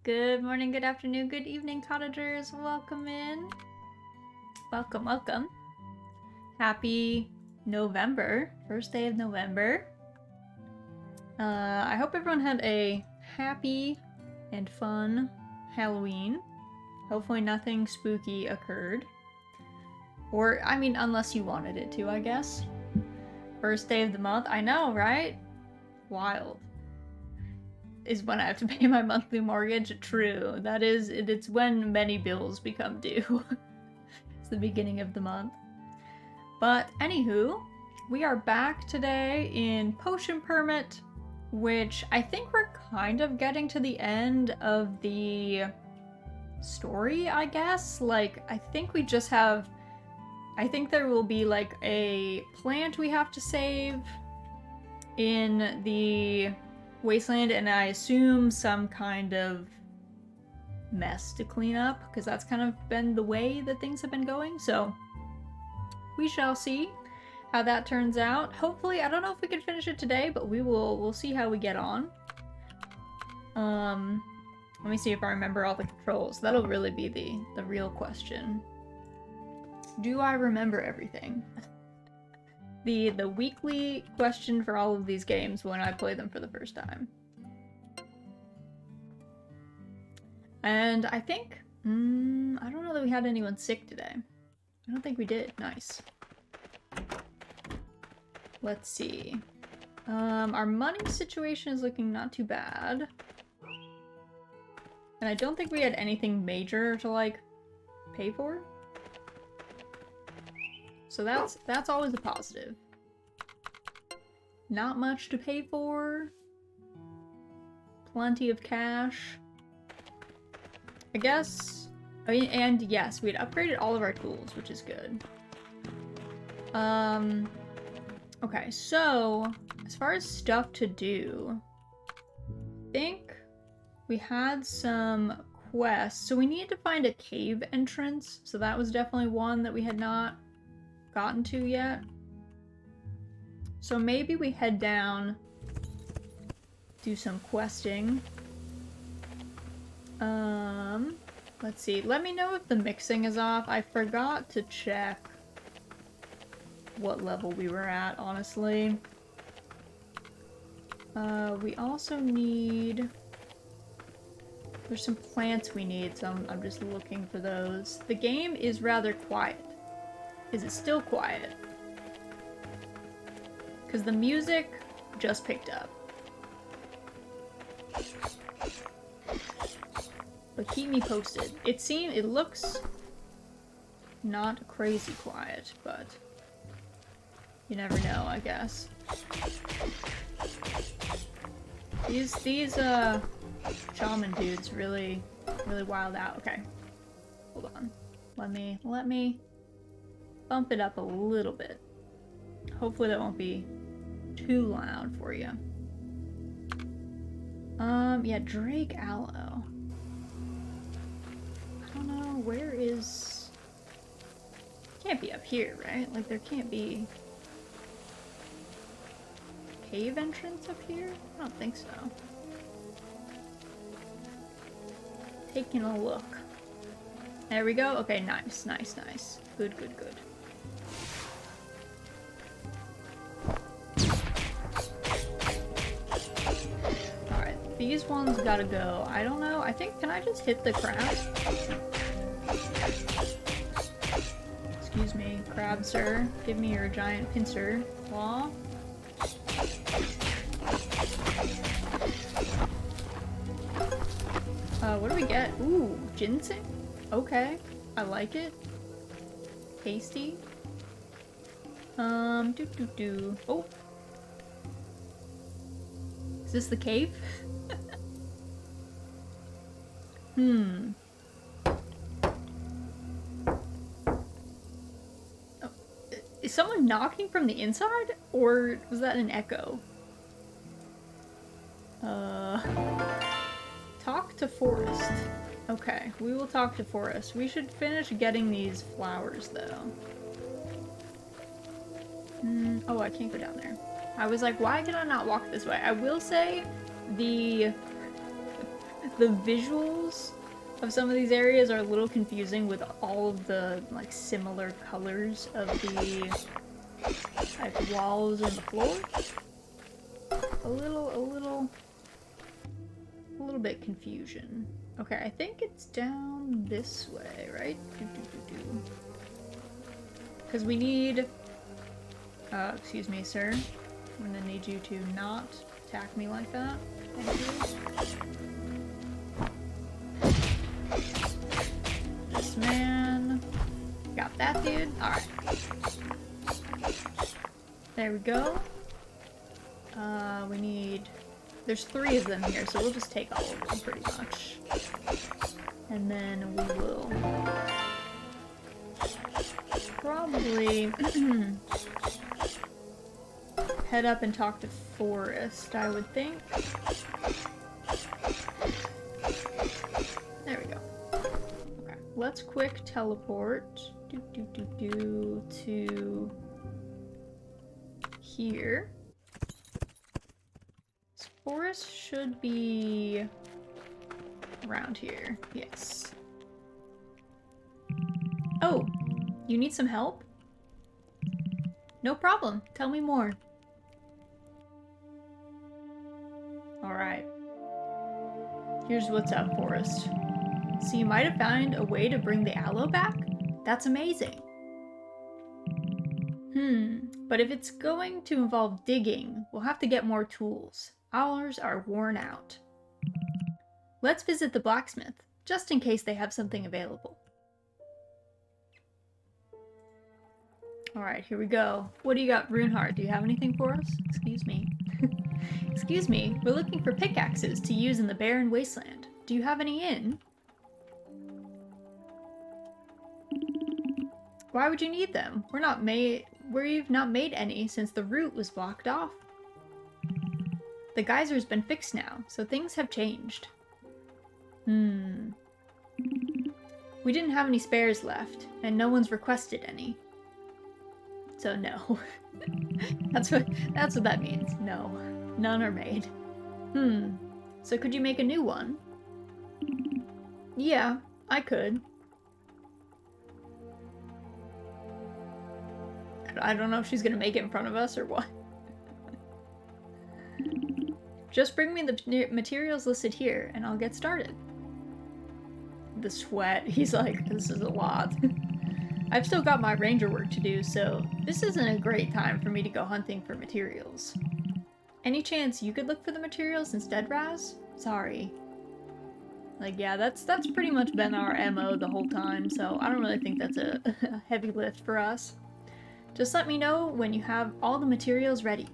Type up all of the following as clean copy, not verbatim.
Good morning, good afternoon, good evening, cottagers. Welcome in. Welcome, welcome. Happy November, first day of November. I hope everyone had a happy and fun Halloween. Hopefully nothing spooky occurred. Or, I mean, unless you wanted it to, I guess. First day of the month. I know, right? Wild. Is when I have to pay my monthly mortgage. True. That is, it's when many bills become due. It's the beginning of the month. But anywho, we are back today in Potion Permit, which I think we're kind of getting to the end of the story, I guess. Like, I think we just have... I think there will be, like, a plant we have to save in the wasteland, and I assume some kind of mess to clean up, because that's kind of been the way that things have been going, so we shall see how that turns out. Hopefully, I don't know if we can finish it today, but we'll see how we get on. Let me see if I remember all the controls. That'll really be the real question. Do I remember everything? The weekly question for all of these games when I play them for the first time. And I think, I don't know that we had anyone sick today. I don't think we did. Nice. Let's see. Our money situation is looking not too bad. And I don't think we had anything major to, like, pay for. So that's always a positive. Not much to pay for. Plenty of cash. I guess. I mean, and yes, we had upgraded all of our tools, which is good. Okay, so as far as stuff to do, I think we had some quests. So we needed to find a cave entrance. So that was definitely one that we had not gotten to yet. So maybe we head down, do some questing. Let's see. Let me know if the mixing is off. I forgot to check what level we were at, honestly. We also need... There's some plants we need, so I'm just looking for those. The game is rather quiet. Is it still quiet? Because the music just picked up. But keep me posted. It looks not crazy quiet, but you never know, I guess. These shaman dudes really wild out. Okay. Hold on. Let me bump it up a little bit. Hopefully that won't be too loud for you. Yeah, Drake Aloe. I don't know, where is... Can't be up here, right? Like, there can't be... cave entrance up here? I don't think so. Taking a look. There we go. Okay, nice, nice, nice. Good, good, good. Alright, these ones gotta go. I don't know. I think, can I just hit the crab? Excuse me, crab sir. Give me your giant pincer claw. What do we get? Ooh, ginseng? Okay, I like it. Tasty. Oh. Is this the cave? Oh. Is someone knocking from the inside? Or was that an echo? Talk to Forest. Okay, we will talk to Forest. We should finish getting these flowers, though. Oh, I can't go down there. I was like, why can I not walk this way? I will say, the the visuals of some of these areas are a little confusing with all of the like similar colors of the like walls and the floor. A little bit confusion. Okay, I think it's down this way, right? Because we need... excuse me, sir. I'm gonna need you to not attack me like that. Thank you. This man. Got that dude? Alright. There we go. We need... There's 3 of them here, so we'll just take all of them pretty much. And then we will... probably... head up and talk to Forest, I would think. There we go. Okay, let's quick teleport to here. This forest should be around here. Yes. Oh, you need some help? No problem. Tell me more. Alright. Here's what's up, Forest. So you might have found a way to bring the Aloe back? That's amazing. But if it's going to involve digging, we'll have to get more tools. Ours are worn out. Let's visit the blacksmith, just in case they have something available. Alright, here we go. What do you got, Runeheart? Do you have anything for us? Excuse me. Excuse me, we're looking for pickaxes to use in the barren wasteland. Do you have any in? Why would you need them? We've not made any since the route was blocked off. The geyser's been fixed now, so things have changed. We didn't have any spares left, and no one's requested any. So no. That's what that means. No. None are made. So could you make a new one? Yeah, I could. I don't know if she's gonna make it in front of us or what. Just bring me the materials listed here and I'll get started. The sweat. He's like, this is a lot. I've still got my ranger work to do, so this isn't a great time for me to go hunting for materials. Any chance you could look for the materials instead, Raz? Sorry. Like, yeah, that's pretty much been our MO the whole time, so I don't really think that's a heavy lift for us. Just let me know when you have all the materials ready.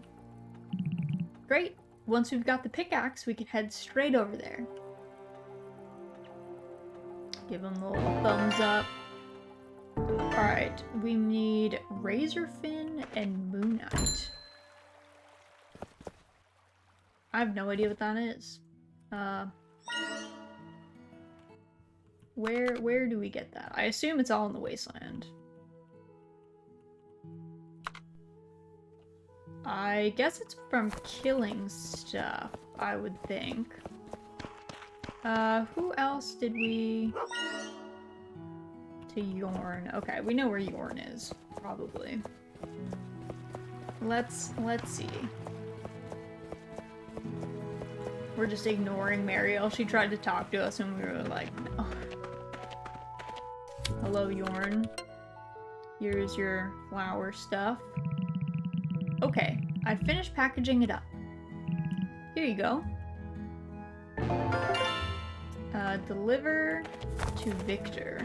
Great. Once we've got the pickaxe, we can head straight over there. Give him a little thumbs up. Alright, we need Razorfin and Moonite. I have no idea what that is. Where do we get that? I assume it's all in the wasteland. I guess it's from killing stuff, I would think. Who else did we... To Yorn. Okay, we know where Yorn is, probably. Let's see. We're just ignoring Mariel. She tried to talk to us and we were like, no. Hello, Yorn. Here's your flower stuff. Okay, I finished packaging it up. Here you go. Deliver to Victor.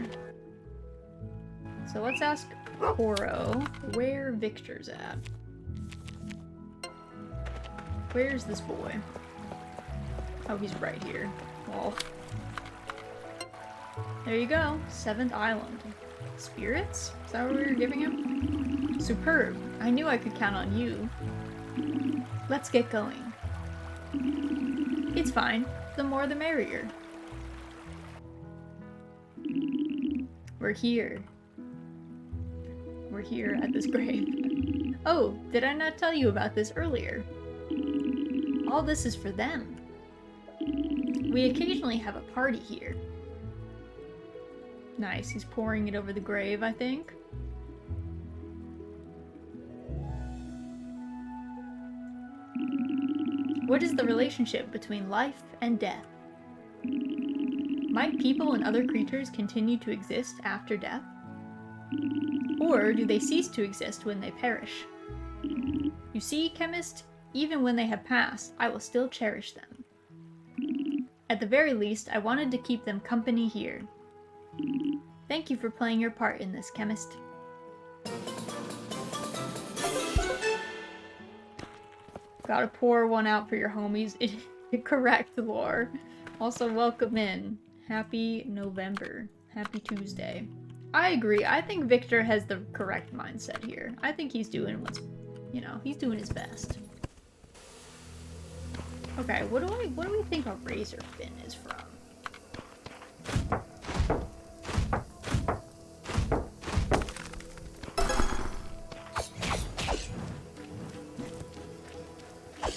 So let's ask Koro where Victor's at. Where's this boy? Oh, he's right here. Well, there you go. 7th Island. Spirits? Is that what we were giving him? Superb. I knew I could count on you. Let's get going. It's fine. The more the merrier. We're here. We're here at this grave. Oh, did I not tell you about this earlier? All this is for them. We occasionally have a party here. Nice, he's pouring it over the grave, I think. What is the relationship between life and death? Might people and other creatures continue to exist after death? Or do they cease to exist when they perish? You see, Chemist, even when they have passed, I will still cherish them. At the very least, I wanted to keep them company here. Thank you for playing your part in this, Chemist. Gotta pour one out for your homies. Correct, Lore. Also, welcome in. Happy November. Happy Tuesday. I agree. I think Victor has the correct mindset here. I think he's doing what's, you know, he's doing his best. Okay, what do we think a razor fin is from?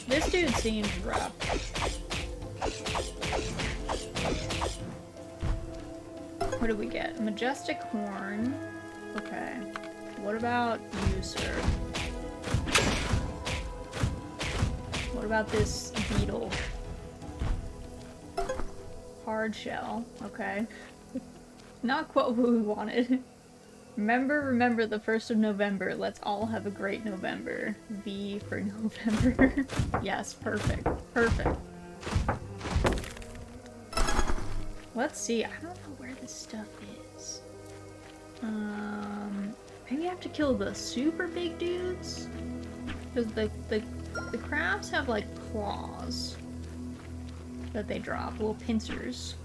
This dude seems rough. What do we get? Majestic horn. Okay. What about you, sir? What about this beetle? Hard shell. Okay. Not quite what we wanted. Remember the 1st of November. Let's all have a great November. V for November. Yes, perfect. Perfect. Let's see. I don't know where this stuff is. Maybe I have to kill the super big dudes? Because the crabs have, like, claws that they drop. Little pincers.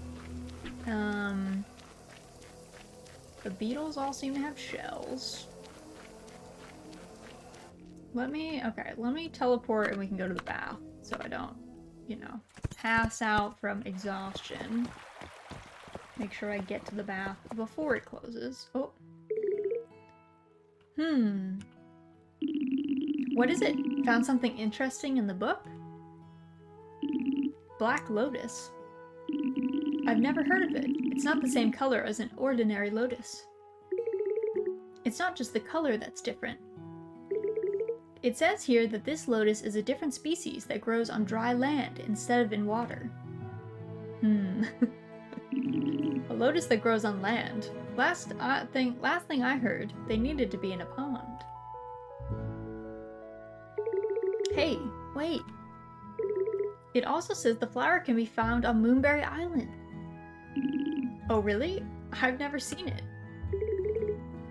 The beetles all seem to have shells. Let me teleport and we can go to the bath. So I don't, you know, pass out from exhaustion. Make sure I get to the bath before it closes. Oh. What is it? Found something interesting in the book? Black lotus. I've never heard of it. It's not the same color as an ordinary lotus. It's not just the color that's different. It says here that this lotus is a different species that grows on dry land instead of in water. A lotus that grows on land. Last thing I heard, they needed to be in a pond. Hey, wait. It also says the flower can be found on Moonberry Island. Oh, really? I've never seen it.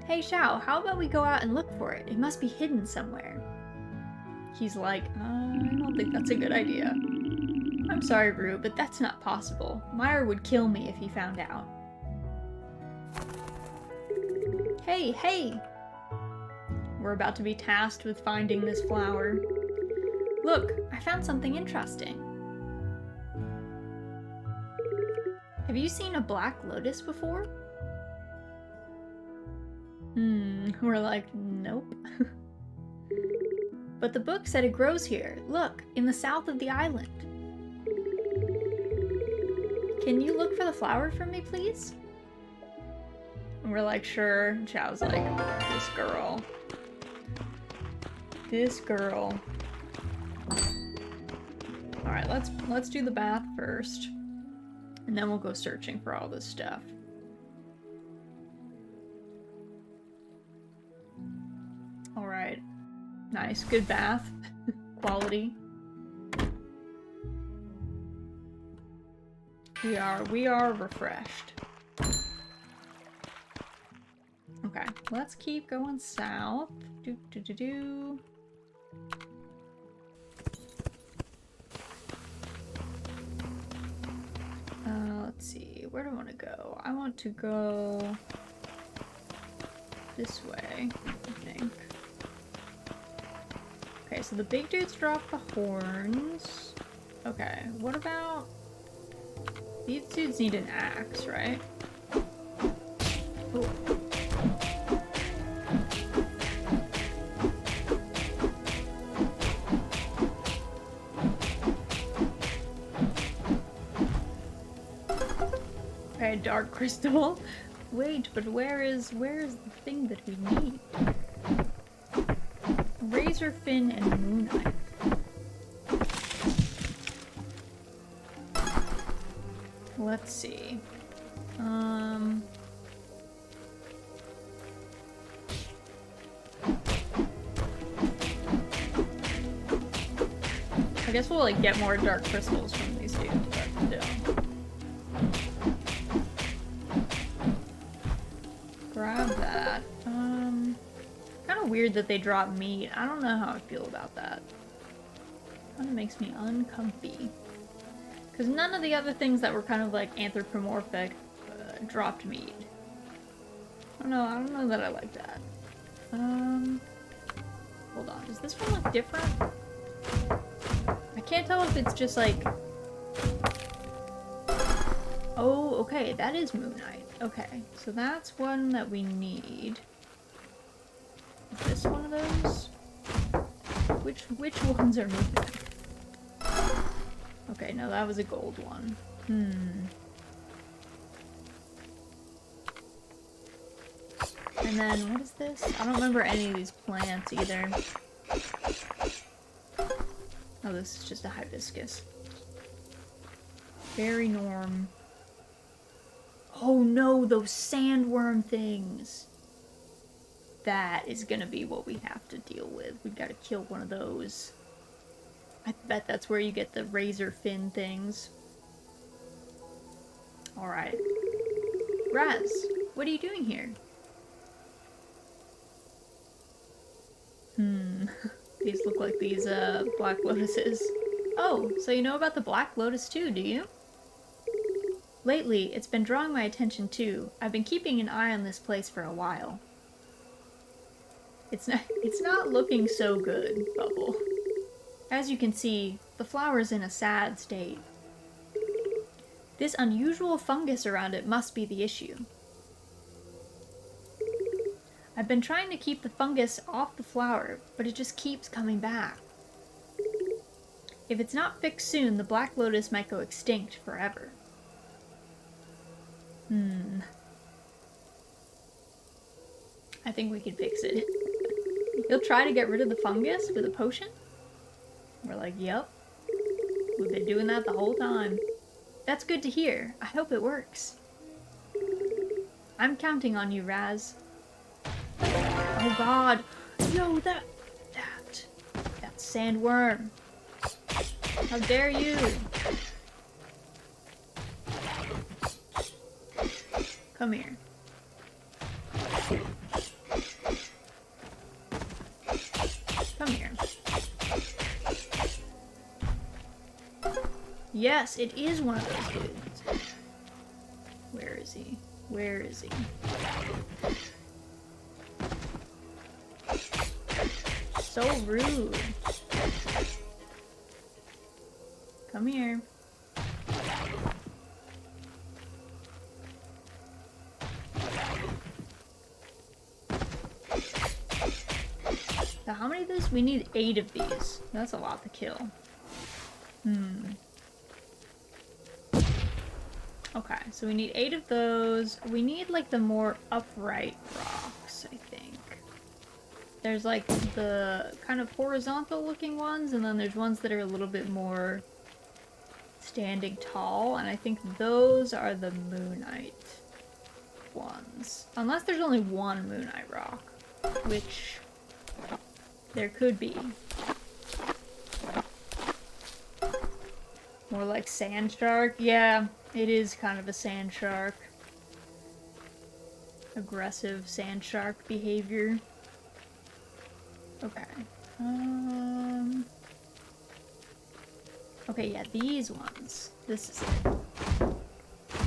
Hey, Xiao, how about we go out and look for it? It must be hidden somewhere. He's like, I don't think that's a good idea. I'm sorry, Rue, but that's not possible. Meyer would kill me if he found out. Hey, hey! We're about to be tasked with finding this flower. Look, I found something interesting. Have you seen a black lotus before? We're like, nope. But the book said it grows here. Look, in the south of the island. Can you look for the flower for me, please? And we're like, sure. Xiao's like, this girl. This girl. Alright, let's do the bath first. And then we'll go searching for all this stuff. Alright. Nice. Good bath. Quality. We are refreshed. Okay, let's keep going south. Let's see, where do I want to go? I want to go this way, I think. Okay, so the big dudes drop the horns. Okay, what about... These dudes need an axe, right? Ooh. Okay, dark crystal. Wait, but where is the thing that we need? Razor fin and moonite. Let's see. I guess we'll like get more dark crystals from these dudes, but still. Grab that. Kind of weird that they drop meat. I don't know how I feel about that. Kind of makes me uncomfy. Because none of the other things that were kind of like anthropomorphic dropped meat. I don't know that I like that. Hold on, does this one look different? I can't tell if it's just like... Oh, okay, that is moonite. Okay, so that's one that we need. Is this one of those? Which ones are moonite? Okay, no, that was a gold one. And then, what is this? I don't remember any of these plants either. Oh, this is just a hibiscus. Very norm. Oh no, those sandworm things! That is gonna be what we have to deal with. We gotta kill one of those. I bet that's where you get the razor fin things. Alright. Raz, what are you doing here? These look like these, black lotuses. Oh, so you know about the black lotus too, do you? Lately, it's been drawing my attention too. I've been keeping an eye on this place for a while. It's not looking so good, Bubble. As you can see, the flower's in a sad state. This unusual fungus around it must be the issue. I've been trying to keep the fungus off the flower, but it just keeps coming back. If it's not fixed soon, the black lotus might go extinct forever. I think we can fix it. You'll try to get rid of the fungus with a potion? We're like, yep. We've been doing that the whole time. That's good to hear. I hope it works. I'm counting on you, Raz. Oh god. Yo, that sandworm. How dare you? Come here. Come here. Yes, it is one of those dudes. Where is he? Where is he? So rude. Come here. So how many of these? We need 8 of these. That's a lot to kill. Okay, so we need 8 of those. We need like the more upright rocks, I think. There's like the kind of horizontal looking ones, and then there's ones that are a little bit more standing tall, and I think those are the moonite ones. Unless there's only one moonite rock, which there could be. More like sand shark. Yeah, it is kind of a sand shark. Aggressive sand shark behavior. Okay. Okay, yeah, these ones. This is it.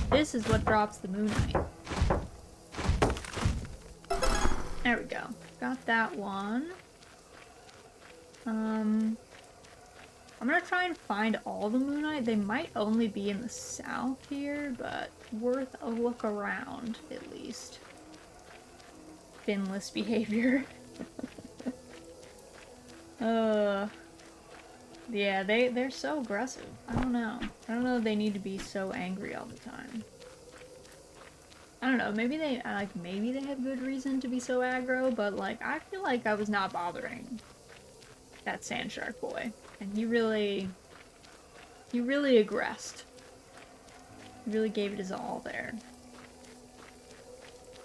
This is what drops the moonite. There we go. Got that one. I'm gonna try and find all the moonite. They might only be in the south here, but worth a look around, at least. Finless behavior. Yeah, they're so aggressive. I don't know. I don't know if they need to be so angry all the time. I don't know, maybe they maybe they have good reason to be so aggro, but like I feel like I was not bothering that sand shark boy. And he really aggressed. He really gave it his all there.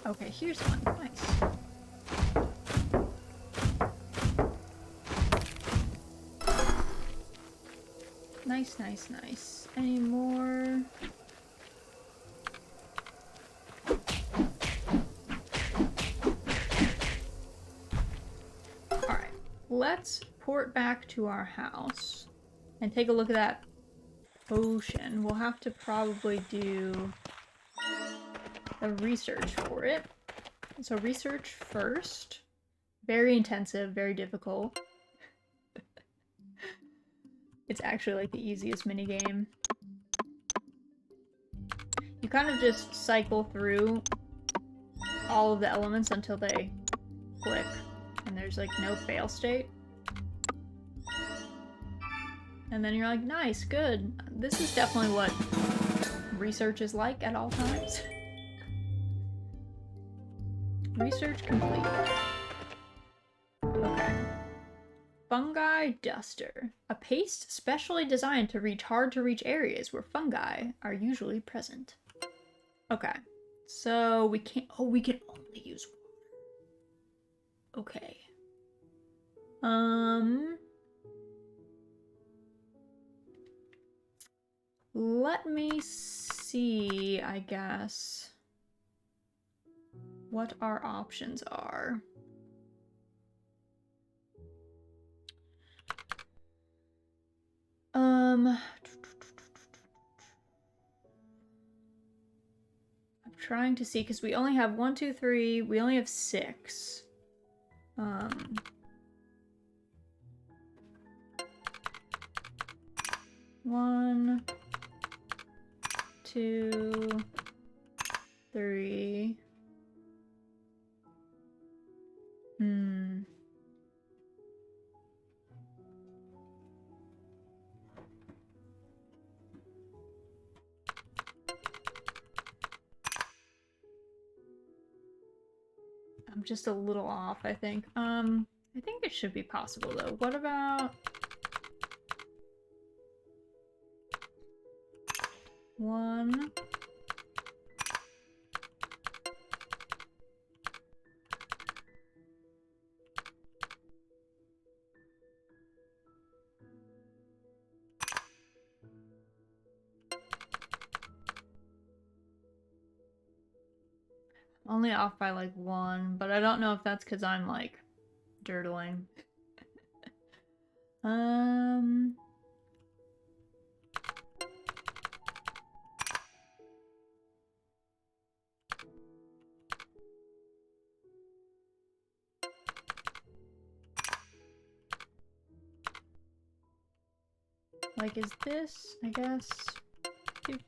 Okay, here's one. Nice. Nice, nice, nice. Any more? Alright, let's port back to our house and take a look at that potion. We'll have to probably do a research for it. So research first. Very intensive, very difficult. It's actually like the easiest minigame. You kind of just cycle through all of the elements until they click, and there's like no fail state. And then you're like, nice, good. This is definitely what research is like at all times. Research complete. Okay. Fungi Duster. A paste specially designed to reach hard-to-reach areas where fungi are usually present. Okay. So we can't... Oh, we can only use water. Okay. Let me see, I guess, what our options are. I'm trying to see, because we only have 1, 2, 3, we only have 6. 1, 2, 3. I'm just a little off, I think. I think it should be possible, though. What about... 1... Only off by like 1, but I don't know if that's because I'm like dirtling. Like, is this, I guess? Do.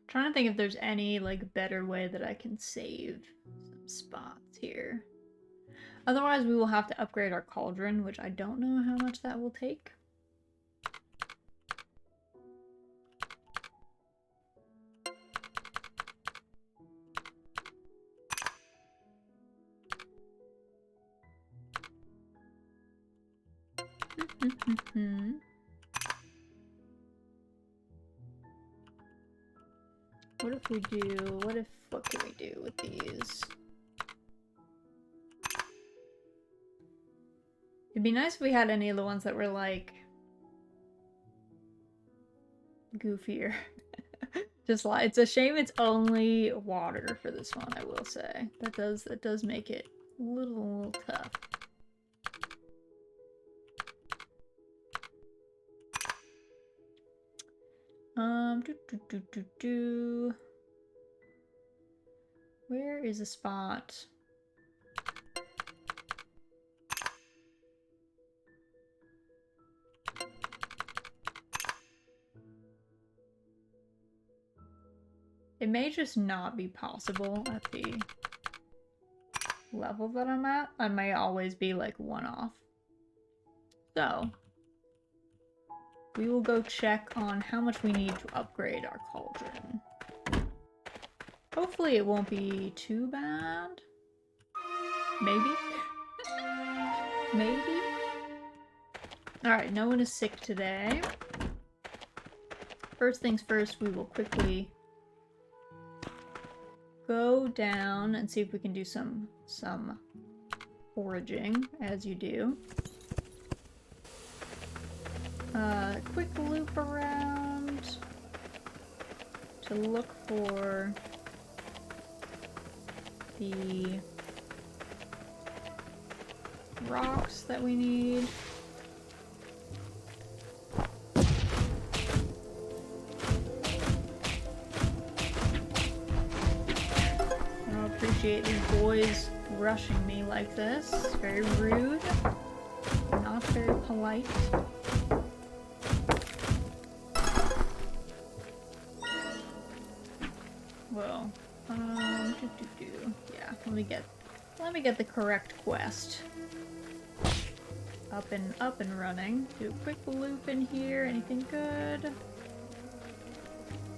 Trying to think if there's any like better way that I can save some spots here. Otherwise, we will have to upgrade our cauldron, which I don't know how much that will take. What if we do, what can we do with these? It'd be nice if we had any of the ones that were like goofier. Just like, it's a shame it's only water for this one, I will say. That does make it a little tough. Where is a spot? It may just not be possible at the level that I'm at, I may always be like one off. So, we will go check on how much we need to upgrade our cauldron. Hopefully it won't be too bad. Maybe? Maybe? Alright, no one is sick today. First things first, we will quickly go down and see if we can do some foraging, as you do. Quick loop around to look for the rocks that we need. I don't appreciate these boys rushing me like this. It's very rude. Not very polite. Well, yeah, let me get the correct quest up and running. Do a quick loop in here. Anything good?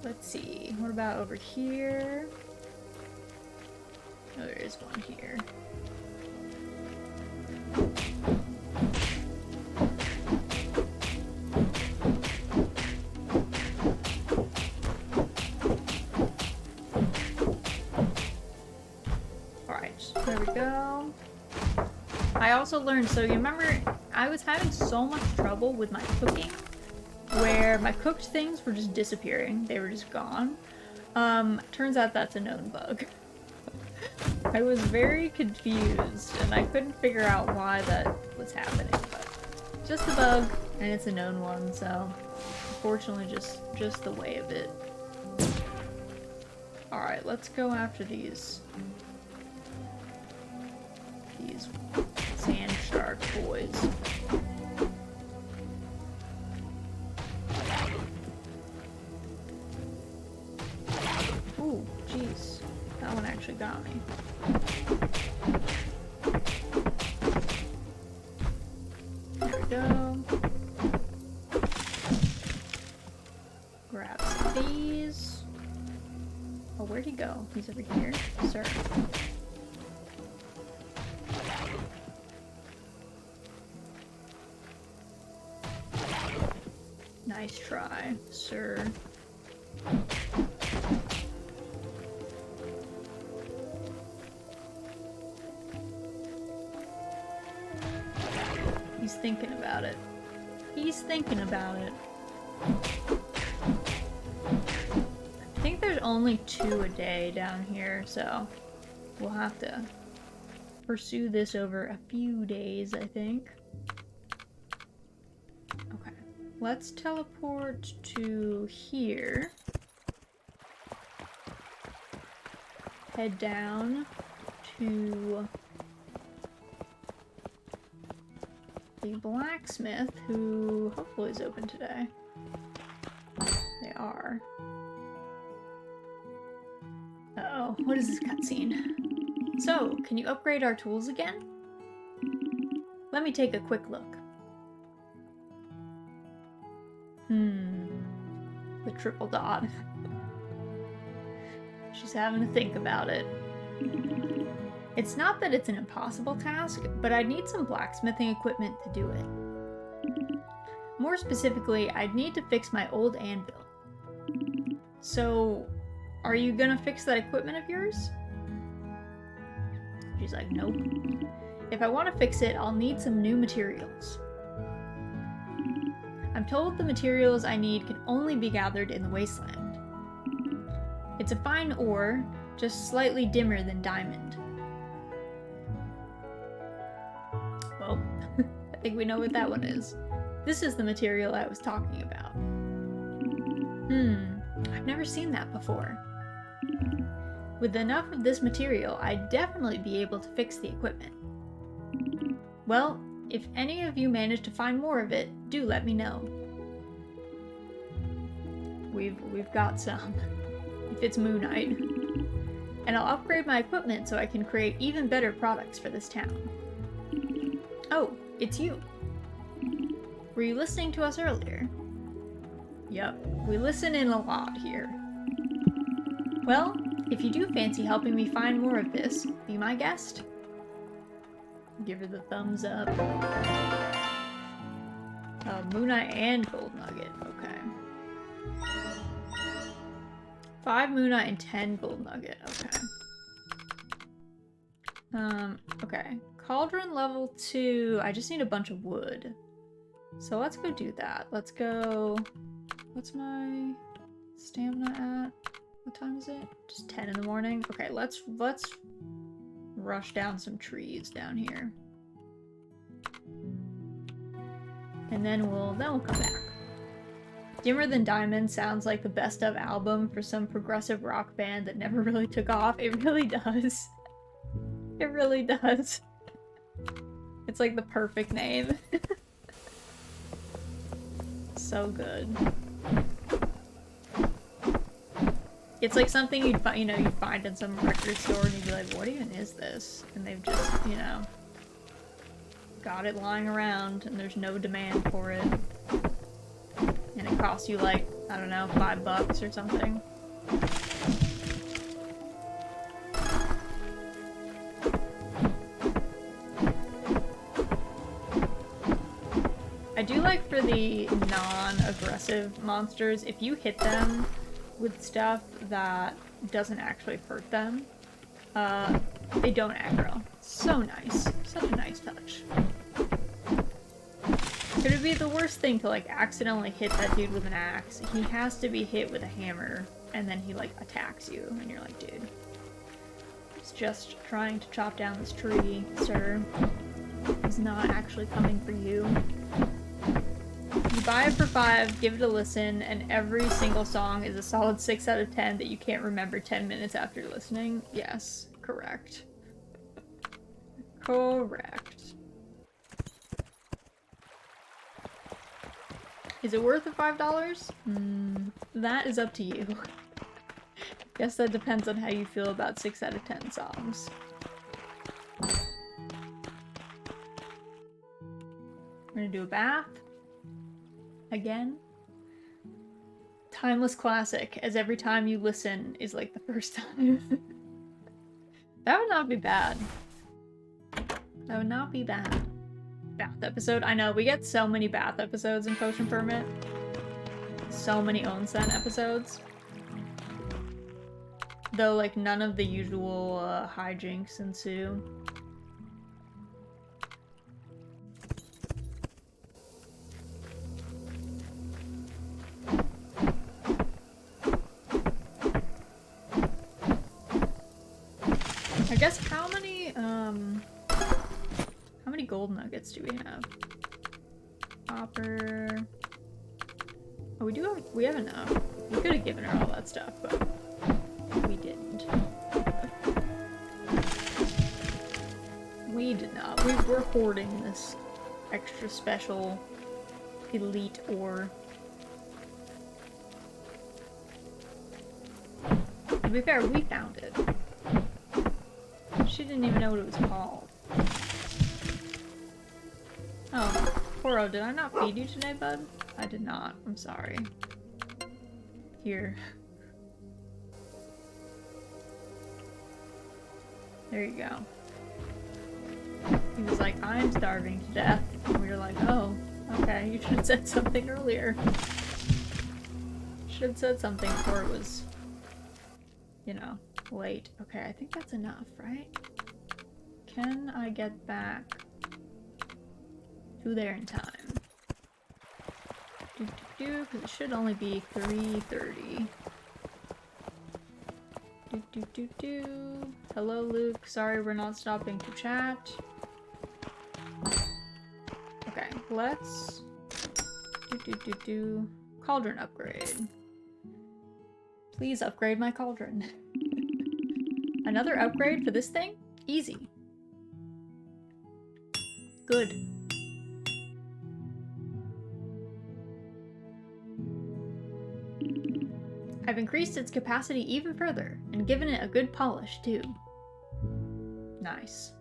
Let's see. What about over here? Oh, there is one here. There we go. I also learned, so you remember, I was having so much trouble with my cooking, where my cooked things were just disappearing. They were just gone. Turns out that's a known bug. I was very confused, and I couldn't figure out why that was happening, but just a bug, and it's a known one, so unfortunately just the way of it. Alright, let's go after these sand shark boys. Ooh, jeez. That one actually got me. There we go. Grab some of these. Oh, where'd he go? He's over here. Sir. Nice try, sir. He's thinking about it. He's thinking about it. I think there's only 2 a day down here, so we'll have to pursue this over a few days, I think. Okay. Let's teleport to here. Head down to the blacksmith, who hopefully is open today. They are. Uh-oh, what is this cutscene? So, can you upgrade our tools again? Let me take a quick look. The triple dot. She's having to think about it. It's not that it's an impossible task, but I'd need some blacksmithing equipment to do it. More specifically, I'd need to fix my old anvil. So, are you gonna fix that equipment of yours? She's like, nope. If I want to fix it, I'll need some new materials. I'm told the materials I need can only be gathered in the wasteland. It's a fine ore, just slightly dimmer than diamond. Well, I think we know what that one is. This is the material I was talking about. I've never seen that before. With enough of this material, I'd definitely be able to fix the equipment. Well, if any of you manage to find more of it, do let me know. We've got some. If it's Moonite. and I'll upgrade my equipment so I can create even better products for this town. Oh, it's you. Were you listening to us earlier? Yep, we listen in a lot here. Well, if you do fancy helping me find more of this, be my guest. Give her the thumbs up. Moonite and Gold Nugget, okay. 5 Moonite and 10 Gold Nugget, okay. Okay. Cauldron level 2, I just need a bunch of wood. So let's go do that. Let's go... What's my stamina at? What time is it? Just 10 in the morning? Okay, let's rush down some trees down here. And then we'll come back. Dimmer Than Diamond sounds like the best of album for some progressive rock band that never really took off. It really does. It really does. It's like the perfect name. So good. It's like something you'd find, you'd find in some record store and you'd be like, what even is this? And they've just, got it lying around and there's no demand for it. And it costs you like, I don't know, $5 or something. I do like for the non-aggressive monsters, if you hit them with stuff that doesn't actually hurt them, they don't aggro. So nice. Such a nice touch. It would be the worst thing to like accidentally hit that dude with an axe. He has to be hit with a hammer and then he like attacks you and you're like, dude, he's just trying to chop down this tree, sir. He's not actually coming for you. You buy it for $5, give it a listen, and every single song is a solid 6 out of 10 that you can't remember 10 minutes after listening. Yes, correct. Correct. Is it worth the $5? That is up to you. Guess that depends on how you feel about 6 out of 10 songs. We're gonna do a bath. Again. Timeless classic, as every time you listen is like the first time. That would not be bad. That would not be bad. Bath episode. I know, we get so many bath episodes in Potion Permit. So many onsen episodes. Though, like, none of the usual hijinks ensue. I guess how many gold nuggets do we have? Copper. Oh, we have enough. We could have given her all that stuff, but we didn't. We did not. We're hoarding this extra special elite ore. To be fair, we found it. She didn't even know what it was called. Oh, Koro, did I not feed you today, bud? I did not. I'm sorry. Here. There you go. He was like, I'm starving to death. And we were like, oh, okay, you should have said something earlier. Should have said something before it was, late. Okay, I think that's enough, right? Can I get back to there in time? Because it should only be 3:30. Hello, Luke. Sorry, we're not stopping to chat. Okay, let's cauldron upgrade. Please upgrade my cauldron. Another upgrade for this thing? Easy. Good. I've increased its capacity even further and given it a good polish, too. Nice.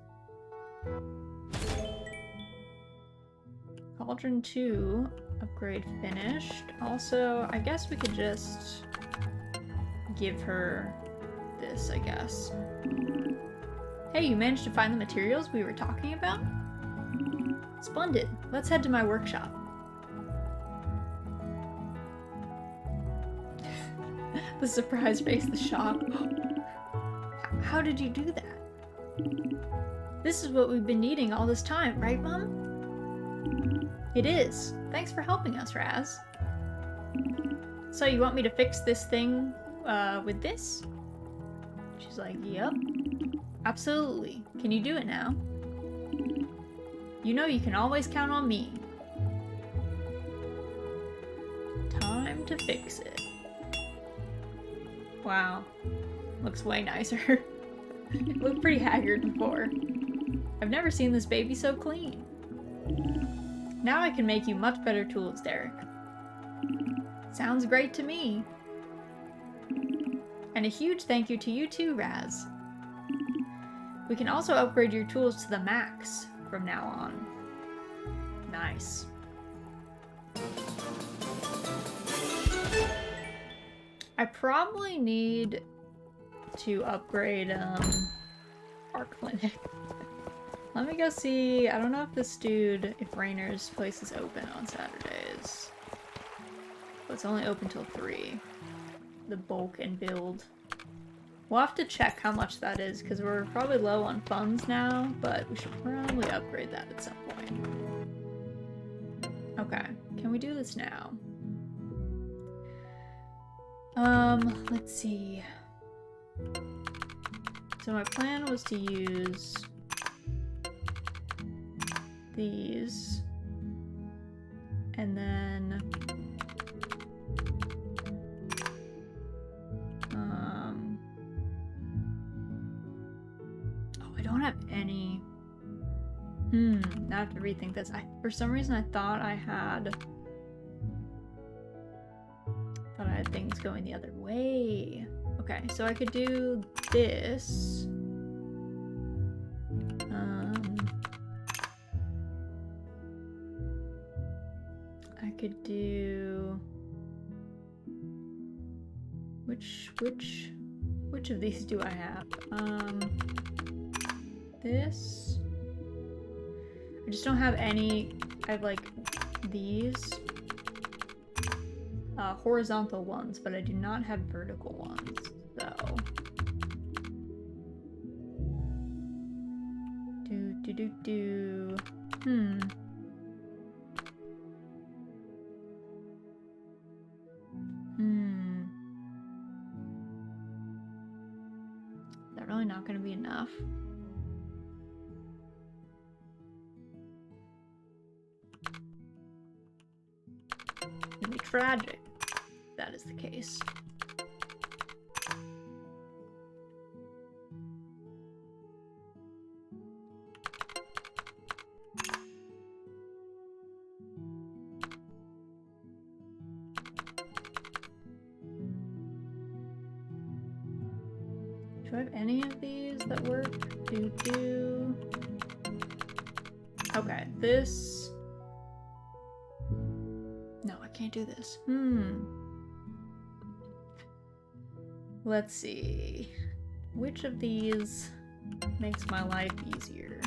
Cauldron 2 upgrade finished. Also, I guess we could just give her this, I guess. Hey, you managed to find the materials we were talking about? Splendid. Let's head to my workshop. The surprise face, the shock. How did you do that? This is what we've been needing all this time, right, Mom? It is. Thanks for helping us, Raz. So you want me to fix this thing with this? She's like, yep. Absolutely. Can you do it now? You know you can always count on me. Time to fix it. Wow. Looks way nicer. It looked pretty haggard before. I've never seen this baby so clean. Now I can make you much better tools, Derek. Sounds great to me. And a huge thank you to you too, Raz. We can also upgrade your tools to the max from now on. Nice. I probably need to upgrade our clinic. Let me go see. I don't know if this dude, if Rainer's place is open on Saturdays. But it's only open till 3. The bulk and build. We'll have to check how much that is because we're probably low on funds now, but we should probably upgrade that at some point. Okay, can we do this now? Let's see. So my plan was to use these and then oh, I don't have any. Now I have to rethink this. For some reason I thought I had things going the other way. Okay, so I could do this. I could do which of these do I have? This. I just don't have any. I have like these horizontal ones, but I do not have vertical ones, so. Is that really not going to be enough? It'd be tragic if that is the case. Do I have any of these that work? Okay, this. No, I can't do this. Let's see. Which of these makes my life easier?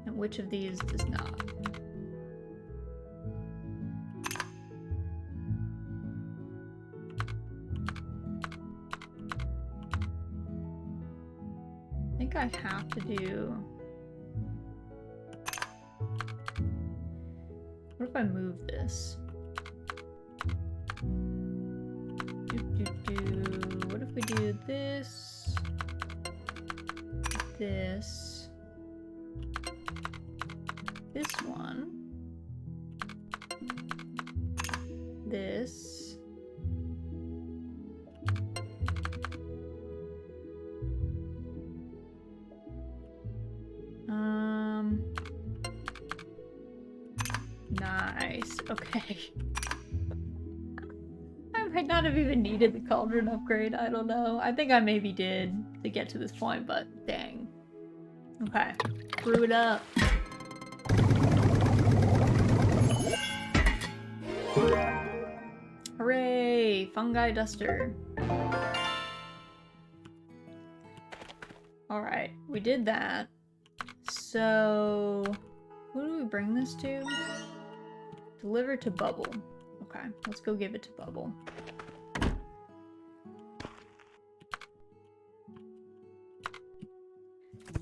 And which of these does not? I think I have to do... What if I move this? What if we do this, this one, this, nice, okay. I'm might not have even needed the cauldron upgrade. I don't know. I think I maybe did to get to this point, but dang. Okay. Brew it up. Hooray! Fungi duster. Alright, we did that. So... who do we bring this to? Deliver to Bubble. Okay, let's go give it to Bubble.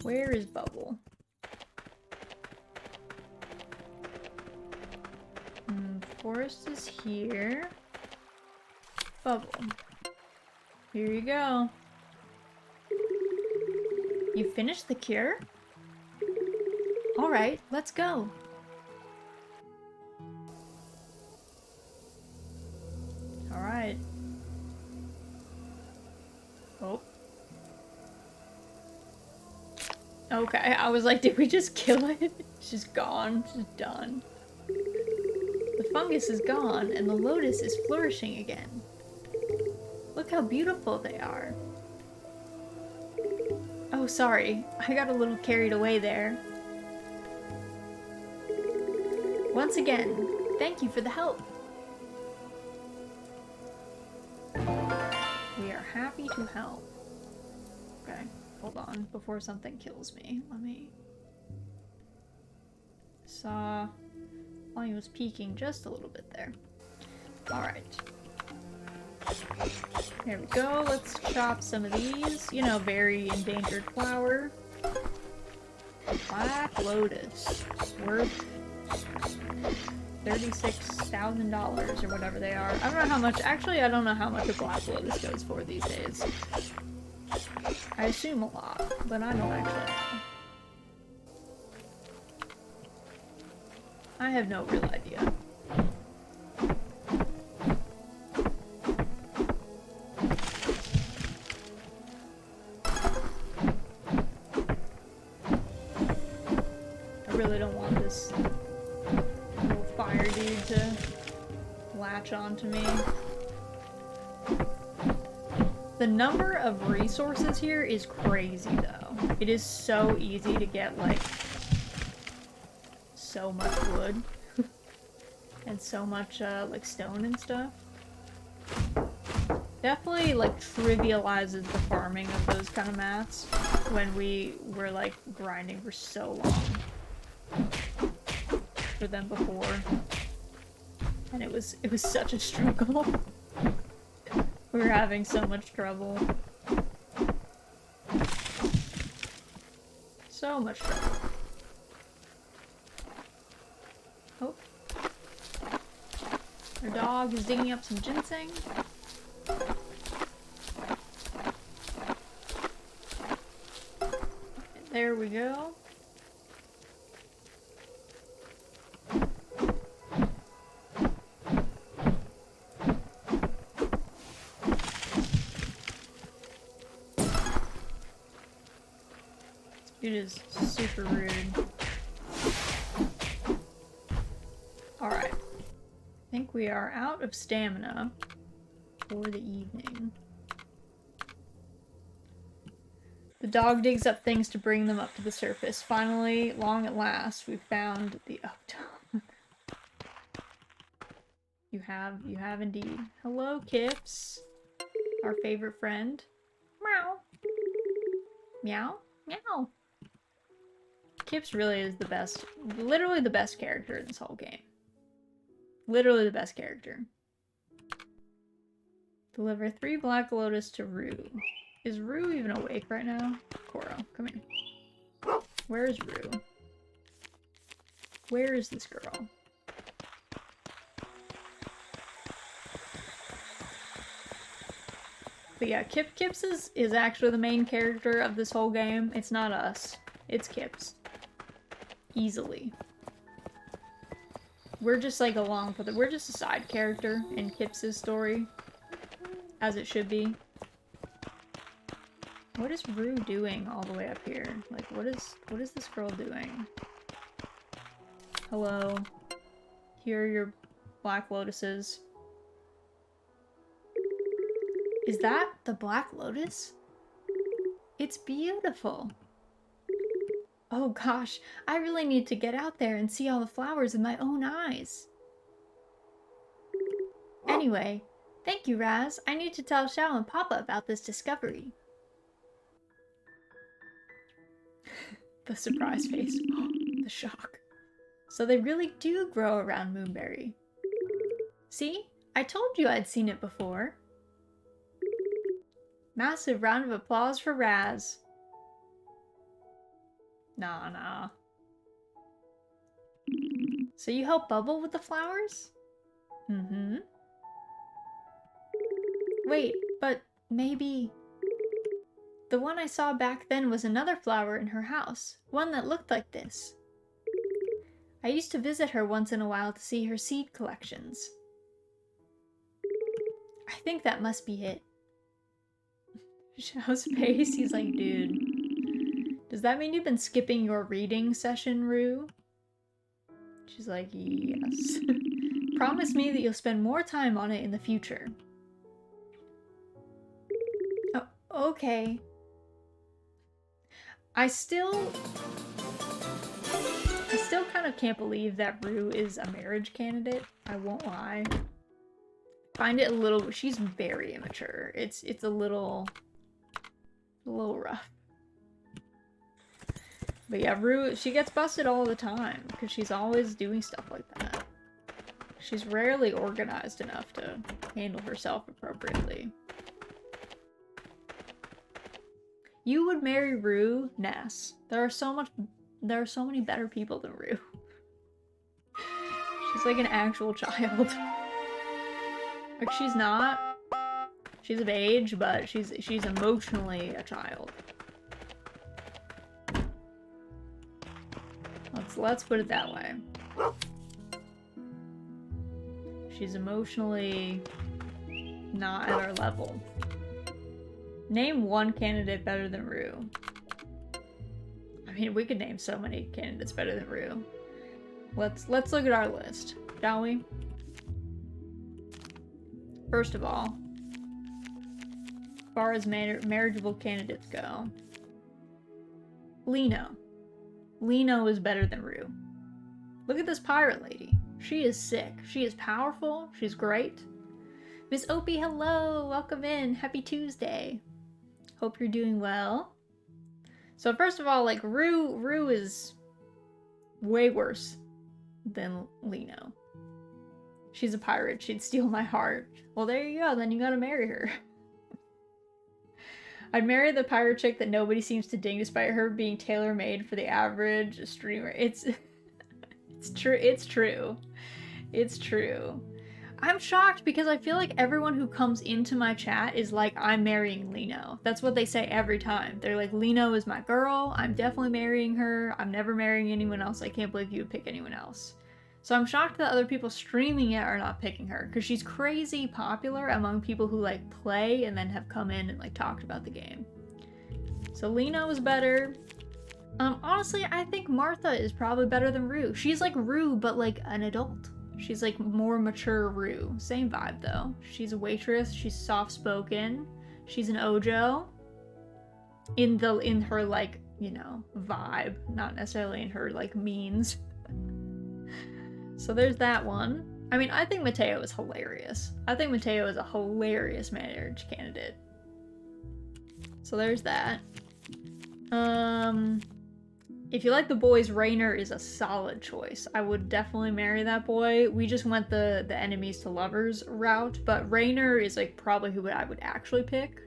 Where is Bubble? Forest is here. Bubble. Here you go. You finished the cure? Alright, let's go. Alright. Oh. Okay, I was like, did we just kill it? It's just gone. It's just done. The fungus is gone, and the lotus is flourishing again. Look how beautiful they are. Oh, sorry. I got a little carried away there. Once again, thank you for the help. We are happy to help. Okay, hold on. Before something kills me, let me... Saw... volume was peaking just a little bit there. Alright. There we go. Let's chop some of these. You know, very endangered flower. Black Lotus. Worth $36,000 or whatever they are. I don't know how much. Actually, I don't know how much a Black Lotus goes for these days. I assume a lot, but I don't actually know. I have no real idea. I really don't want this little fire dude to latch onto me. The number of resources here is crazy, though. It is so easy to get, like, so much wood and so much like stone and stuff. Definitely like trivializes the farming of those kind of mats when we were like grinding for so long for them before, and it was such a struggle. We were having so much trouble, so much trouble. Oh. Our dog is digging up some ginseng. There we go. It is super rude. Alright. I think we are out of stamina for the evening. The dog digs up things to bring them up to the surface. Finally, long at last, we found the uptone. You have indeed. Hello, Kips. Our favorite friend. Meow. Meow? Meow. Kips really is the best, literally the best character in this whole game. Literally the best character. Deliver 3 Black Lotus to Rue. Is Rue even awake right now? Koro, come here. Where is Rue? Where is this girl? But yeah, Kips is actually the main character of this whole game. It's not us. It's Kips. Easily. We're just like along for the- we're just a side character in Kips's story. As it should be. What is Rue doing all the way up here? Like, what is this girl doing? Hello. Here are your Black Lotuses. Is that the Black Lotus? It's beautiful. Oh gosh, I really need to get out there and see all the flowers with my own eyes. Anyway, thank you, Raz. I need to tell Xiao and Papa about this discovery. The surprise face. The shock. So they really do grow around Moonberry. See? I told you I'd seen it before. Massive round of applause for Raz. Nah. So you help Bubble with the flowers? Mm-hmm. Wait, but maybe... The one I saw back then was another flower in her house. One that looked like this. I used to visit her once in a while to see her seed collections. I think that must be it. Xiao's face, he's like, dude. Does that mean you've been skipping your reading session, Rue? She's like, yes. Promise me that you'll spend more time on it in the future. Oh, okay. I still kind of can't believe that Rue is a marriage candidate. I won't lie. Find it a little... She's very immature. It's a little rough. But yeah, Rue, she gets busted all the time because she's always doing stuff like that. She's rarely organized enough to handle herself appropriately. You would marry Rue? Ness. There are so many better people than Rue. She's like an actual child. Like, she's not. She's of age, but she's emotionally a child. Let's put it that way. She's emotionally not at our level. Name one candidate better than Rue. I mean, we could name so many candidates better than Rue. Let's look at our list, shall we? First of all, as far as marriageable candidates go, Lino. Lino is better than Rue. Look at this pirate lady. She is sick. She is powerful. She's great. Miss Opie, hello! Welcome in. Happy Tuesday. Hope you're doing well. So first of all, like, Rue is way worse than Lino. She's a pirate. She'd steal my heart. Well, there you go. Then you gotta marry her. I'd marry the pirate chick that nobody seems to ding despite her being tailor-made for the average streamer. It's true. It's true. It's true. I'm shocked because I feel like everyone who comes into my chat is like, I'm marrying Lino. That's what they say every time. They're like, Lino is my girl. I'm definitely marrying her. I'm never marrying anyone else. I can't believe you would pick anyone else. So I'm shocked that other people streaming it are not picking her, because she's crazy popular among people who like play and then have come in and like talked about the game. So Lino is better. Honestly, I think Martha is probably better than Rue. She's like Rue, but like an adult. She's like more mature Rue. Same vibe though. She's a waitress. She's soft-spoken. She's an Ojo. In her like, you know, vibe, not necessarily in her like means. So there's that one. I mean, I think Mateo is hilarious. I think Mateo is a hilarious marriage candidate. So there's that. If you like the boys, Rainer is a solid choice. I would definitely marry that boy. We just went the enemies to lovers route, but Rainer is like probably who I would actually pick.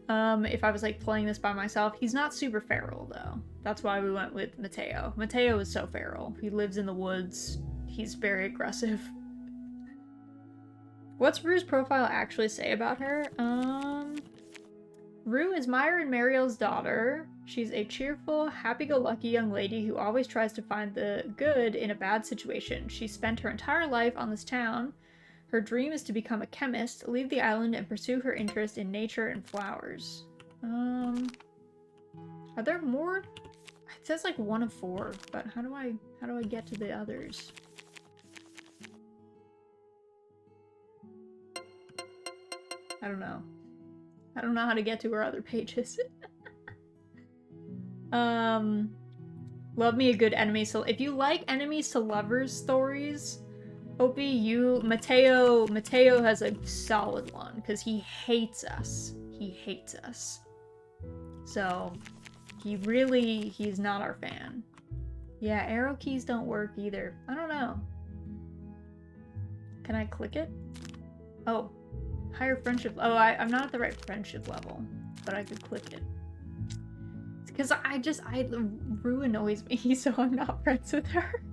If I was like playing this by myself. He's not super feral though. That's why we went with Mateo. Mateo is so feral. He lives in the woods. He's very aggressive. What's Rue's profile actually say about her? Rue is Myra and Mariel's daughter. She's a cheerful, happy-go-lucky young lady who always tries to find the good in a bad situation. She spent her entire life on this town. Her dream is to become a chemist, leave the island, and pursue her interest in nature and flowers. Are there more? It says like 1 of 4, but how do I get to the others? I don't know. I don't know how to get to her other pages. Love me a good enemy. So if you like enemies to lovers stories, Mateo has a solid one because he hates us. He hates us. So he's not our fan. Yeah, arrow keys don't work either. I don't know. Can I click it? Oh, higher friendship. Oh, I'm not at the right friendship level, but I could click it. Because Rue annoys me, so I'm not friends with her.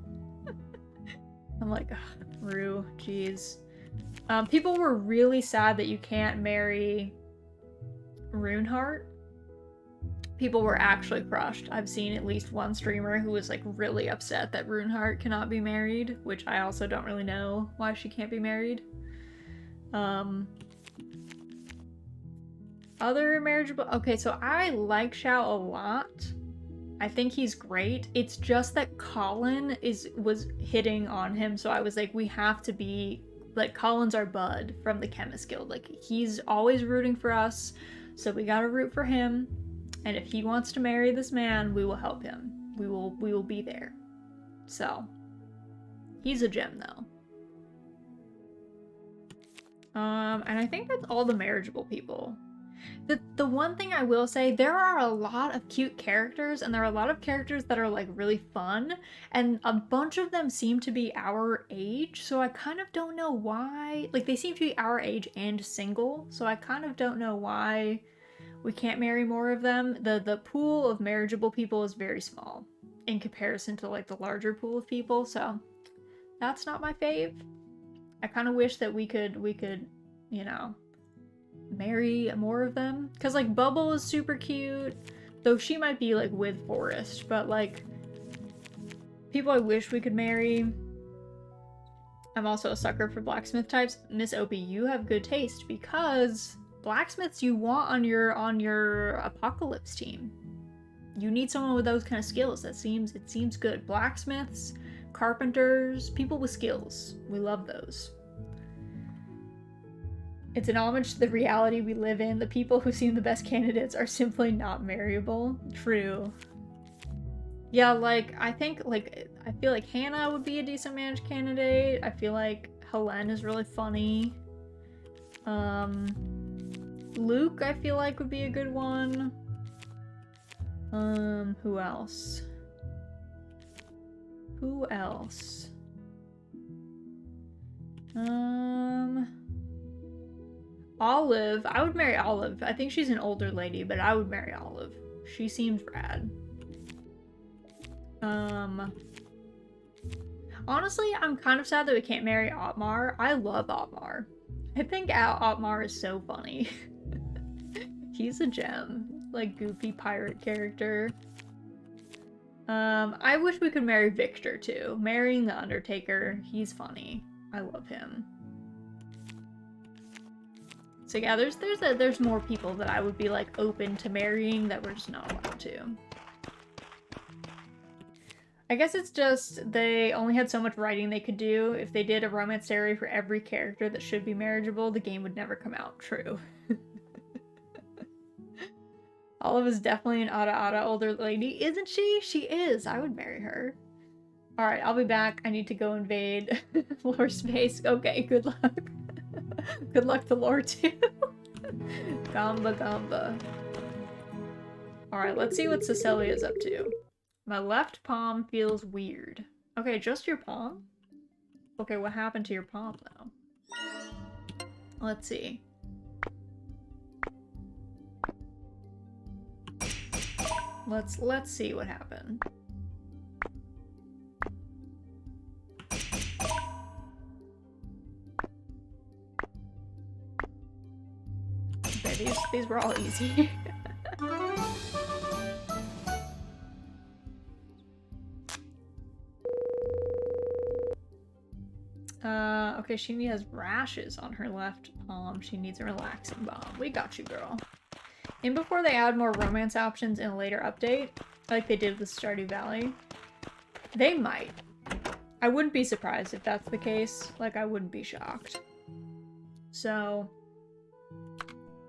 I'm like, ugh, Rue, jeez. People were really sad that you can't marry Runeheart. People were actually crushed. I've seen at least one streamer who was like really upset that Runeheart cannot be married, which I also don't really know why she can't be married. Other marriageable. Okay, so I like Xiao a lot. I think he's great. It's just that Colin was hitting on him, so I was like, we have to be like, Colin's our bud from the Chemist Guild. Like, he's always rooting for us, so we gotta root for him. And if he wants to marry this man, we will help him. We will be there. So, he's a gem though. And I think that's all the marriageable people. The one thing I will say, there are a lot of cute characters, and there are a lot of characters that are like really fun, and a bunch of them seem to be our age, so I kind of don't know why. Like, they seem to be our age and single, so I kind of don't know why we can't marry more of them. The pool of marriageable people is very small in comparison to like the larger pool of people, so that's not my fave. I kind of wish that we could, you know, marry more of them, because like Bubble is super cute, though she might be like with Forest, but like people I wish we could marry. I'm also a sucker for blacksmith types. Miss Opie, you have good taste, because blacksmiths you want on your apocalypse team. You need someone with those kind of skills. It seems good. Blacksmiths, carpenters, people with skills. We love those. It's an homage to the reality we live in. The people who seem the best candidates are simply not marryable. True. Yeah, like, I feel like Hannah would be a decent marriage candidate. I feel like Helene is really funny. Luke, I feel like, would be a good one. Who else? Olive. I would marry Olive. I think she's an older lady, but I would marry Olive. She seems rad. Honestly, I'm kind of sad that we can't marry Otmar. I love Otmar. I think Otmar is so funny. He's a gem. Like, goofy pirate character. I wish we could marry Victor, too. Marrying the Undertaker. He's funny. I love him. So yeah, there's more people that I would be like open to marrying that we're just not allowed to. I guess it's just they only had so much writing they could do. If they did a romance story for every character that should be marriageable, the game would never come out. True. Olive is definitely an Ada older lady, isn't she? She is. I would marry her. Alright, I'll be back. I need to go invade lore space. Okay, good luck. Good luck to lore too. Gamba. Alright, let's see what Cecilia's up to. My left palm feels weird. Okay, just your palm? Okay, what happened to your palm though? Let's see. Let's see what happened. Okay, these were all easy. Okay, she has rashes on her left palm. She needs a relaxing balm. We got you, girl. And before they add more romance options in a later update, like they did with Stardew Valley, they might. I wouldn't be surprised if that's the case. Like, I wouldn't be shocked. So,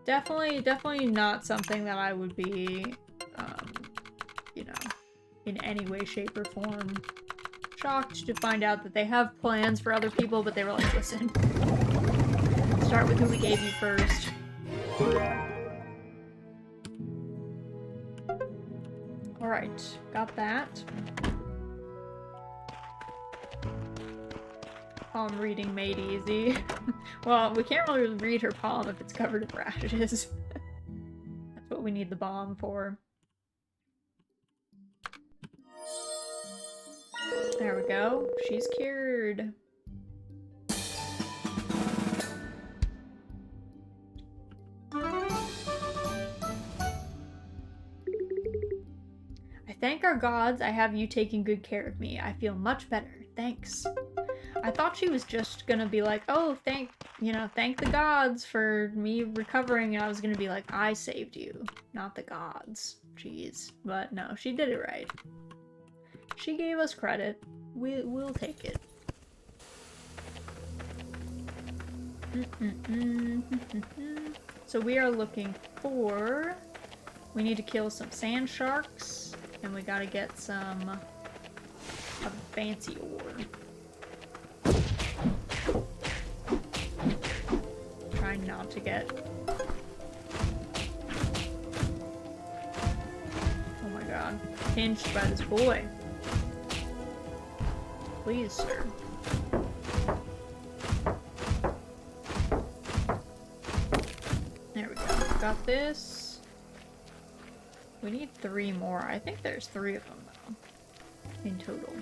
Definitely not something that I would be, you know, in any way, shape, or form shocked to find out that they have plans for other people, but they were like, listen, start with who we gave you first. Alright, got that. Palm reading made easy. Well, we can't really read her palm if it's covered in rashes. That's what we need the bomb for. There we go. She's cured. I thank our gods I have you taking good care of me. I feel much better. Thanks. I thought she was just gonna be like, oh, thank the gods for me recovering, and I was gonna be like, I saved you, not the gods. Jeez. But no, she did it right. She gave us credit. We'll take it. So we are looking for... We need to kill some sand sharks, and we gotta get some... a fancy ore. Trying not to get... Oh my god. Pinched by this boy. Please, sir. There we go. Got this. We need 3 more. I think there's 3 of them, though. In total.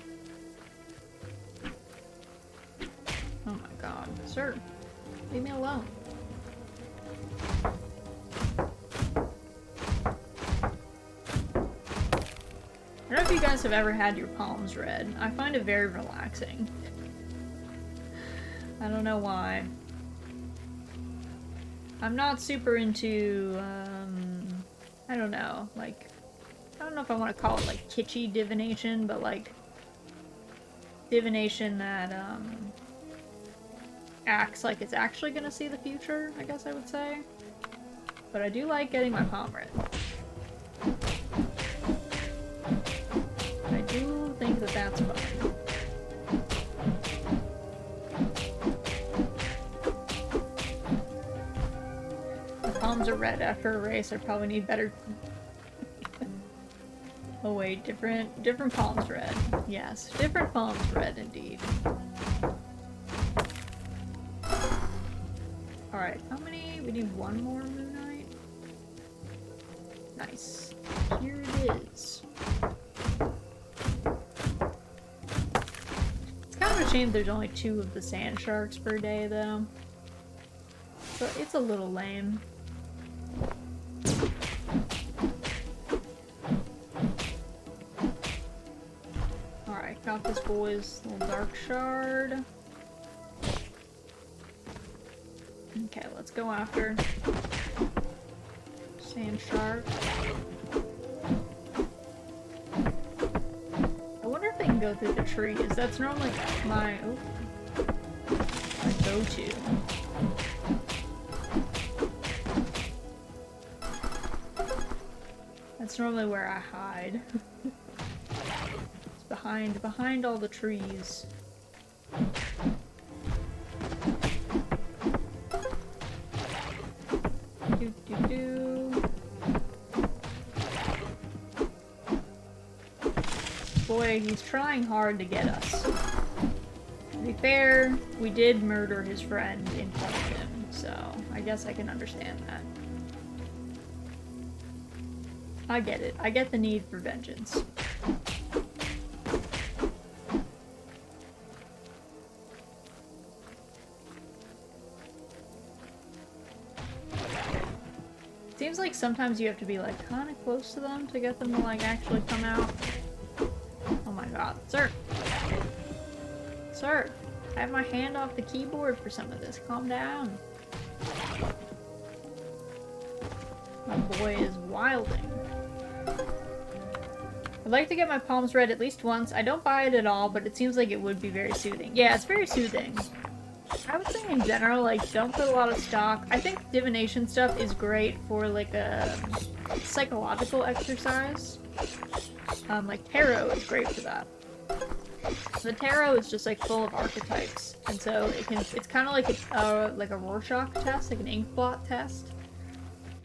Oh my god. Sir, leave me alone. I don't know if you guys have ever had your palms read. I find it very relaxing. I don't know why. I'm not super into, I don't know, like, I don't know if I want to call it, like, kitschy divination, but, like, divination that, acts like it's actually gonna see the future, I guess I would say. But I do like getting my palm read. I do think that that's fun. The palms are red after a race. I probably need better... Oh wait, different palms red. Yes, different palms red indeed. Alright, how many? We need 1 more Moonite. Nice. Here it is. It's kind of a shame there's only 2 of the sand sharks per day, though. So it's a little lame. Alright, got this boy's little dark shard. Okay, let's go after sand shark. I wonder if they can go through the trees. That's normally my go-to. That's normally where I hide. It's behind all the trees. Boy, he's trying hard to get us. To be fair, we did murder his friend in front of him, so I guess I can understand that. I get it. I get the need for vengeance. Seems like sometimes you have to be like kind of close to them to get them to like actually come out. Oh my god. Sir! Sir! I have my hand off the keyboard for some of this. Calm down. My boy is wilding. I'd like to get my palms read at least once. I don't buy it at all, but it seems like it would be very soothing. Yeah, it's very soothing. I would say in general, like, don't put a lot of stock. I think divination stuff is great for, like, a psychological exercise. Like, tarot is great for that. The tarot is just, like, full of archetypes, and so it's kind of like a Rorschach test, like an ink blot test.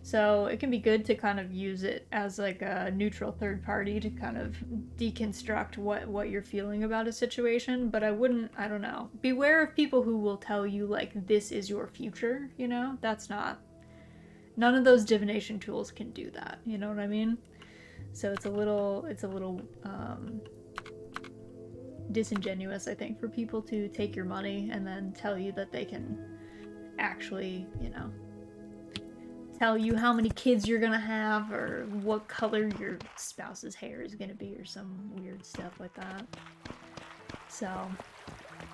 So it can be good to kind of use it as like a neutral third party to kind of deconstruct what you're feeling about a situation. But I don't know. Beware of people who will tell you like this is your future, you know? None of those divination tools can do that, you know what I mean? So it's a little disingenuous, I think, for people to take your money and then tell you that they can actually, you know, tell you how many kids you're gonna have or what color your spouse's hair is gonna be or some weird stuff like that. So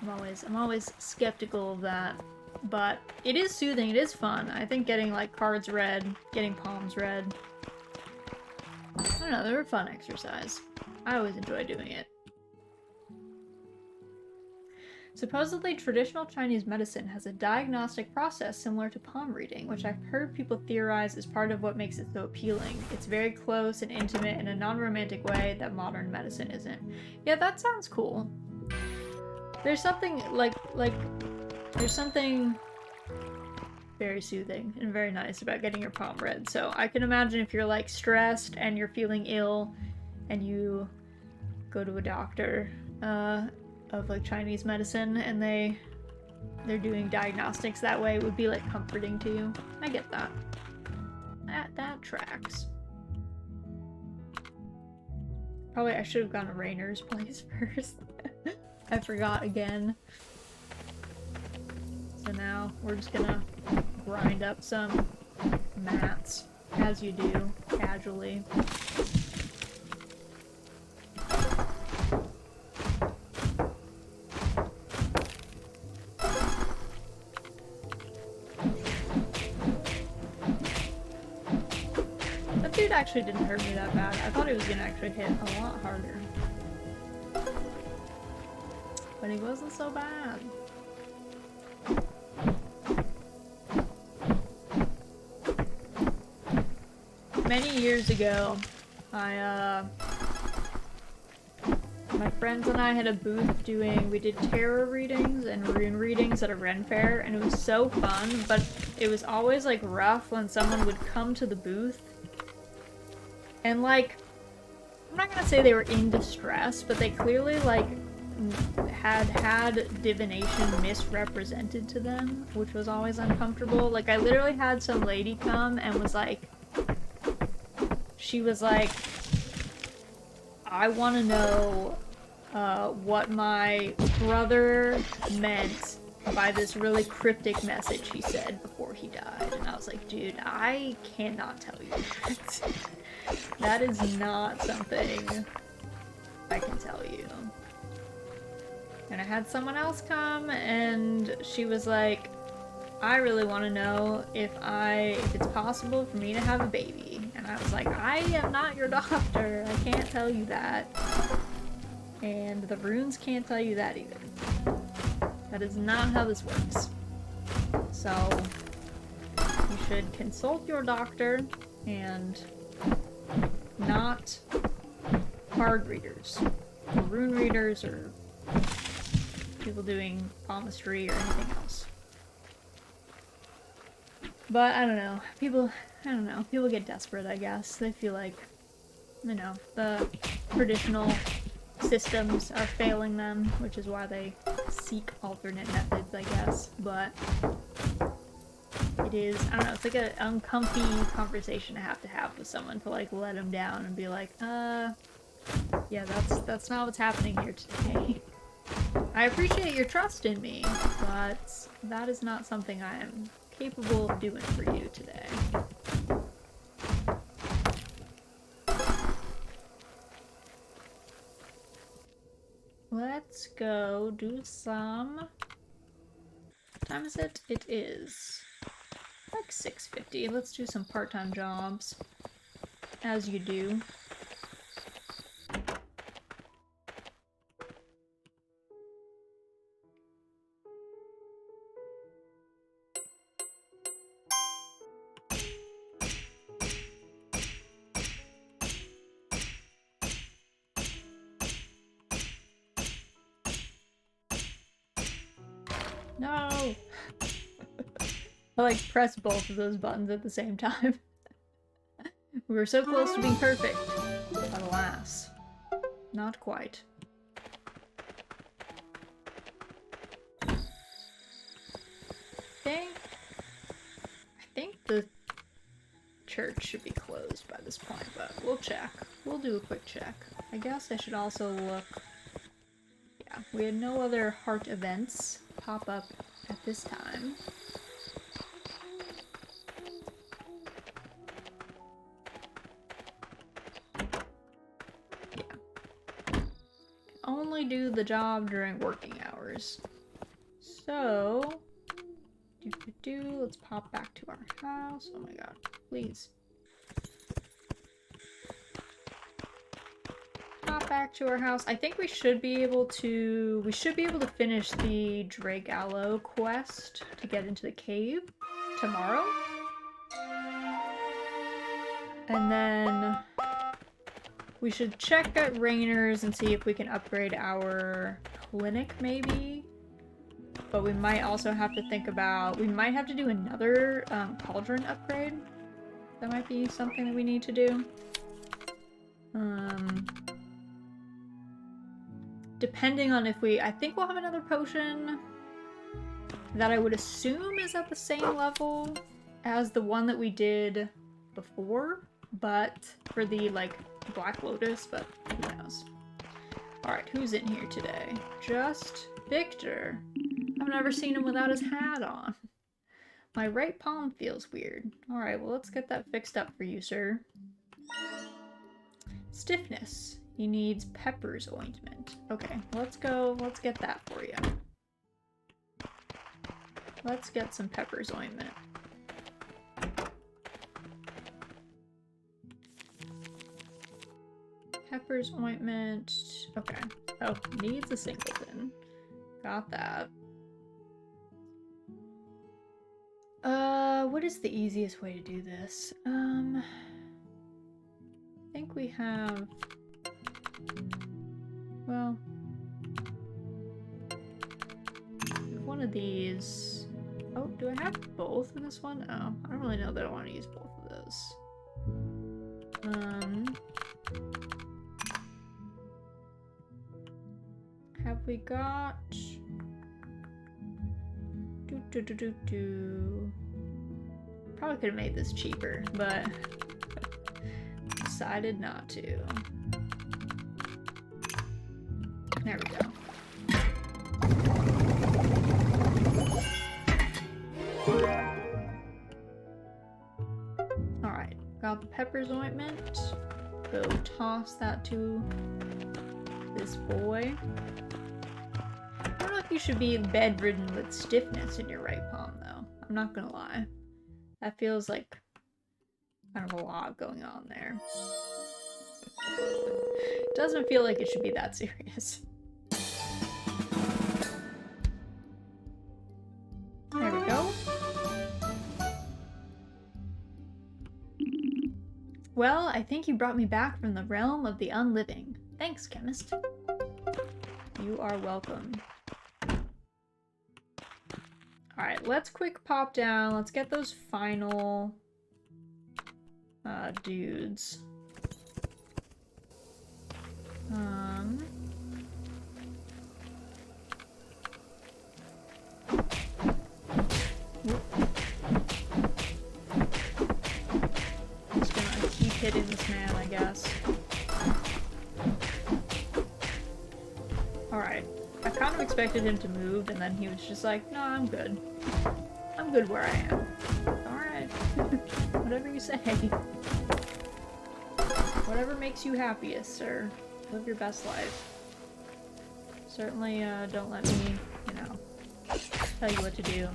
I'm always skeptical of that. But it is soothing, it is fun. I think getting like cards read, getting palms read. I don't know, they're a fun exercise. I always enjoy doing it. Supposedly, traditional Chinese medicine has a diagnostic process similar to palm reading, which I've heard people theorize is part of what makes it so appealing. It's very close and intimate in a non-romantic way that modern medicine isn't. Yeah, that sounds cool. There's something there's something very soothing and very nice about getting your palm read. So I can imagine if you're like stressed and you're feeling ill and you go to a doctor, of like Chinese medicine and they're doing diagnostics that way, it would be like comforting to you. I get that. That tracks. Probably I should have gone to Rainer's place first. I forgot again. So now we're just gonna grind up some mats, as you do, casually. Actually didn't hurt me that bad. I thought he was gonna actually hit a lot harder. But he wasn't so bad. Many years ago, my friends and I had a booth we did tarot readings and rune readings at a Ren fair, and it was so fun, but it was always like rough when someone would come to the booth and like, I'm not gonna say they were in distress, but they clearly like had divination misrepresented to them, which was always uncomfortable. Like I literally had some lady come and was like, she was like, I want to know what my brother meant by this really cryptic message he said before he died. And I was like, dude, I cannot tell you that. That is not something I can tell you. And I had someone else come and she was like, I really want to know if it's possible for me to have a baby. And I was like, I am not your doctor. I can't tell you that. And the runes can't tell you that either. That is not how this works. So, you should consult your doctor and not card readers, or rune readers, or people doing palmistry or anything else. But I don't know. People get desperate, I guess. They feel like, you know, the traditional systems are failing them, which is why they seek alternate methods, I guess. But it is, I don't know, it's like an uncomfy conversation to have with someone to like let them down and be like, yeah, that's not what's happening here today. I appreciate your trust in me, but that is not something I am capable of doing for you today. Let's go do some... What time is it? It is like 6:50. Let's do some part-time jobs. As you do. No! I like press both of those buttons at the same time. We were so close to being perfect. But alas, not quite. I think the church should be closed by this point, but we'll check. We'll do a quick check. I guess I should also look. Yeah, we had no other heart events pop up at this time. Yeah. Only do the job during working hours. So, let's pop back to our house. Oh my god, please. Pop back to our house. I think we should be able to finish the Drake Aloe quest to get into the cave tomorrow. And then we should check at Rainer's and see if we can upgrade our clinic maybe. But we might also have to think about, we might have to do another cauldron upgrade. That might be something that we need to do. Depending on if I think we'll have another potion that I would assume is at the same level as the one that we did before, but for the, like, Black Lotus, but who knows. Alright, who's in here today? Just Victor. I've never seen him without his hat on. My right palm feels weird. Alright, well, let's get that fixed up for you, sir. Stiffness. He needs Pepper's ointment. Okay, let's get that for you. Let's get some Pepper's ointment. Pepper's ointment. Okay. Oh, needs a singleton. Got that. What is the easiest way to do this? I think we have... Well... one of these... Oh, do I have both in this one? Oh, I don't really know that I want to use both of those. Have we got... Probably could have made this cheaper, but decided not to. There we go. Alright, got the Pepper's ointment. Go toss that to this boy. I don't know if you should be bedridden with stiffness in your right palm, though. I'm not gonna lie. That feels like kind of a lot going on there. Doesn't feel like it should be that serious. There we go. Well, I think you brought me back from the realm of the unliving. Thanks, Chemist. You are welcome. Alright, let's quick pop down. Let's get those final dudes. Just gonna keep hitting this man, I guess. Alright. I kind of expected him to move, and then he was just like, no, I'm good. I'm good where I am. Alright. Whatever you say. Whatever makes you happiest, sir. Live your best life. Certainly, don't let me, you know, tell you what to do.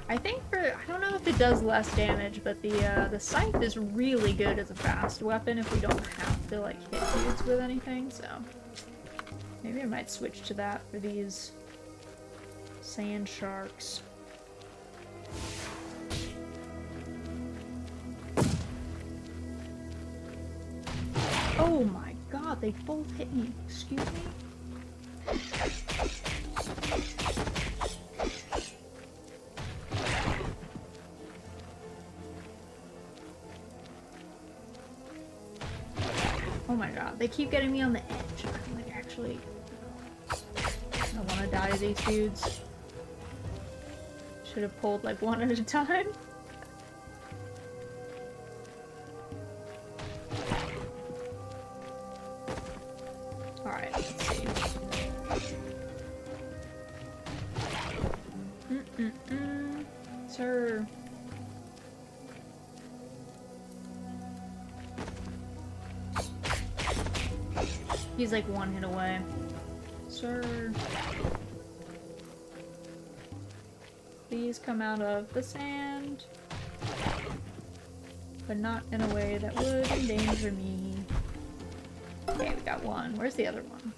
I think I don't know if it does less damage, but the scythe is really good as a fast weapon if we don't have to, like, hit dudes with anything, so... Maybe I might switch to that for these sand sharks. Oh my god, they both hit me. Excuse me? Oh my god, they keep getting me on the edge. I'm like, actually, I want to die to these dudes. Should have pulled like one at a time. Alright, let's see. Sir. He's like one hit away. Sir. Please come out of the sand. But not in a way that would endanger me. Okay, we got one. Where's the other one?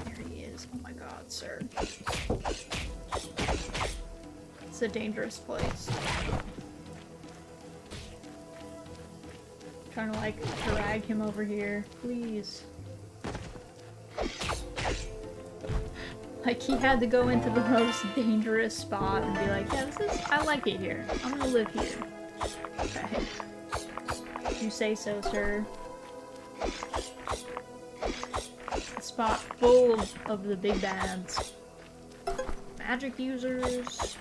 There he is. Oh my god, sir. It's a dangerous place. Trying to like drag him over here, please. Like he had to go into the most dangerous spot and be like, yeah, I like it here. I'm gonna live here. Okay. You say so, sir. A spot full of the big bads. Magic users.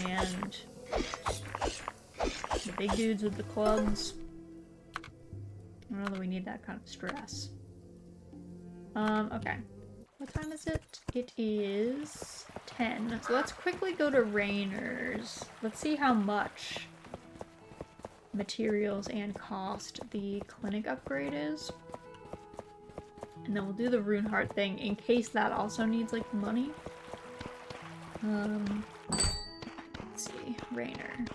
And the big dudes with the clubs. I don't know that we need that kind of stress. Okay. What time is it? It is 10. So let's quickly go to Rainer's. Let's see how much materials and cost the clinic upgrade is. And then we'll do the rune heart thing in case that also needs like money. Let's see. Rainer.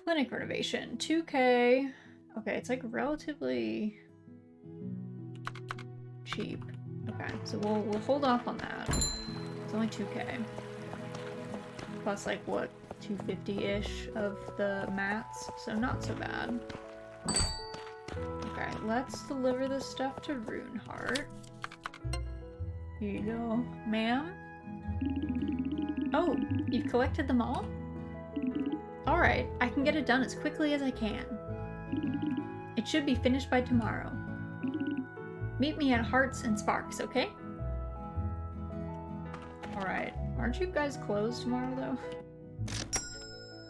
Clinic renovation, 2K. Okay, it's like relatively cheap. Okay, so we'll hold off on that. It's only 2K. Plus like what, 250-ish of the mats, so not so bad. Okay, let's deliver this stuff to Runeheart. Here you go, ma'am. Oh, you've collected them all? Alright, I can get it done as quickly as I can. It should be finished by tomorrow. Meet me at Hearts and Sparks, okay? Alright, aren't you guys closed tomorrow, though?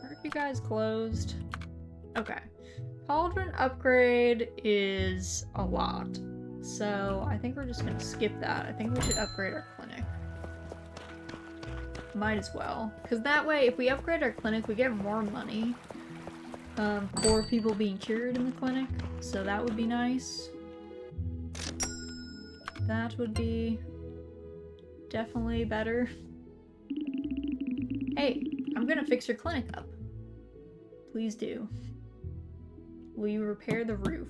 Aren't you guys closed? Okay. Cauldron upgrade is a lot. So, I think we're just gonna skip that. I think we should upgrade our clinic. Might as well. Because that way, if we upgrade our clinic, we get more money for people being cured in the clinic. So that would be nice. That would be definitely better. Hey, I'm gonna fix your clinic up. Please do. Will you repair the roof?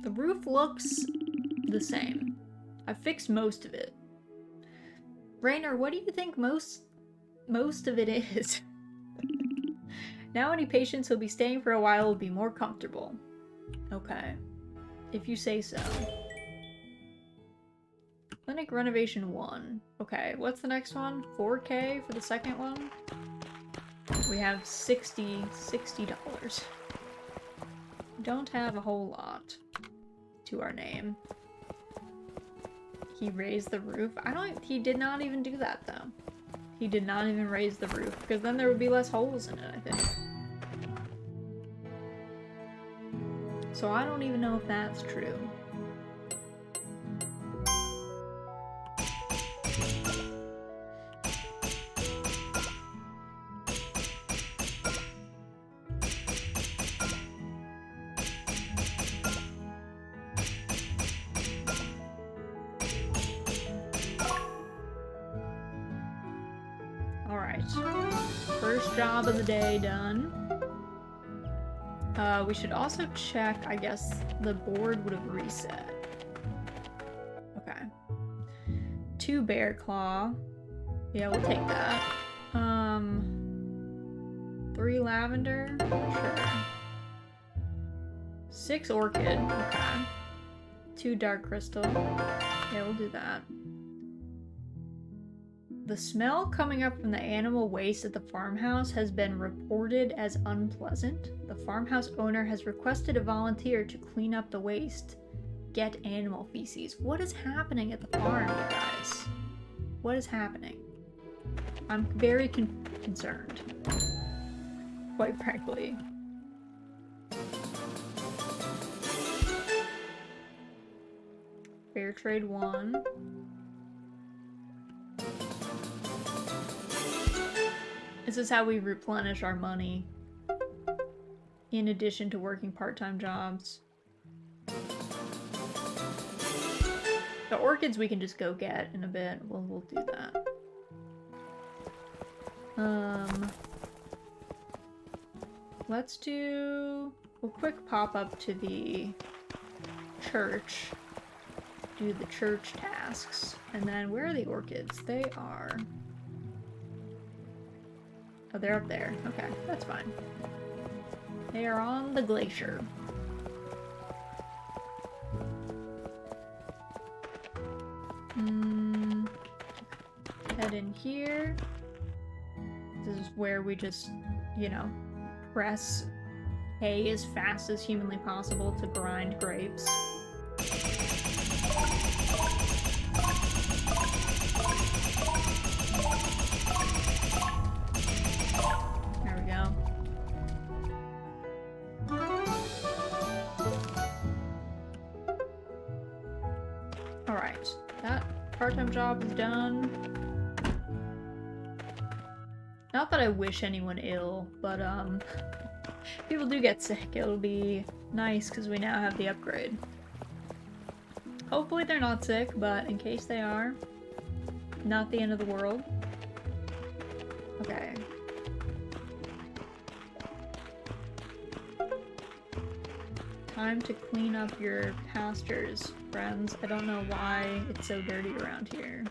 The roof looks the same. I fixed most of it. Rainer, what do you think most of it is? Now any patients who'll be staying for a while will be more comfortable. Okay. If you say so. Clinic renovation 1. Okay, what's the next one? 4K for the second one? We have $60. Don't have a whole lot to our name. He raised the roof. He did not even do that though. He did not even raise the roof because then there would be less holes in it, I think. So I don't even know if that's true. First job of the day done. We should also check, I guess, the board would have reset. Okay. 2 bear claw. Yeah, we'll take that. 3 lavender? Sure. 6 orchid. Okay. 2 dark crystal. Yeah, we'll do that. The smell coming up from the animal waste at the farmhouse has been reported as unpleasant. The farmhouse owner has requested a volunteer to clean up the waste. Get animal feces. What is happening at the farm, you guys? What is happening? I'm very concerned. Quite frankly. Fair trade 1. This is how we replenish our money. In addition to working part-time jobs. The orchids we can just go get in a bit. We'll do that. Let's do a quick pop up to the church. Do the church tasks. And then where are the orchids? They are... Oh, they're up there. Okay, that's fine. They are on the glacier. Head in here. This is where we just, you know, press A as fast as humanly possible to grind grapes. There we go. Alright, that part-time job is done. Not that I wish anyone ill, but people do get sick. It'll be nice because we now have the upgrade. Hopefully they're not sick, but in case they are, not the end of the world. Okay. Time to clean up your pastures, friends. I don't know why it's so dirty around here.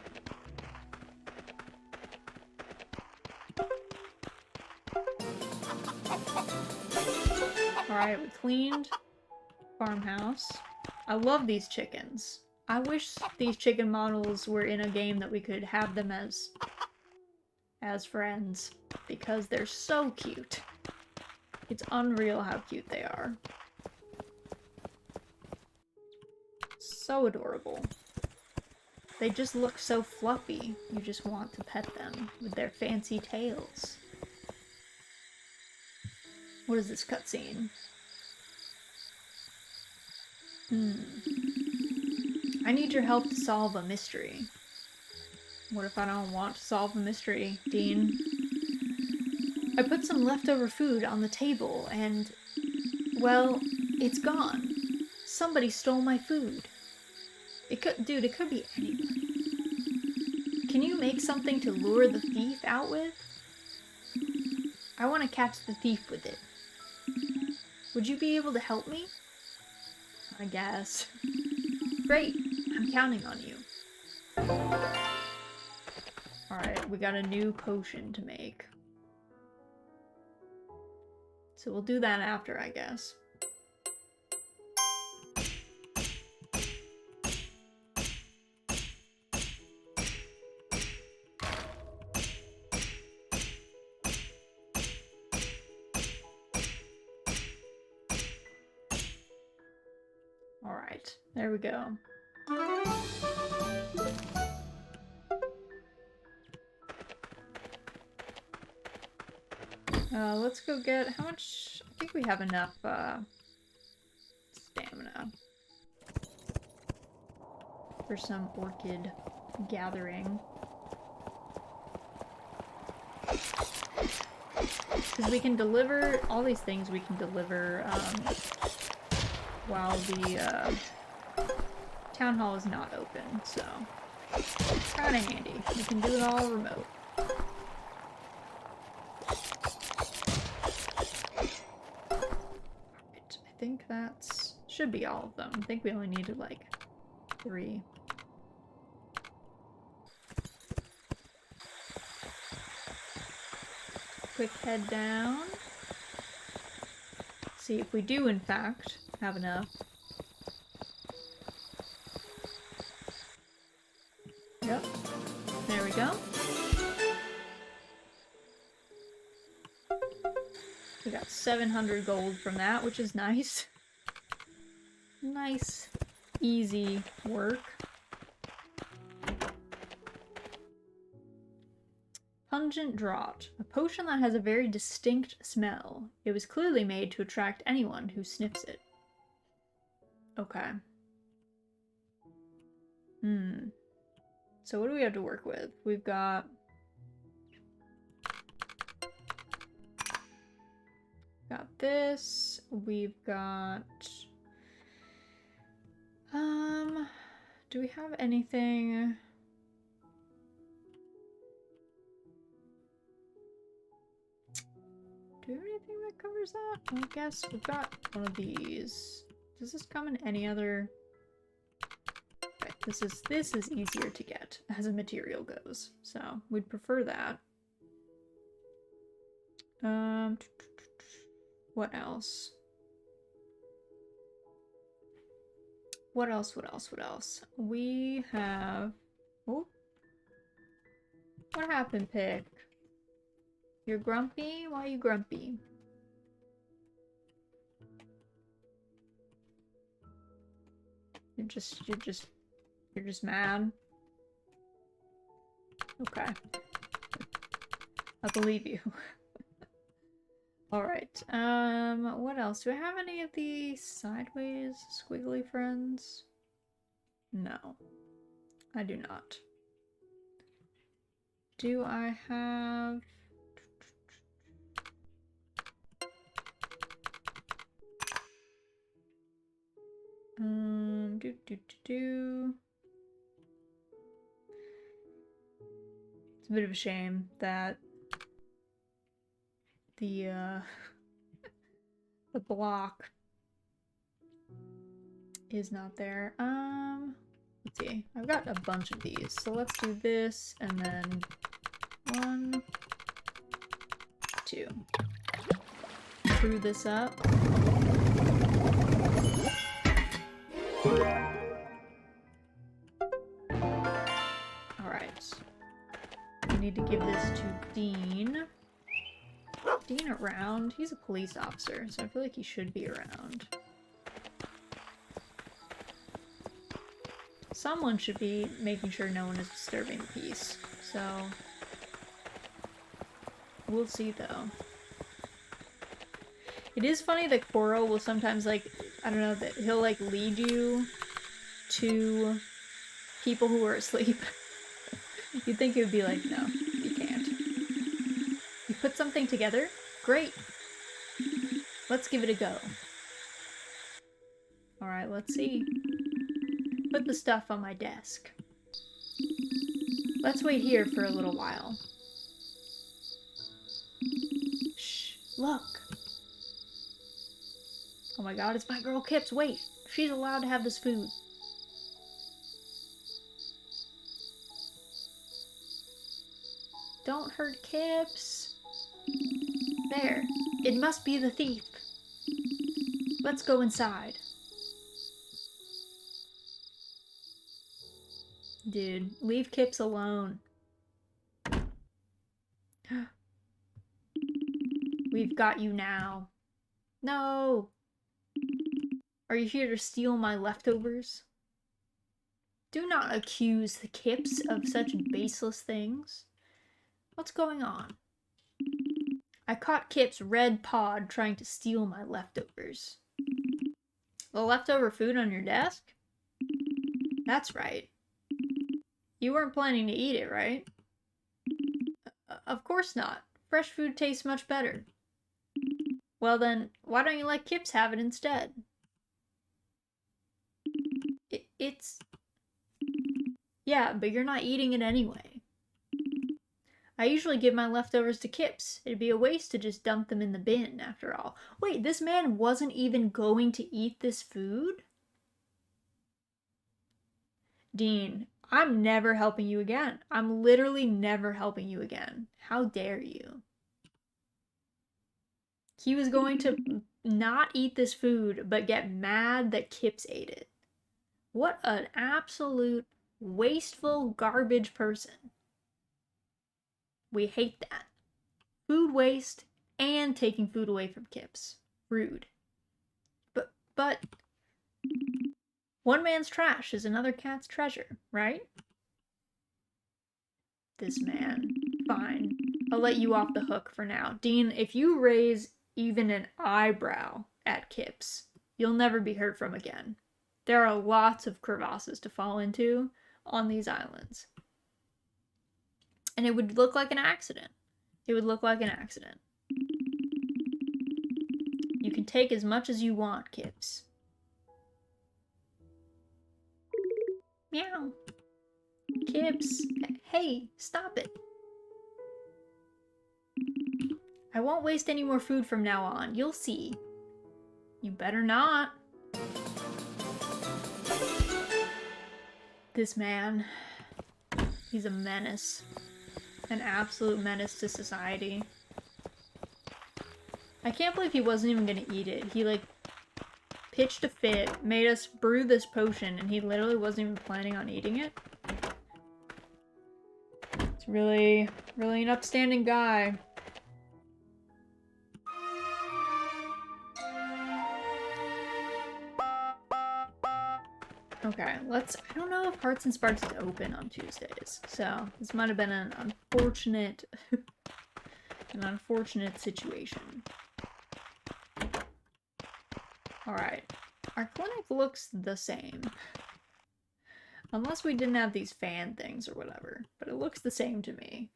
Alright, we cleaned farmhouse. I love these chickens. I wish these chicken models were in a game that we could have them as friends, because they're so cute. It's unreal how cute they are. So adorable. They just look so fluffy. You just want to pet them with their fancy tails. What is this cutscene? I need your help to solve a mystery. What if I don't want to solve a mystery, Dean? I put some leftover food on the table and, well, it's gone. Somebody stole my food. It could be anybody. Can you make something to lure the thief out with? I want to catch the thief with it. Would you be able to help me? I guess. Great, I'm counting on you. Alright, we got a new potion to make. So we'll do that after, I guess. Alright, there we go. Let's go get, how much, I think we have enough, stamina for some orchid gathering. Because we can deliver, all these things we can deliver, while the, town hall is not open, so it's kind of handy. We can do it all remote. I think that's should be all of them. I think we only needed like 3. Quick head down. See if we do in fact have enough. Yep. There we go. We got 700 gold from that, which is nice. Nice, easy work. Pungent Draught. A potion that has a very distinct smell. It was clearly made to attract anyone who sniffs it. Okay. So what do we have to work with? We've got... this. We've got... do we have anything... Do we have anything that covers that? Well, I guess we've got one of these. Does this come in any other... Okay, this is easier to get as a material goes, so we'd prefer that. What else? What else? We have... Oh. What happened, Pick? You're grumpy? Why are you grumpy? You're just mad? Okay. I believe you. Alright, what else? Do I have any of the sideways squiggly friends? No. I do not. Do I have... It's a bit of a shame that the block is not there. Let's see. I've got a bunch of these, so let's do this and then 1, 2. Screw this up. Alright. I need to give this to Dean. Dean around? He's a police officer, so I feel like he should be around. Someone should be making sure no one is disturbing the peace, so... We'll see, though. It is funny that Koro will sometimes, like, I don't know, that he'll, like, lead you to people who are asleep. You'd think it would be like, no, you can't. You put something together? Great. Let's give it a go. Alright, let's see. Put the stuff on my desk. Let's wait here for a little while. Shh, look. Oh my god, it's my girl Kips. Wait, she's allowed to have this food. Don't hurt Kips. There. It must be the thief. Let's go inside. Dude, leave Kips alone. We've got you now. No. Are you here to steal my leftovers? Do not accuse the Kips of such baseless things. What's going on? I caught Kip's red pod trying to steal my leftovers. The leftover food on your desk? That's right. You weren't planning to eat it, right? Of course not. Fresh food tastes much better. Well then, why don't you let Kips have it instead? It's... Yeah, but you're not eating it anyway. I usually give my leftovers to Kips. It'd be a waste to just dump them in the bin, after all. Wait, this man wasn't even going to eat this food? Dean, I'm never helping you again. I'm literally never helping you again. How dare you? He was going to not eat this food, but get mad that Kips ate it. What an absolute wasteful garbage person. We hate that. Food waste and taking food away from Kips. Rude. But one man's trash is another cat's treasure, right? This man. Fine. I'll let you off the hook for now. Dean, if you raise even an eyebrow at Kips, you'll never be heard from again. There are lots of crevasses to fall into on these islands. And it would look like an accident. It would look like an accident. You can take as much as you want, Kips. Meow. Kips. Hey, stop it. I won't waste any more food from now on. You'll see. You better not. This man. He's a menace. An absolute menace to society. I can't believe he wasn't even gonna eat it. He, like, pitched a fit, made us brew this potion, and he literally wasn't even planning on eating it. It's really, really an upstanding guy. Okay, I don't know if Hearts and Sparks is open on Tuesdays, so this might have been an unfortunate, situation. Alright, our clinic looks the same. Unless we didn't have these fan things or whatever, but it looks the same to me.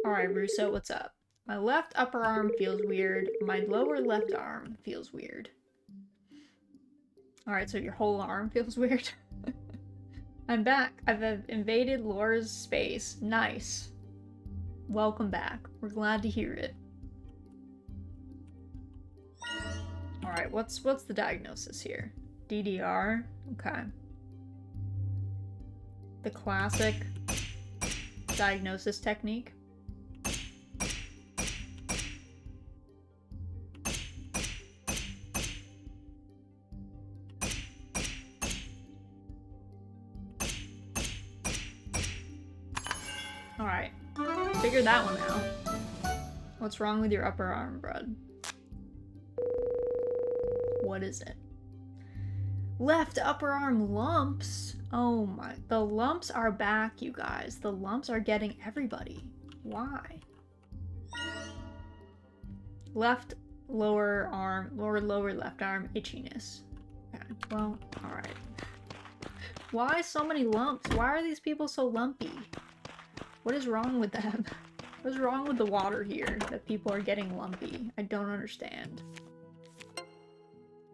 Alright, Russo, what's up? My left upper arm feels weird, my lower left arm feels weird. Alright, so your whole arm feels weird. I'm back. I've invaded Laura's space. Nice. Welcome back. We're glad to hear it. Alright, what's the diagnosis here? DDR? Okay. The classic diagnosis technique. Alright, figured that one out. What's wrong with your upper arm, bud? What is it? Left upper arm lumps? Oh my, the lumps are back, you guys. The lumps are getting everybody. Why? Left lower arm, lower left arm itchiness. Okay, well, alright. Why so many lumps? Why are these people so lumpy? What is wrong with them? What is wrong with the water here that people are getting lumpy? I don't understand.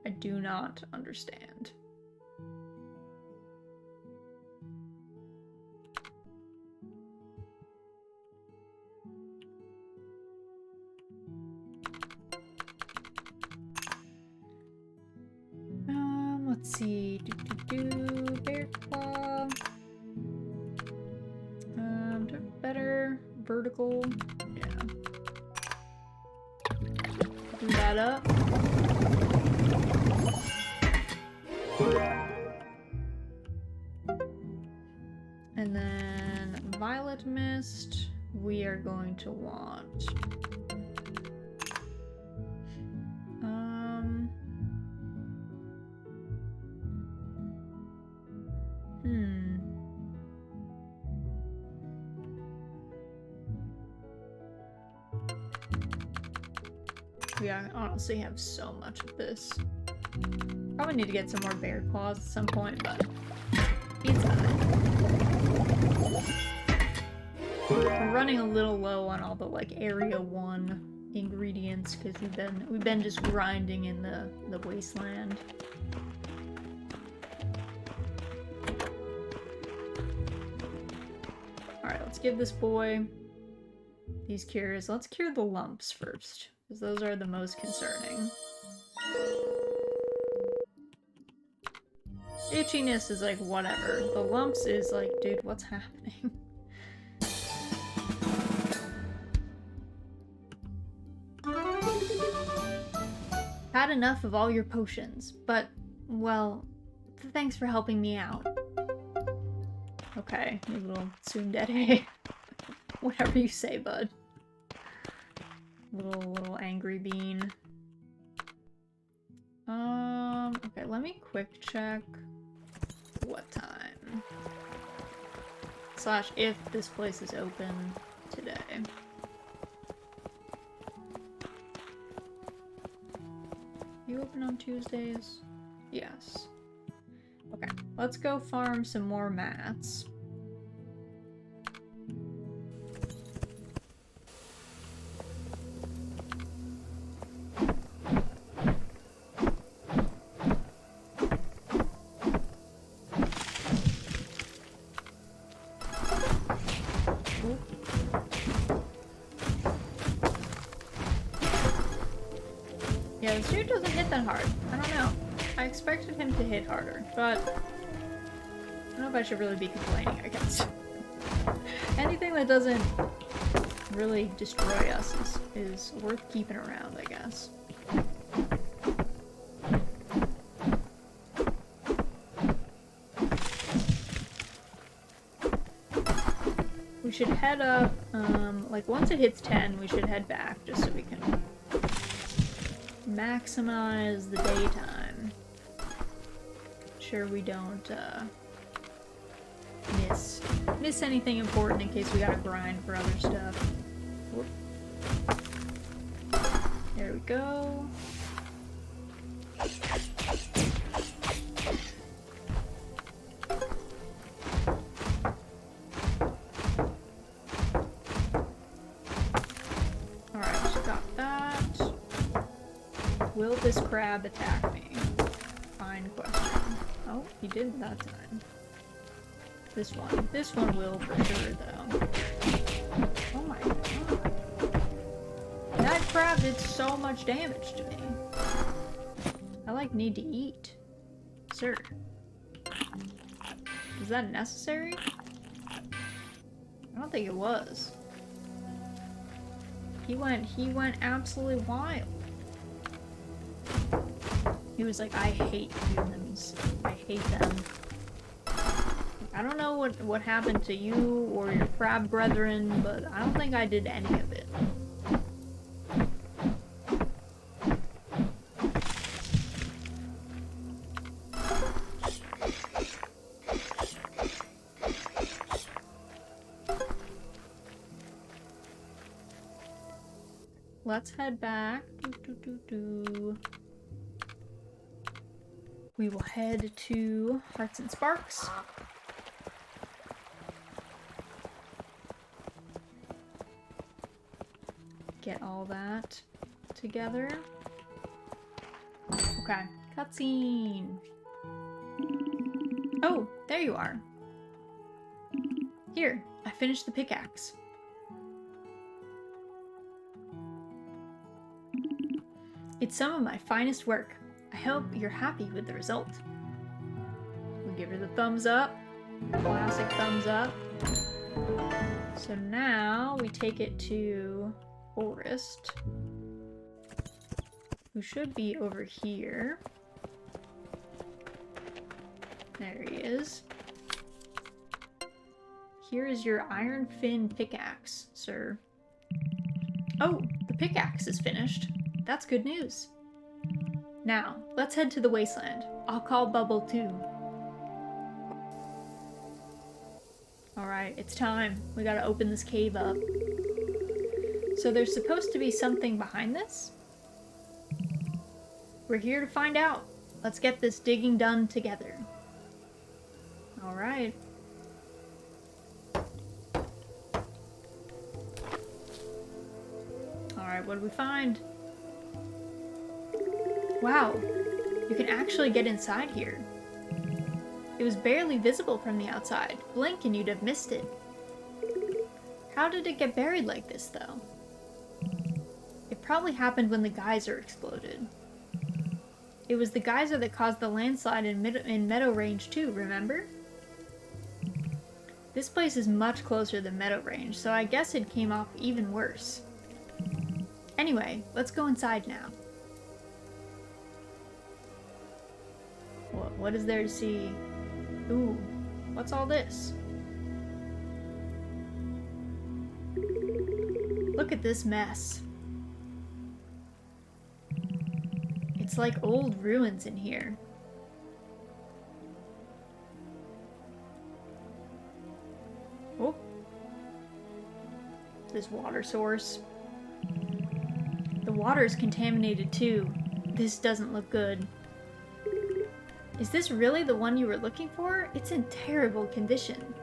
I do not understand. Let's see. Bear claw. Better vertical. Yeah. Do that up. And then violet mist, we are going to want we honestly have so much of this. Probably need to get some more bear claws at some point, but it's fine. We're running a little low on all the like Area 1 ingredients because we've been just grinding in the wasteland. Alright, let's give this boy these cures. Let's cure the lumps first, because those are the most concerning. Itchiness is like whatever. The lumps is like, dude, what's happening? had enough of all your potions, but, well, thanks for helping me out. Okay, you little tsundere. Whatever you say, bud. Little angry bean. Okay, let me quick check what time. / if this place is open today. You open on Tuesdays? Yes. Okay, let's go farm some more mats. Yeah, this dude doesn't hit that hard. I don't know. I expected him to hit harder, but I don't know if I should really be complaining, I guess. Anything that doesn't really destroy us is worth keeping around, I guess. We should head up, like once it hits 10, we should head back just so we can maximize the daytime. Sure we don't miss anything important in case we gotta grind for other stuff. Whoop. There we go. Alright, got that. Will this crab attack me? Fine question. Oh, he didn't that time. This one will for sure, though. Oh my god. That crab did so much damage to me. I, like, need to eat. Sir. Is that necessary? I don't think it was. He went absolutely wild. He was like, I hate humans. I hate them. I don't know what happened to you or your crab brethren, but I don't think I did any of it. Let's head back. We will head to Hearts and Sparks. Get all that together. Okay, cutscene. Oh, there you are. Here, I finished the pickaxe. It's some of my finest work. I hope you're happy with the result. We'll give her the thumbs up. Classic thumbs up. So now we take it to Forest, who should be over here. There he is. Here is your iron fin pickaxe, sir. Oh, the pickaxe is finished. That's good news. Now, let's head to the wasteland. I'll call Bubble too. Alright, it's time. We gotta open this cave up. So there's supposed to be something behind this? We're here to find out. Let's get this digging done together. Alright. Alright, what do we find? Wow, you can actually get inside here. It was barely visible from the outside. Blink and you'd have missed it. How did it get buried like this, though? It probably happened when the geyser exploded. It was the geyser that caused the landslide in Meadow Range too, remember? This place is much closer than Meadow Range, so I guess it came off even worse. Anyway, let's go inside now. What is there to see? Ooh, what's all this? Look at this mess. It's like old ruins in here. Oh. This water source. The water is contaminated too. This doesn't look good. Is this really the one you were looking for? It's in terrible condition.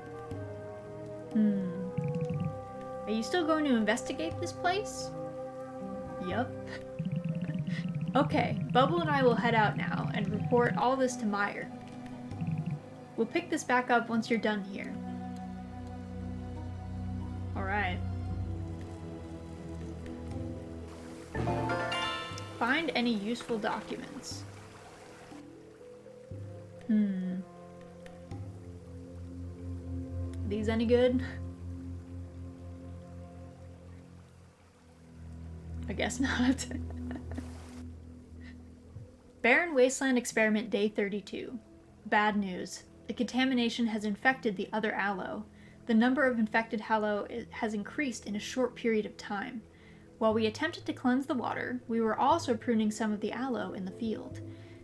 Are you still going to investigate this place? Yup. Okay, Bubble and I will head out now and report all this to Meyer. We'll pick this back up once you're done here. Alright. Find any useful documents. These any good? I guess not. Barren Wasteland Experiment Day 32. Bad news. The contamination has infected the other aloe. The number of infected aloe has increased in a short period of time. While we attempted to cleanse the water, we were also pruning some of the aloe in the field.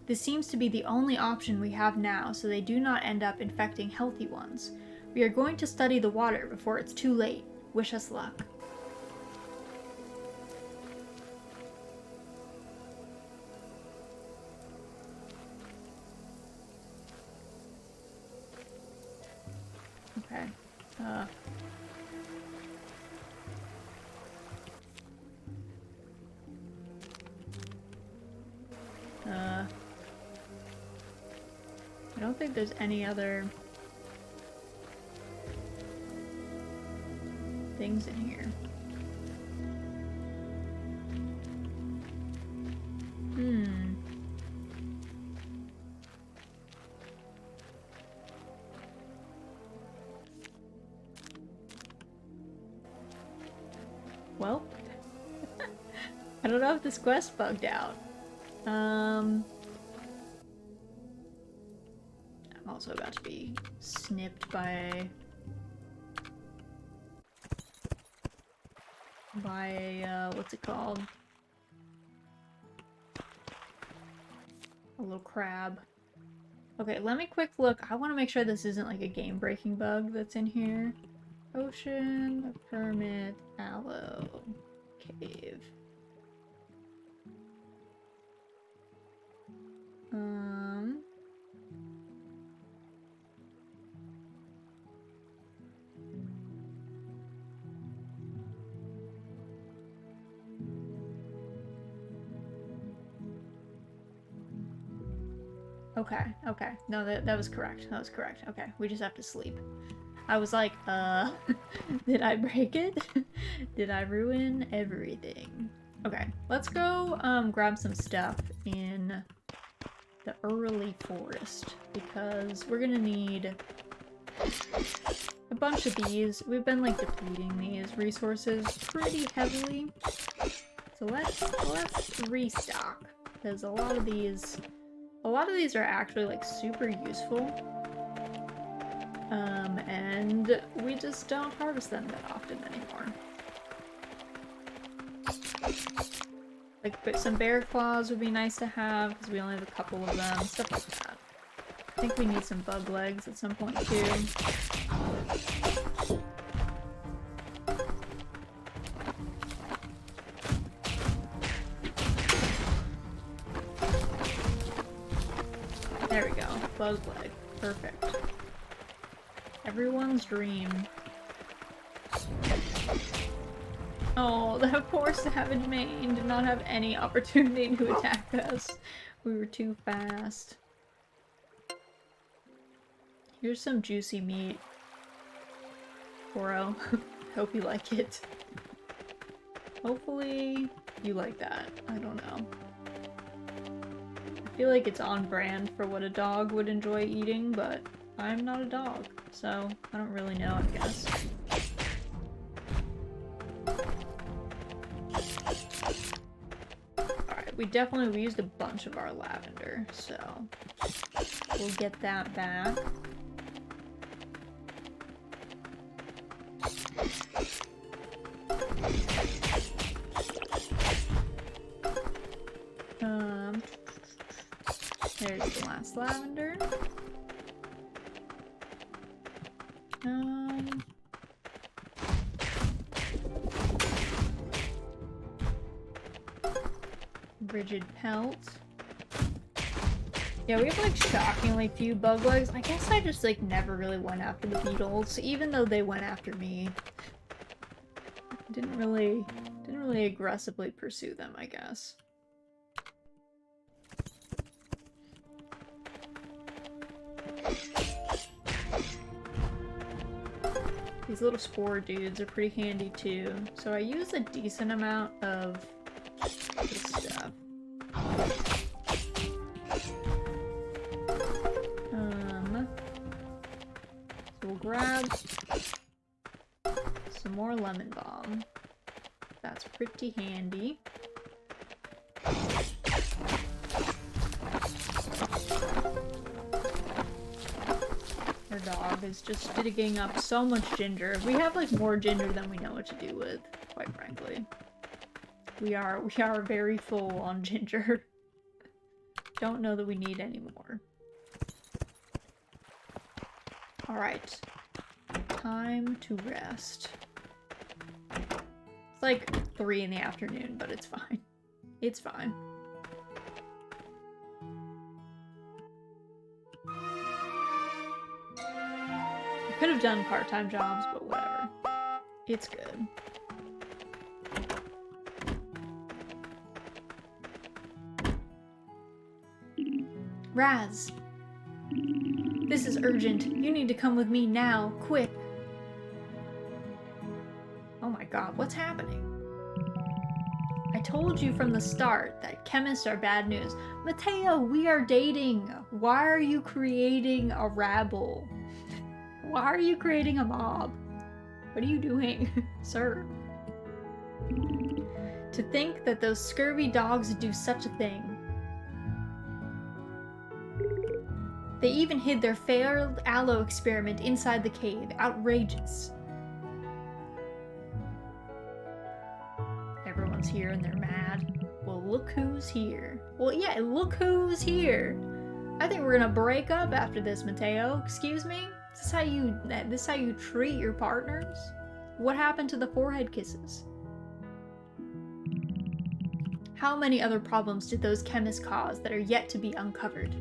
This seems to be the only option we have now, so they do not end up infecting healthy ones. We are going to study the water before it's too late. Wish us luck. Okay. I don't think there's any other things in here. Well, I don't know if this quest bugged out. I'm also about to be snipped by what's it called? A little crab. Okay, let me quick look. I want to make sure this isn't like a game-breaking bug that's in here. Ocean, permit, aloe, cave. Okay. No, that was correct. That was correct. Okay, we just have to sleep. I was like, did I break it? Did I ruin everything? Okay, let's go, grab some stuff in the early forest, because we're gonna need a bunch of these. We've been, like, depleting these resources pretty heavily. So let's restock, because a lot of these are actually, like, super useful. And we just don't harvest them that often anymore. Like, some bear claws would be nice to have, because we only have a couple of them, stuff like that. I think we need some bug legs at some point, too. There we go. Bug leg. Perfect. Everyone's dream. Oh, that poor Savage Mane did not have any opportunity to attack us. We were too fast. Here's some juicy meat. Oro. Hope you like it. Hopefully you like that. I don't know. I feel like it's on brand for what a dog would enjoy eating, but I'm not a dog, so I don't really know, I guess. Alright, we used a bunch of our lavender, so We'll get that back. There's the last lavender. Rigid pelt. Yeah, we have like shockingly few bug legs. I guess I just like never really went after the beetles, even though they went after me. Didn't really aggressively pursue them, I guess. These little spore dudes are pretty handy too. So I use a decent amount of this stuff. So we'll grab some more lemon balm. That's pretty handy. Our dog is just digging up so much ginger. We have like more ginger than we know what to do with, quite frankly. We are very full on ginger. Don't know that we need any more. Alright. Time to rest. It's like 3 in the afternoon, but it's fine. It's fine. I could have done part-time jobs, but whatever. It's good. Raz! This is urgent. You need to come with me now, quick. Oh my god, what's happening? I told you from the start that chemists are bad news. Mateo, we are dating. Why are you creating a rabble? Why are you creating a mob? What are you doing, sir? To think that those scurvy dogs would do such a thing. They even hid their failed aloe experiment inside the cave. Outrageous. Everyone's here and they're mad. Well, look who's here. Well, yeah, look who's here. I think we're gonna break up after this, Mateo. Excuse me? Is this how you treat your partners? What happened to the forehead kisses? How many other problems did those chemists cause that are yet to be uncovered?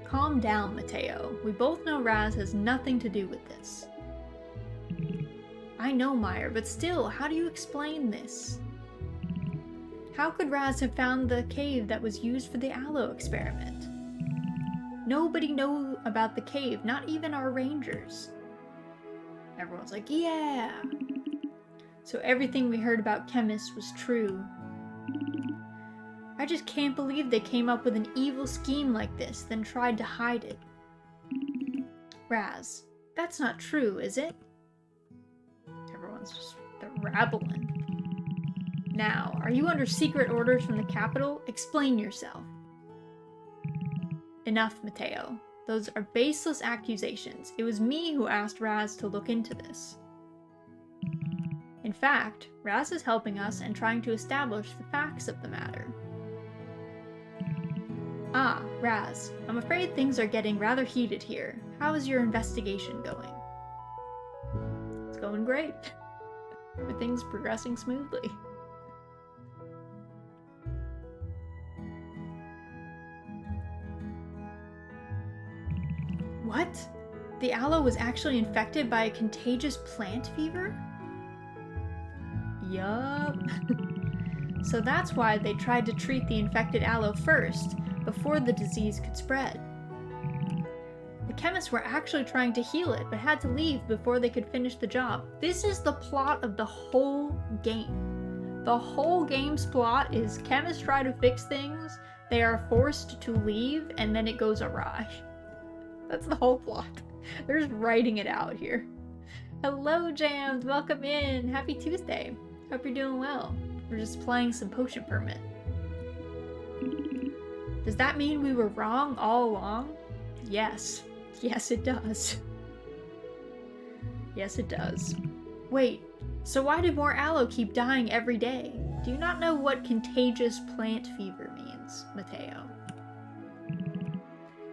Calm down, Mateo. We both know Raz has nothing to do with this. I know, Meyer, but still, how do you explain this? How could Raz have found the cave that was used for the aloe experiment? Nobody knew about the cave, not even our rangers. Everyone's like, yeah! So everything we heard about Chemist was true. I just can't believe they came up with an evil scheme like this, then tried to hide it. Raz, that's not true, is it? Everyone's just, they're rabbling. Now, are you under secret orders from the capital? Explain yourself. Enough, Mateo. Those are baseless accusations. It was me who asked Raz to look into this. In fact, Raz is helping us and trying to establish the facts of the matter. Ah, Raz, I'm afraid things are getting rather heated here. How is your investigation going? It's going great. Everything's progressing smoothly. What? The aloe was actually infected by a contagious plant fever? Yup. So that's why they tried to treat the infected aloe first, before the disease could spread. The chemists were actually trying to heal it, but had to leave before they could finish the job. This is the plot of the whole game. The whole game's plot is chemists try to fix things, they are forced to leave, and then it goes awry. That's the whole plot. They're just writing it out here. Hello, Jams! Welcome in! Happy Tuesday! Hope you're doing well. We're just playing some Potion Permit. Does that mean we were wrong all along? Yes. Yes, it does. Yes, it does. Wait, so why do more aloe keep dying every day? Do you not know what contagious plant fever means, Mateo?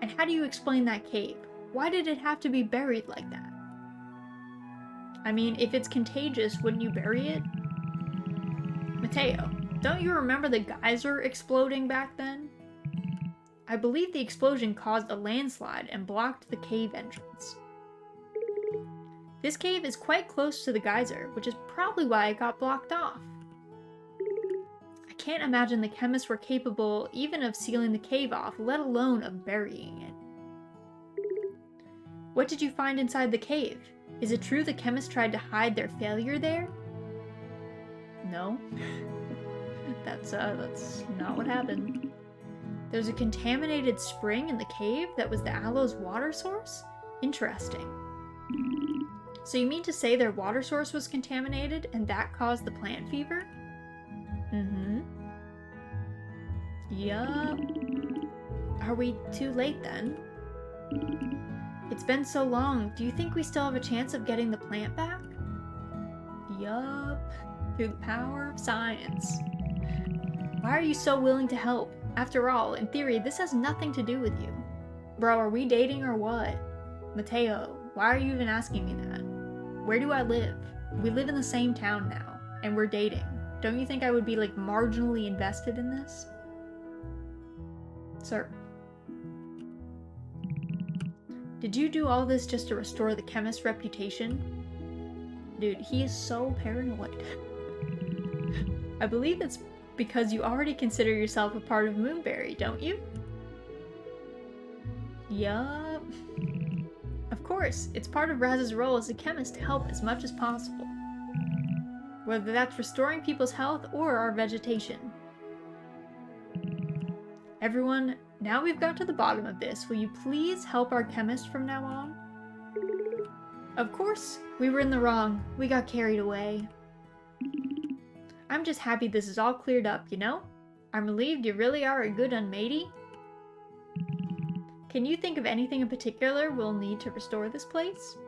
And how do you explain that cave? Why did it have to be buried like that? I mean, if it's contagious, wouldn't you bury it? Mateo, don't you remember the geyser exploding back then? I believe the explosion caused a landslide and blocked the cave entrance. This cave is quite close to the geyser, which is probably why it got blocked off. I can't imagine the chemists were capable even of sealing the cave off, let alone of burying it. What did you find inside the cave? Is it true the chemists tried to hide their failure there? No. That's not what happened. There's a contaminated spring in the cave that was the aloe's water source? Interesting. So you mean to say their water source was contaminated and that caused the plant fever? Mm-hmm. Yup. Are we too late then? It's been so long. Do you think we still have a chance of getting the plant back? Yup. Through the power of science. Why are you so willing to help? After all, in theory, this has nothing to do with you. Bro, are we dating or what? Mateo, why are you even asking me that? Where do I live? We live in the same town now, and we're dating. Don't you think I would be, like, marginally invested in this? Sir. Did you do all this just to restore the chemist's reputation? Dude, he is so paranoid. I believe it's because you already consider yourself a part of Moonberry, don't you? Yup. Of course, it's part of Raz's role as a chemist to help as much as possible. Whether that's restoring people's health or our vegetation. Everyone, now we've got to the bottom of this. Will you please help our chemist from now on? Of course, we were in the wrong. We got carried away. I'm just happy this is all cleared up, you know? I'm relieved you really are a good unmatey. Can you think of anything in particular we'll need to restore this place?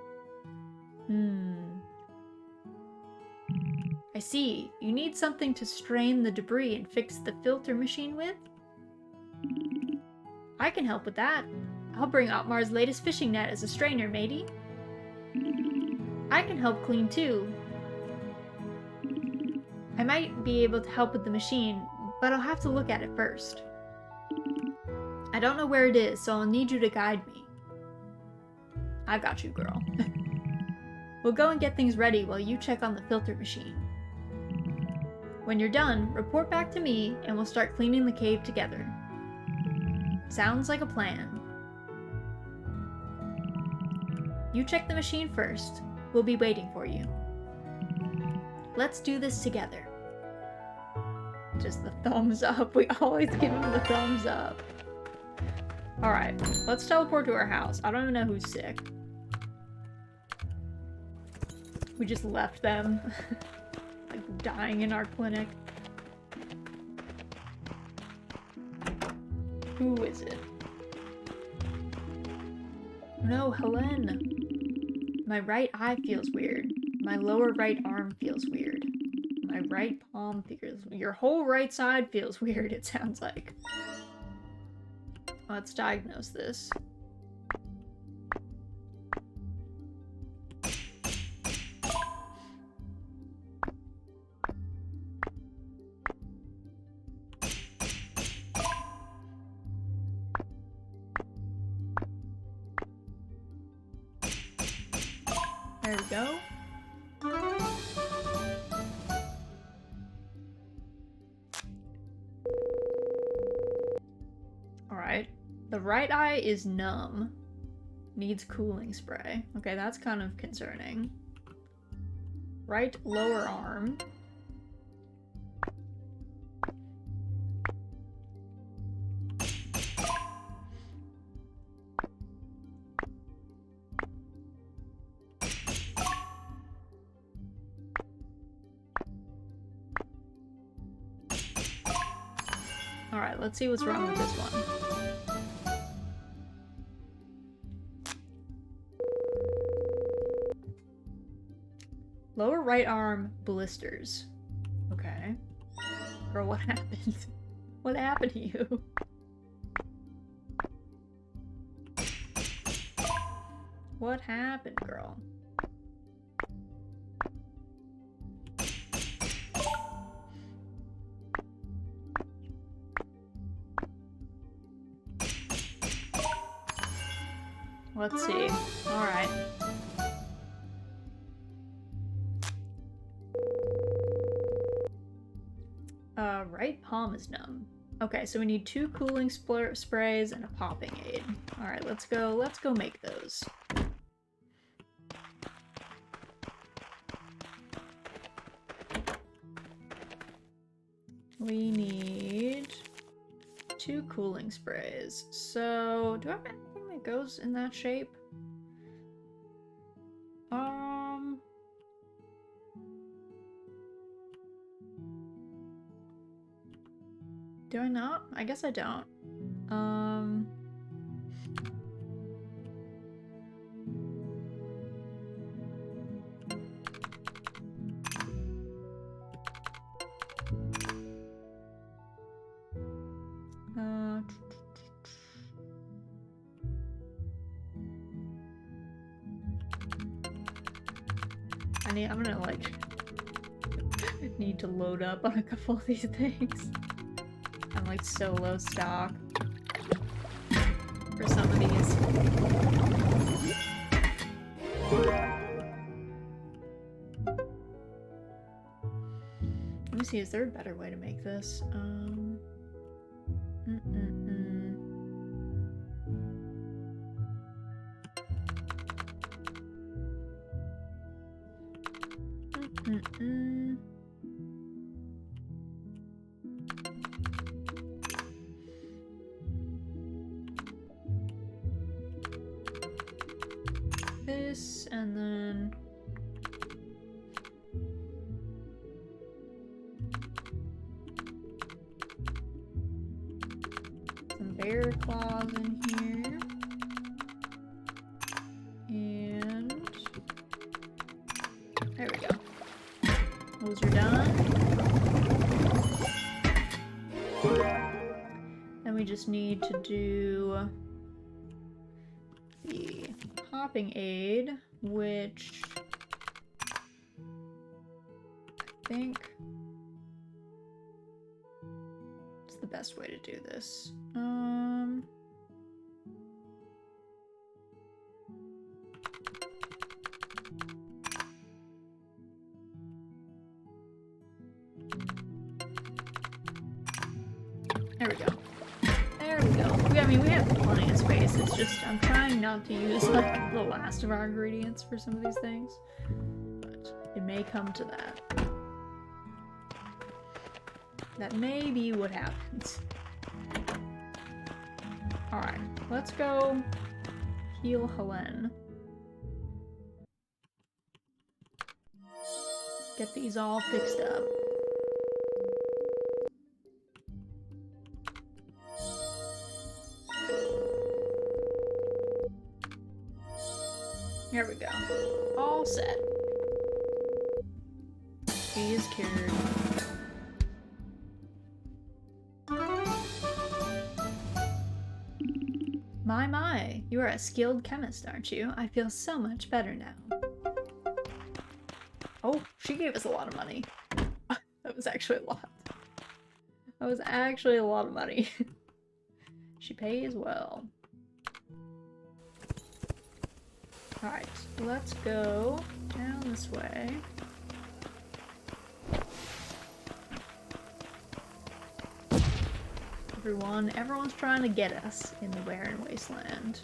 I see. You need something to strain the debris and fix the filter machine with? I can help with that. I'll bring Otmar's latest fishing net as a strainer, matey. I can help clean too. I might be able to help with the machine, but I'll have to look at it first. I don't know where it is, so I'll need you to guide me. I got you, girl. We'll go and get things ready while you check on the filter machine. When you're done, report back to me and we'll start cleaning the cave together. Sounds like a plan. You check the machine first. We'll be waiting for you. Let's do this together. Just the thumbs up. We always give him the thumbs up. Alright, let's teleport to our house. I don't even know who's sick. We just left them. Like dying in our clinic. Who is it? No, Helen. My right eye feels weird. My lower right arm feels weird. My right palm feels... Your whole right side feels weird, it sounds like. Let's diagnose this. There we go. Alright. The right eye is numb. Needs cooling spray. Okay, that's kind of concerning. Right lower arm. Alright, let's see what's wrong with this one. Lower right arm blisters. Okay. Girl, what happened? What happened to you? What happened, girl? Let's see. Alright. Right palm is numb. Okay, so we need 2 cooling sprays and a popping aid. Alright, let's go make those. We need 2 cooling sprays. So, do I have anything that goes in that shape? Do I not? I guess I don't. I'm gonna like need to load up on a couple of these things. I'm like so low stock for some of these. Let me see, is there a better way to make this? This, and then some bear claws in here, and there we go. Those are done. Then we just need to do the popping aid, which I think is the best way to do this. There we go. There we go. I mean, we have plenty of space. It's just, I'm trying not to use, like, the last of our ingredients for some of these things. But it may come to that. That may be what happens. Alright, let's go heal Helen. Get these all fixed up. Here we go. All set. He is cured. My, you are a skilled chemist, aren't you? I feel so much better now. Oh, she gave us a lot of money. That was actually a lot. That was actually a lot of money. She pays well. Alright, let's go down this way. Everyone's trying to get us in the barren wasteland.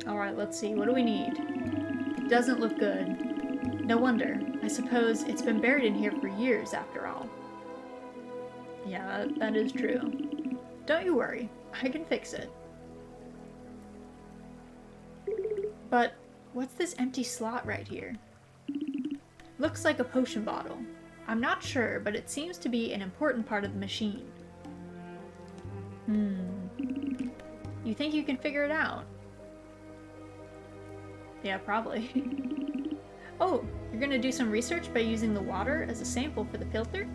Alright, let's see. What do we need? It doesn't look good. No wonder. I suppose it's been buried in here for years, after all. Yeah, that is true. Don't you worry. I can fix it. But What's this empty slot right here? Looks like a potion bottle. I'm not sure, but it seems to be an important part of the machine. You think you can figure it out? Yeah, probably. Oh, you're gonna do some research by using the water as a sample for the filter?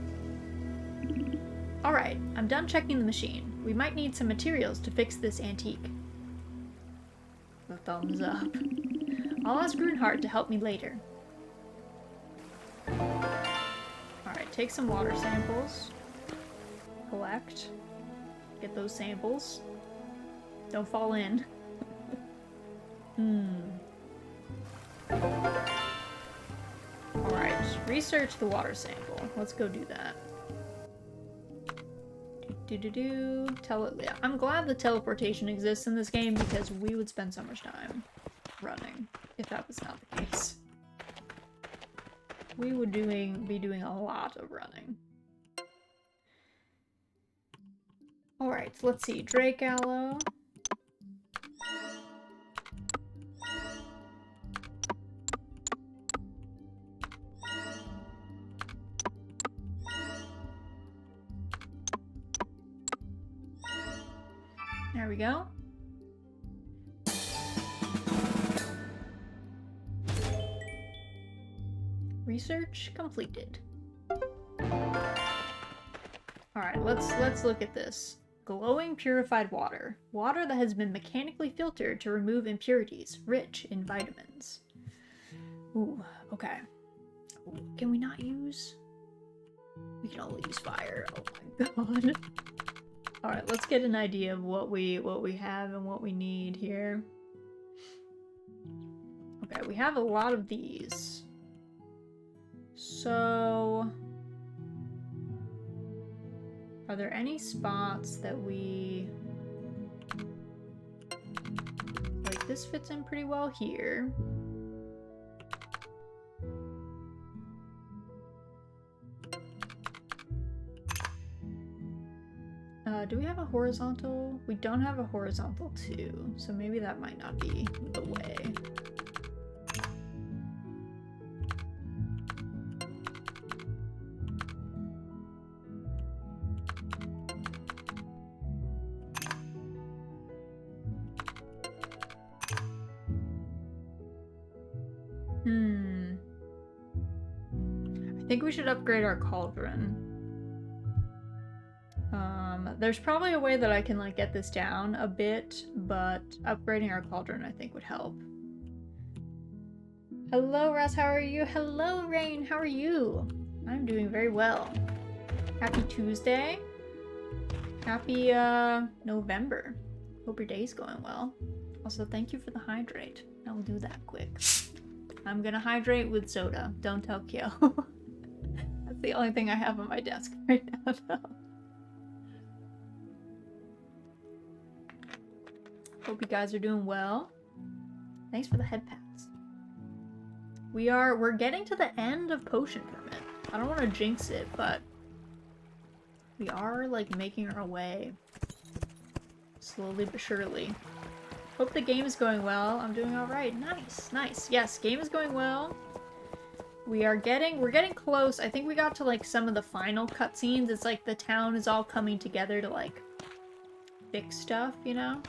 Alright, I'm done checking the machine. We might need some materials to fix this antique. The thumbs up. I'll ask Grunhardt to help me later. Alright, take some water samples. Collect. Get those samples. Don't fall in. Alright, research the water sample. Let's go do that. Yeah, I'm glad the teleportation exists in this game because we would spend so much time running if that was not the case. We would be doing a lot of running. Alright, let's see. Drake Aloe. There we go. Research completed. Alright, let's look at this. Glowing purified water. Water that has been mechanically filtered to remove impurities, rich in vitamins. Ooh, okay. Can we not use? We can only use fire. Oh my god. Alright, let's get an idea of what we have and what we need here. Okay, we have a lot of these. So, are there any spots that we... Like, this fits in pretty well here. Do we have a horizontal? We don't have a horizontal 2, so maybe that might not be the way. I think we should upgrade our cauldron. There's probably a way that I can like get this down a bit, but upgrading our cauldron I think would help. Hello Russ, how are you? Hello Rain, how are you? I'm doing very well. Happy Tuesday. Happy November. Hope your day's going well. Also, thank you for the hydrate. I'll do that quick. I'm gonna hydrate with soda. Don't tell Kyo. That's the only thing I have on my desk right now, though. Hope you guys are doing well. Thanks for the head pats. We're getting to the end of Potion Permit. I don't want to jinx it, but we are like making our way slowly but surely. Hope the game is going well. I'm doing all right. Nice, nice. Yes, game is going well. We're getting close. I think we got to like some of the final cutscenes. It's like the town is all coming together to like fix stuff, you know?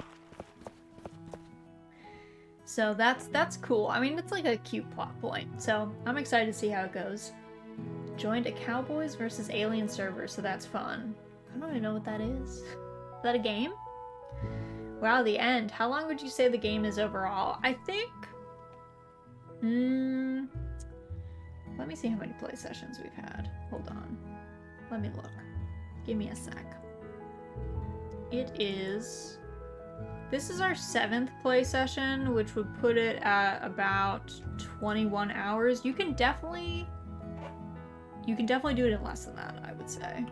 So that's cool. I mean, it's like a cute plot point. So I'm excited to see how it goes. Joined a Cowboys versus Alien server, so that's fun. I don't even know what that is. Is that a game? Wow, the end. How long would you say the game is overall? I think... let me see how many play sessions we've had. Hold on. Let me look. Give me a sec. It is... This is our 7th play session, which would put it at about 21 hours. You can definitely do it in less than that, I would say.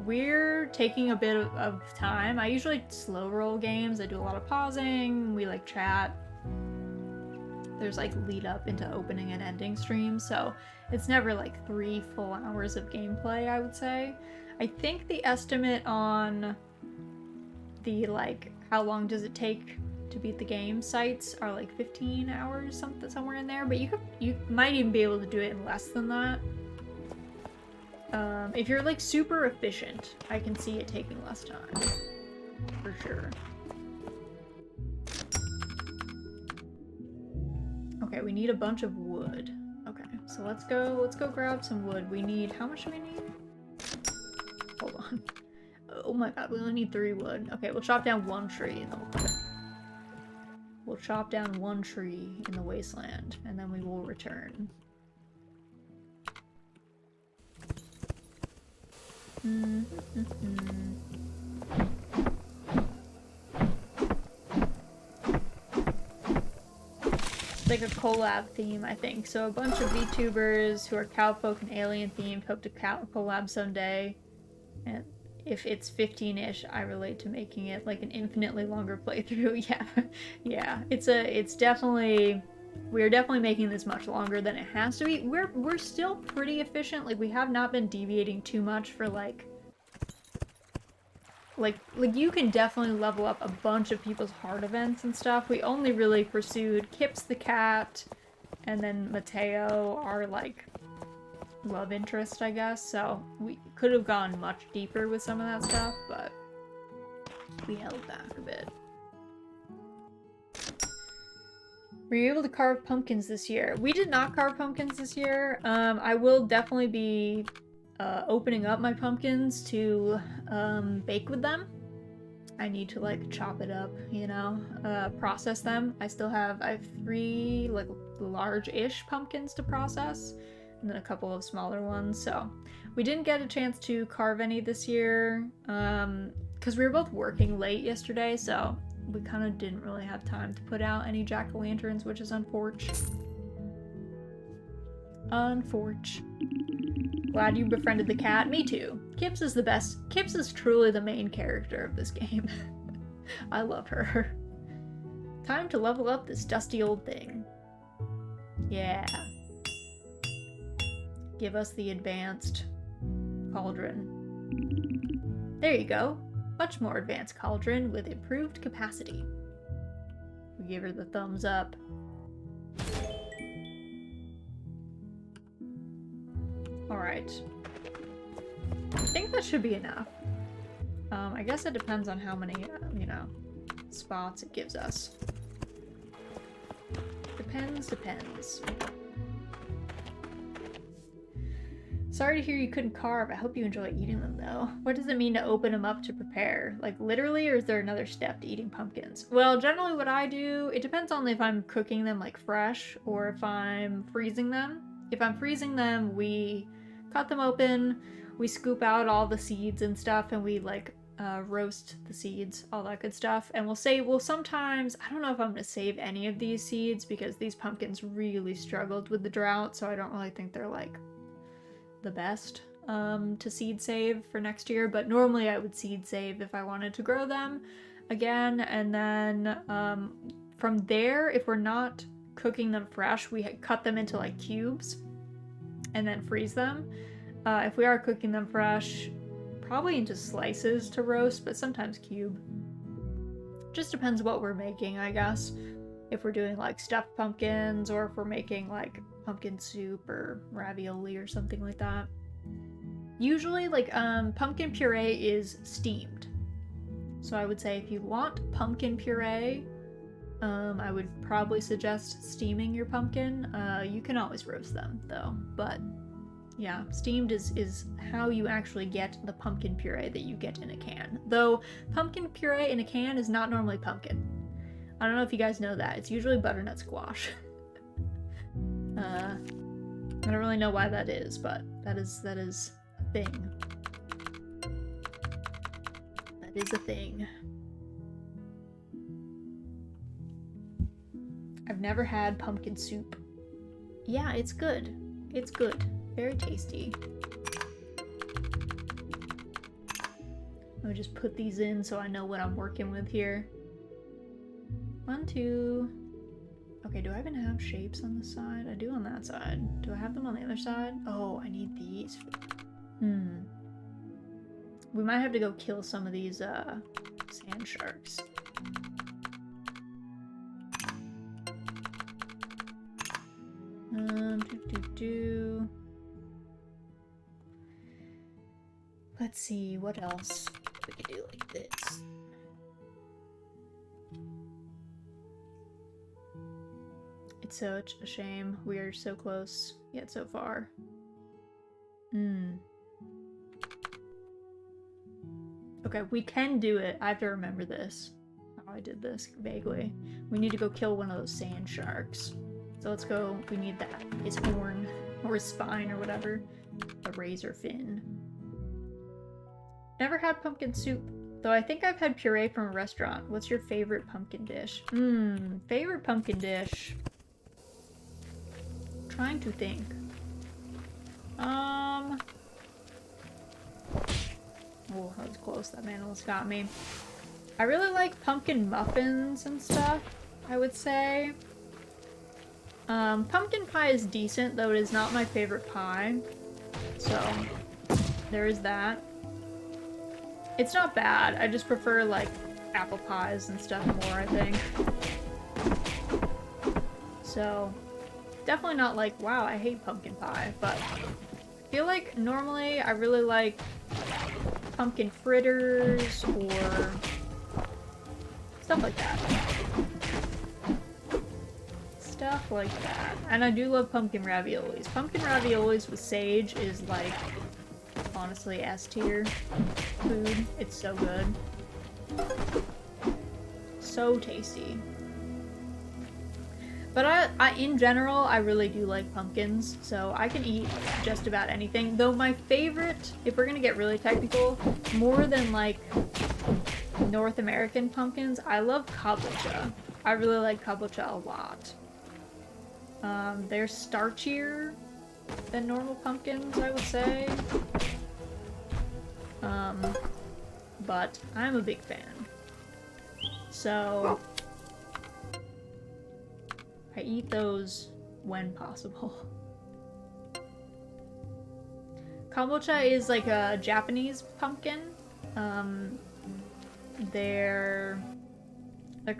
We're taking a bit of time. I usually slow roll games. I do a lot of pausing. We like chat. There's like lead up into opening and ending streams, so it's never like 3 full hours of gameplay, I would say. I think the estimate on the like how long does it take to beat the game. Sites are like 15 hours, somewhere in there, but you might even be able to do it in less than that. If you're like super efficient, I can see it taking less time, for sure. Okay, we need a bunch of wood. Okay, so let's go grab some wood. We need, how much do we need? Hold on. Oh my god, we only need 3 wood. Okay, we'll chop down 1 tree and then we'll chop down 1 tree in the wasteland, and then we will return. It's like a collab theme, I think. So a bunch of VTubers who are cowpoke and alien themed hope to collab someday. And if it's 15-ish, I relate to making it like an infinitely longer playthrough. Yeah, yeah. It's definitely, we're definitely making this much longer than it has to be. We're still pretty efficient. Like we have not been deviating too much for like you can definitely level up a bunch of people's hard events and stuff. We only really pursued Kips the cat, and then Mateo, our like love interest, I guess. So we could have gone much deeper with some of that stuff, but we held back a bit. Were you able to carve pumpkins this year? We did not carve pumpkins this year. I will definitely be opening up my pumpkins to bake with them. I need to like chop it up, you know, process them. I have 3 like large-ish pumpkins to process, and then a couple of smaller ones. So we didn't get a chance to carve any this year because we were both working late yesterday, so we kind of didn't really have time to put out any jack-o'-lanterns, which is unfortunate. Glad you befriended the cat. Me too. Kips is the best. Kips is truly the main character of this game. I love her. Time to level up this dusty old thing. Yeah. Give us the advanced cauldron. There you go. Much more advanced cauldron with improved capacity. We give her the thumbs up. Alright. I think that should be enough. I guess it depends on how many, you know, spots it gives us. Depends. Sorry to hear you couldn't carve. I hope you enjoy eating them, though. What does it mean to open them up to prepare? Like, literally, or is there another step to eating pumpkins? Well, generally what I do, it depends on if I'm cooking them, like, fresh, or if I'm freezing them. If I'm freezing them, we cut them open, we scoop out all the seeds and stuff, and we, like, roast the seeds, all that good stuff. And we'll sometimes, I don't know if I'm gonna save any of these seeds, because these pumpkins really struggled with the drought, so I don't really think they're, like, the best to seed save for next year, but normally I would seed save if I wanted to grow them again. And then from there, if we're not cooking them fresh, we cut them into like cubes and then freeze them. If we are cooking them fresh, probably into slices to roast, but sometimes cube. Just depends what we're making, I guess. If we're doing like stuffed pumpkins, or if we're making like pumpkin soup or ravioli or something like that. Usually like pumpkin puree is steamed. So I would say if you want pumpkin puree, I would probably suggest steaming your pumpkin. You can always roast them though, but yeah, steamed is how you actually get the pumpkin puree that you get in a can. Though pumpkin puree in a can is not normally pumpkin. I don't know if you guys know that. It's usually butternut squash. I don't really know why that is, but that is a thing. That is a thing. I've never had pumpkin soup. Yeah, it's good. It's good. Very tasty. Let me just put these in so I know what I'm working with here. 1, 2. Okay, do I even have shapes on the side? I do on that side. Do I have them on the other side? Oh, I need these. We might have to go kill some of these sand sharks. Let's see, what else we could do like this. It's such a shame. We are so close, yet so far. Okay, we can do it. I have to remember this. How I did this, vaguely. We need to go kill one of those sand sharks. So let's go. We need that. His horn, or his spine, or whatever. A razor fin. Never had pumpkin soup, though I think I've had puree from a restaurant. What's your favorite pumpkin dish? Favorite pumpkin dish. Trying to think. Oh, that was close. That man almost got me. I really like pumpkin muffins and stuff, I would say. Pumpkin pie is decent, though it is not my favorite pie. So, there is that. It's not bad. I just prefer, like, apple pies and stuff more, I think. So, definitely not like, wow, I hate pumpkin pie, but I feel like normally I really like pumpkin fritters or stuff like that. Stuff like that. And I do love pumpkin raviolis. Pumpkin raviolis with sage is like, honestly, S tier food. It's so good. So tasty. But in general, I really do like pumpkins, so I can eat just about anything. Though my favorite, if we're gonna get really technical, more than like North American pumpkins, I love kabocha. I really like kabocha a lot. They're starchier than normal pumpkins, I would say. But I'm a big fan. So I eat those when possible. Kabocha is like a Japanese pumpkin. They're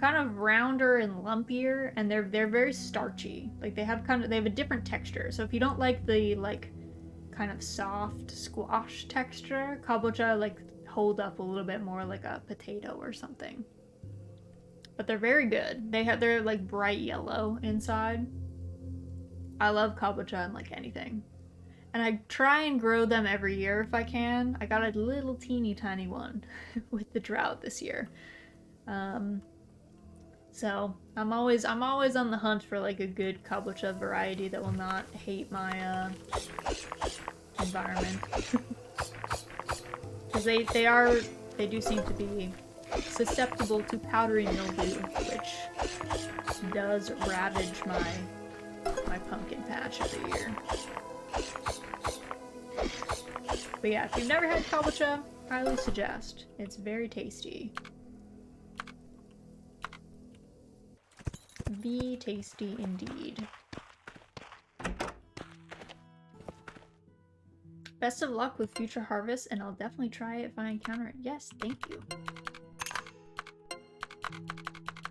kind of rounder and lumpier, and they're very starchy. Like they have a different texture. So if you don't like the like kind of soft squash texture, kabocha like hold up a little bit more like a potato or something. But they're very good. They're like bright yellow inside. I love kabocha and like anything. And I try and grow them every year if I can. I got a little teeny tiny one with the drought this year. So I'm always on the hunt for like a good kabocha variety that will not hate my environment. Because they do seem to be susceptible to powdery mildew, which does ravage my pumpkin patch every year. But yeah, if you've never had kabocha, highly suggest. It's very tasty. Be tasty indeed. Best of luck with future harvests, and I'll definitely try it if I encounter it. Yes, thank you.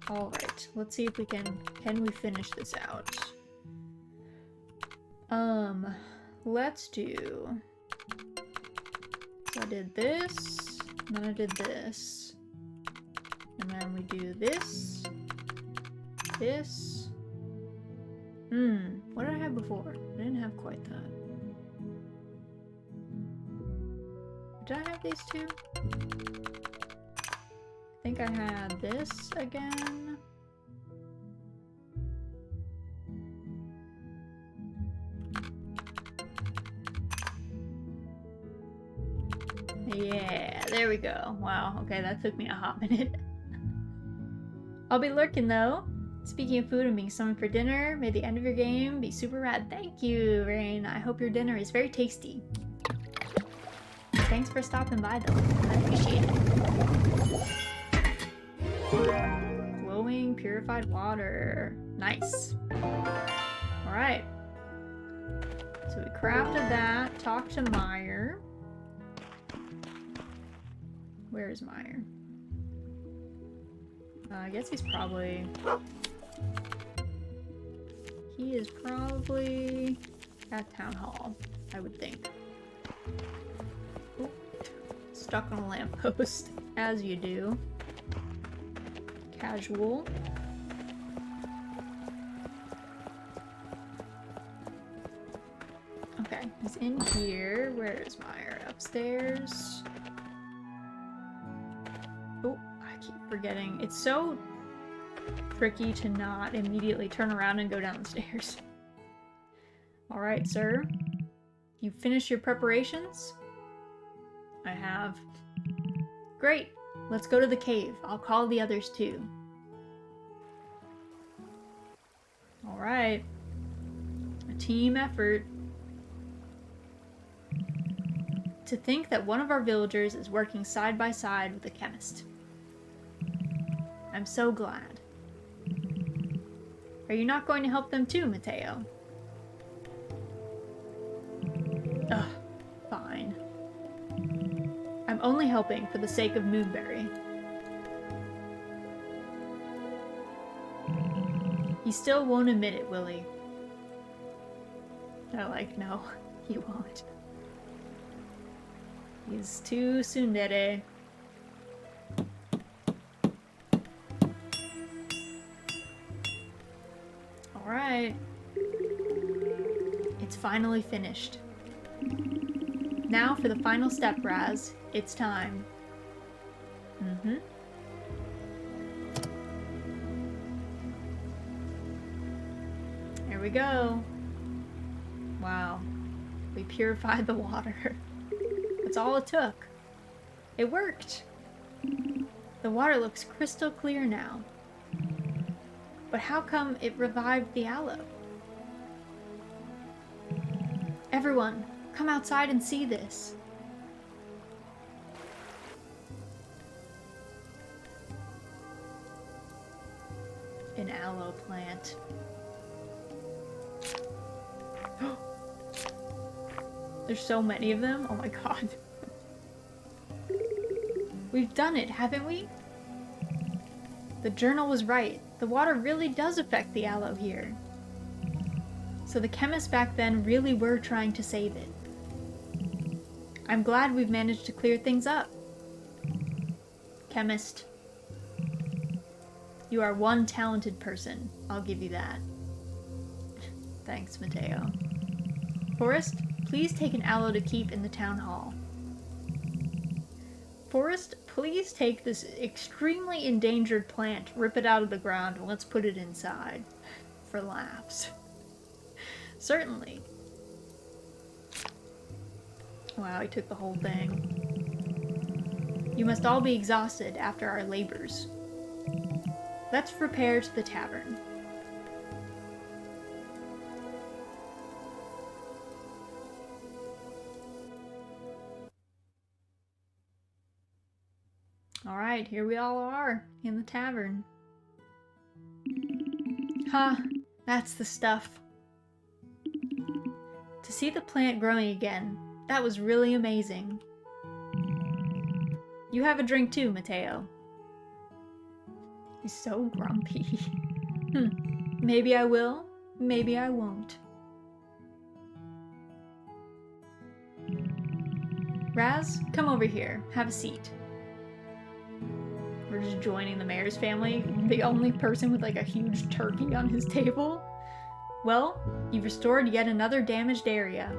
Alright, let's see if we can we finish this out? Let's do... So I did this, and then I did this. And then we do this. This. What did I have before? I didn't have quite that. Did I have these two? I think I had this again. Yeah, there we go. Wow, okay, that took me a hot minute. I'll be lurking though. Speaking of food and being summoned for dinner, may the end of your game be super rad. Thank you, Rain. I hope your dinner is very tasty. Thanks for stopping by though. I appreciate it. Glowing, purified water. Nice. Alright. So we crafted that. Talked to Meyer. Where is Meyer? I guess he's probably... He is probably at town hall, I would think. Oh, stuck on a lamppost, as you do. Casual. Okay, he's in here. Where is Meyer? Upstairs. Oh, I keep forgetting. It's so tricky to not immediately turn around and go down the stairs. Alright, sir. You finished your preparations? I have. Great. Let's go to the cave. I'll call the others too. Alright. A team effort. To think that one of our villagers is working side by side with a chemist. I'm so glad. Are you not going to help them too, Mateo? Ugh, fine. I'm only helping for the sake of Moonberry. He still won't admit it, will he? They're like, no, he won't. He's too tsundere. Alright. It's finally finished. Now for the final step, Raz. It's time. Mm-hmm. Here we go. Wow. We purified the water. That's all it took. It worked. The water looks crystal clear now. But how come it revived the aloe? Everyone, come outside and see this. An aloe plant. There's so many of them. Oh my god. We've done it, haven't we? The journal was right. The water really does affect the aloe here. So the chemists back then really were trying to save it. I'm glad we've managed to clear things up. Chemist. You are one talented person. I'll give you that. Thanks, Mateo. Forrest, please take an aloe to keep in the town hall. Forrest, please take this extremely endangered plant, rip it out of the ground, and let's put it inside. For laughs. Certainly. Wow, he took the whole thing. You must all be exhausted after our labors. Let's repair to the tavern. Alright, here we all are, in the tavern. Ha, that's the stuff. To see the plant growing again, that was really amazing. You have a drink too, Mateo. He's so grumpy. Maybe I will, maybe I won't. Raz, come over here, have a seat. We're just joining the mayor's family, the only person with like a huge turkey on his table. Well, you've restored yet another damaged area.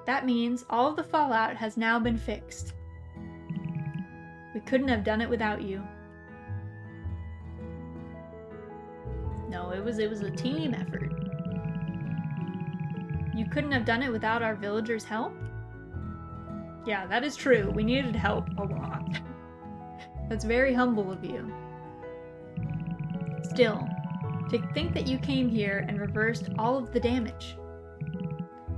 That means all of the fallout has now been fixed. We couldn't have done it without you. No, it was a team effort. You couldn't have done it without our villagers' help? Yeah, that is true. We needed help a lot. That's very humble of you. Still, to think that you came here and reversed all of the damage.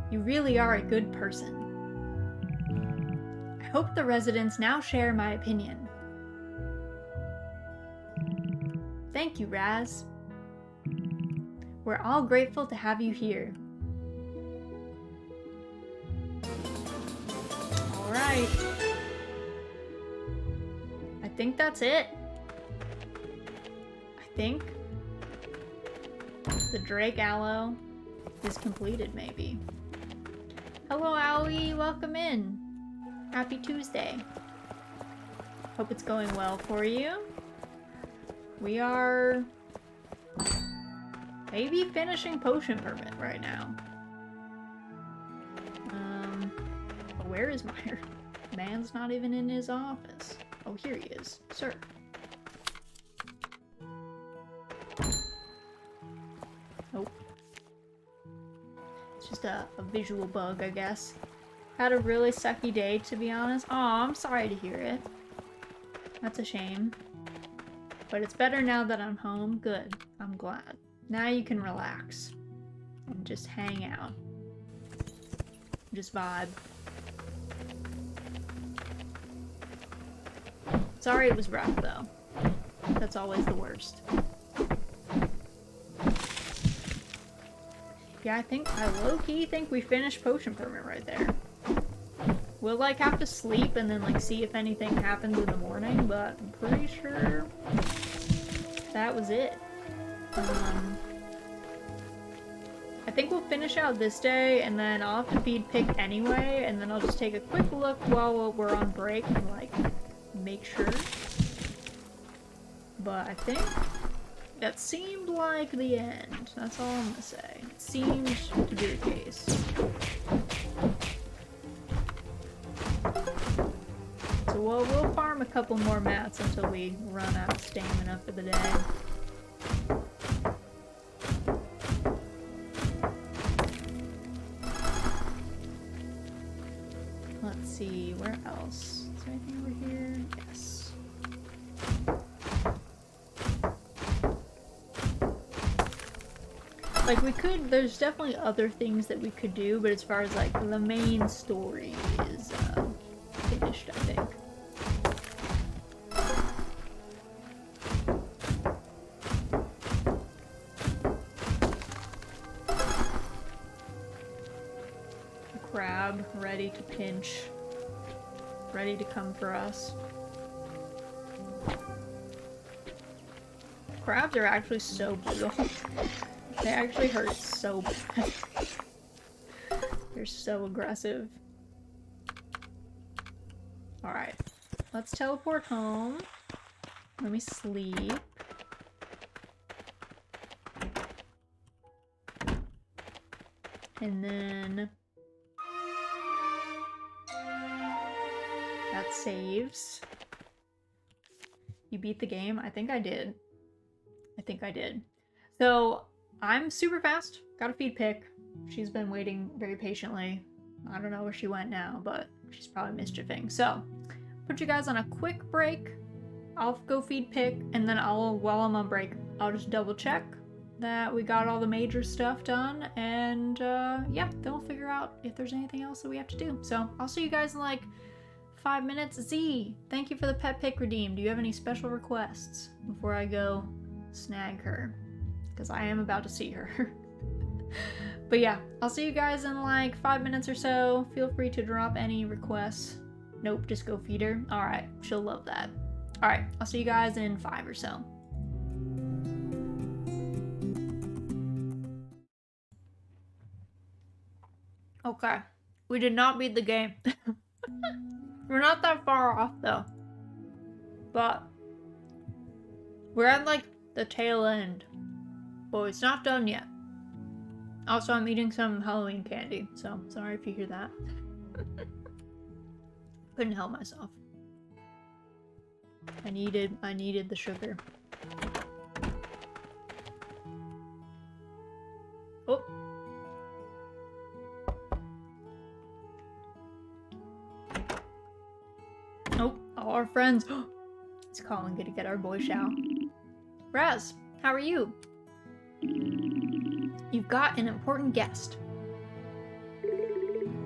You really are a good person. I hope the residents now share my opinion. Thank you, Raz. We're all grateful to have you here. Alright. I think that's it. I think. The Drake Aloe is completed, maybe. Hello, Aloe. Welcome in. Happy Tuesday. Hope it's going well for you. We are maybe finishing potion permit right now. Where is Meyer? Man's not even in his office. Oh, here he is. Sir. Oh. It's just a visual bug, I guess. Had a really sucky day, to be honest. Aw, I'm sorry to hear it. That's a shame. But it's better now that I'm home. Good. I'm glad. Now you can relax. And just hang out. Just vibe. Sorry it was rough, though. That's always the worst. Yeah, I low-key think we finished potion permit right there. We'll, like, have to sleep and then, like, see if anything happens in the morning, but I'm pretty sure that was it. I think we'll finish out this day, and then I'll have to feed Pick anyway, and then I'll just take a quick look while we're on break and, like, make sure. But I think that seemed like the end. That's all I'm gonna say. It seemed to be the case. So we'll farm a couple more mats until we run out of stamina for the day. Let's see, where else? Is there anything over here? Yes. Like, we could, there's definitely other things that we could do, but as far as, like, the main story is, finished, I think. A crab, ready to pinch. Ready to come for us. Crabs are actually so brutal. They actually hurt so bad. They're so aggressive. Alright. Let's teleport home. Let me sleep. And then that saves. You beat the game? I think I did. I think I did. So, I'm super fast. Gotta feed Pick. She's been waiting very patiently. I don't know where she went now, but she's probably mischieving. So, put you guys on a quick break. I'll go feed Pick, and then while I'm on break, I'll just double check that we got all the major stuff done, and yeah, then we'll figure out if there's anything else that we have to do. So, I'll see you guys in like 5 minutes. Z, thank you for the pet pick redeem. Do you have any special requests before I go snag her? Because I am about to see her. But yeah, I'll see you guys in like 5 minutes or so. Feel free to drop any requests. Nope, just go feed her. Alright, she'll love that. Alright, I'll see you guys in 5 or so. Okay, we did not beat the game. We're not that far off though. But we're at like the tail end. But it's not done yet. Also, I'm eating some Halloween candy, so sorry if you hear that. Couldn't help myself. I needed the sugar. Oh. Oh, all our friends. It's calling to get our boy Xiao. Raz, how are you? You've got an important guest.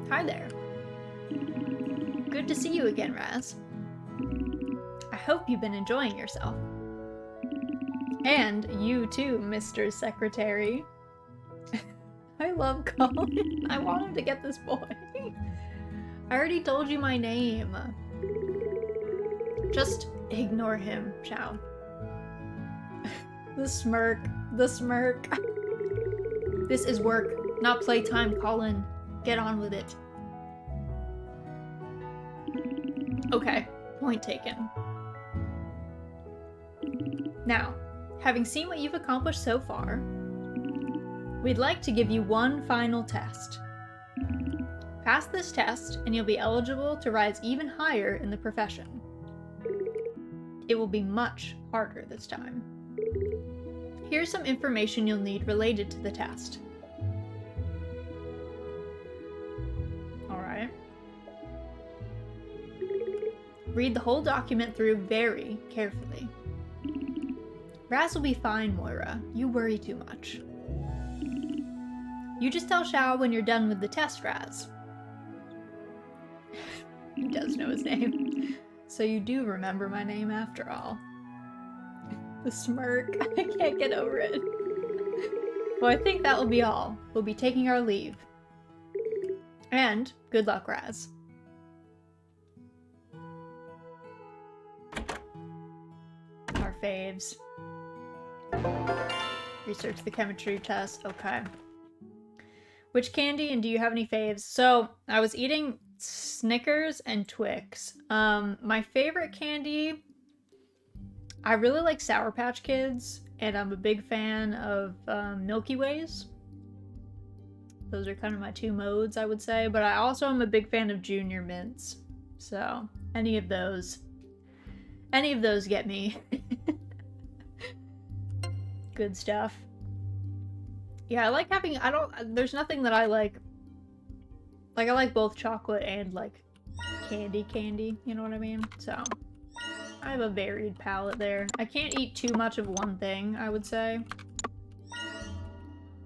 Hi there. Good to see you again, Raz. I hope you've been enjoying yourself. And you too, Mr. Secretary. I love Colin. I want him to get this boy. I already told you my name. Just ignore him, Xiao. The smirk. The smirk. This is work, not playtime, Colin. Get on with it. Okay, point taken. Now, having seen what you've accomplished so far, we'd like to give you one final test. Pass this test, and you'll be eligible to rise even higher in the profession. It will be much harder this time. Here's some information you'll need related to the test. Alright. Read the whole document through very carefully. Raz will be fine, Moira. You worry too much. You just tell Xiao when you're done with the test, Raz. He does know his name. So you do remember my name after all. The smirk. I can't get over it. Well, I think that will be all. We'll be taking our leave. And good luck, Raz. Our faves. Research the chemistry test. Okay. Which candy and do you have any faves? So, I was eating Snickers and Twix. My favorite candy, I really like Sour Patch Kids, and I'm a big fan of Milky Ways. Those are kind of my two modes, I would say, but I also am a big fan of Junior Mints. So, any of those get me. Good stuff. Yeah, I like having, there's nothing that I like I like both chocolate and, like, candy, you know what I mean? So, I have a varied palate there. I can't eat too much of one thing, I would say.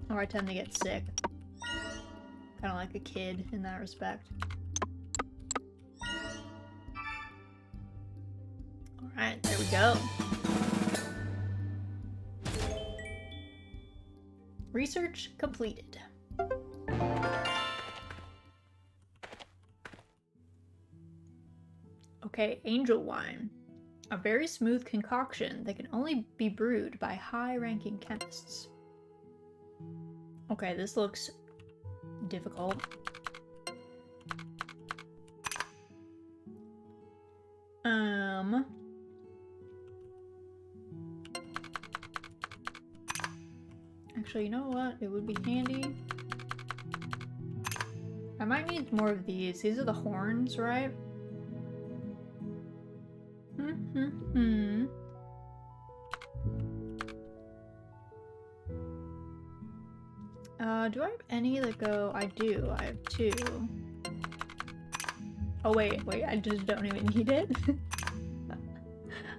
Or I tend to get sick. Kind of like a kid in that respect. Alright, there we go. Research completed. Okay, angel wine. A very smooth concoction that can only be brewed by high-ranking chemists. Okay, this looks difficult. Actually, you know what? It would be handy. I might need more of these. These are the horns, right? Do I have any that go? I do. I have two. Oh, wait. I just don't even need it.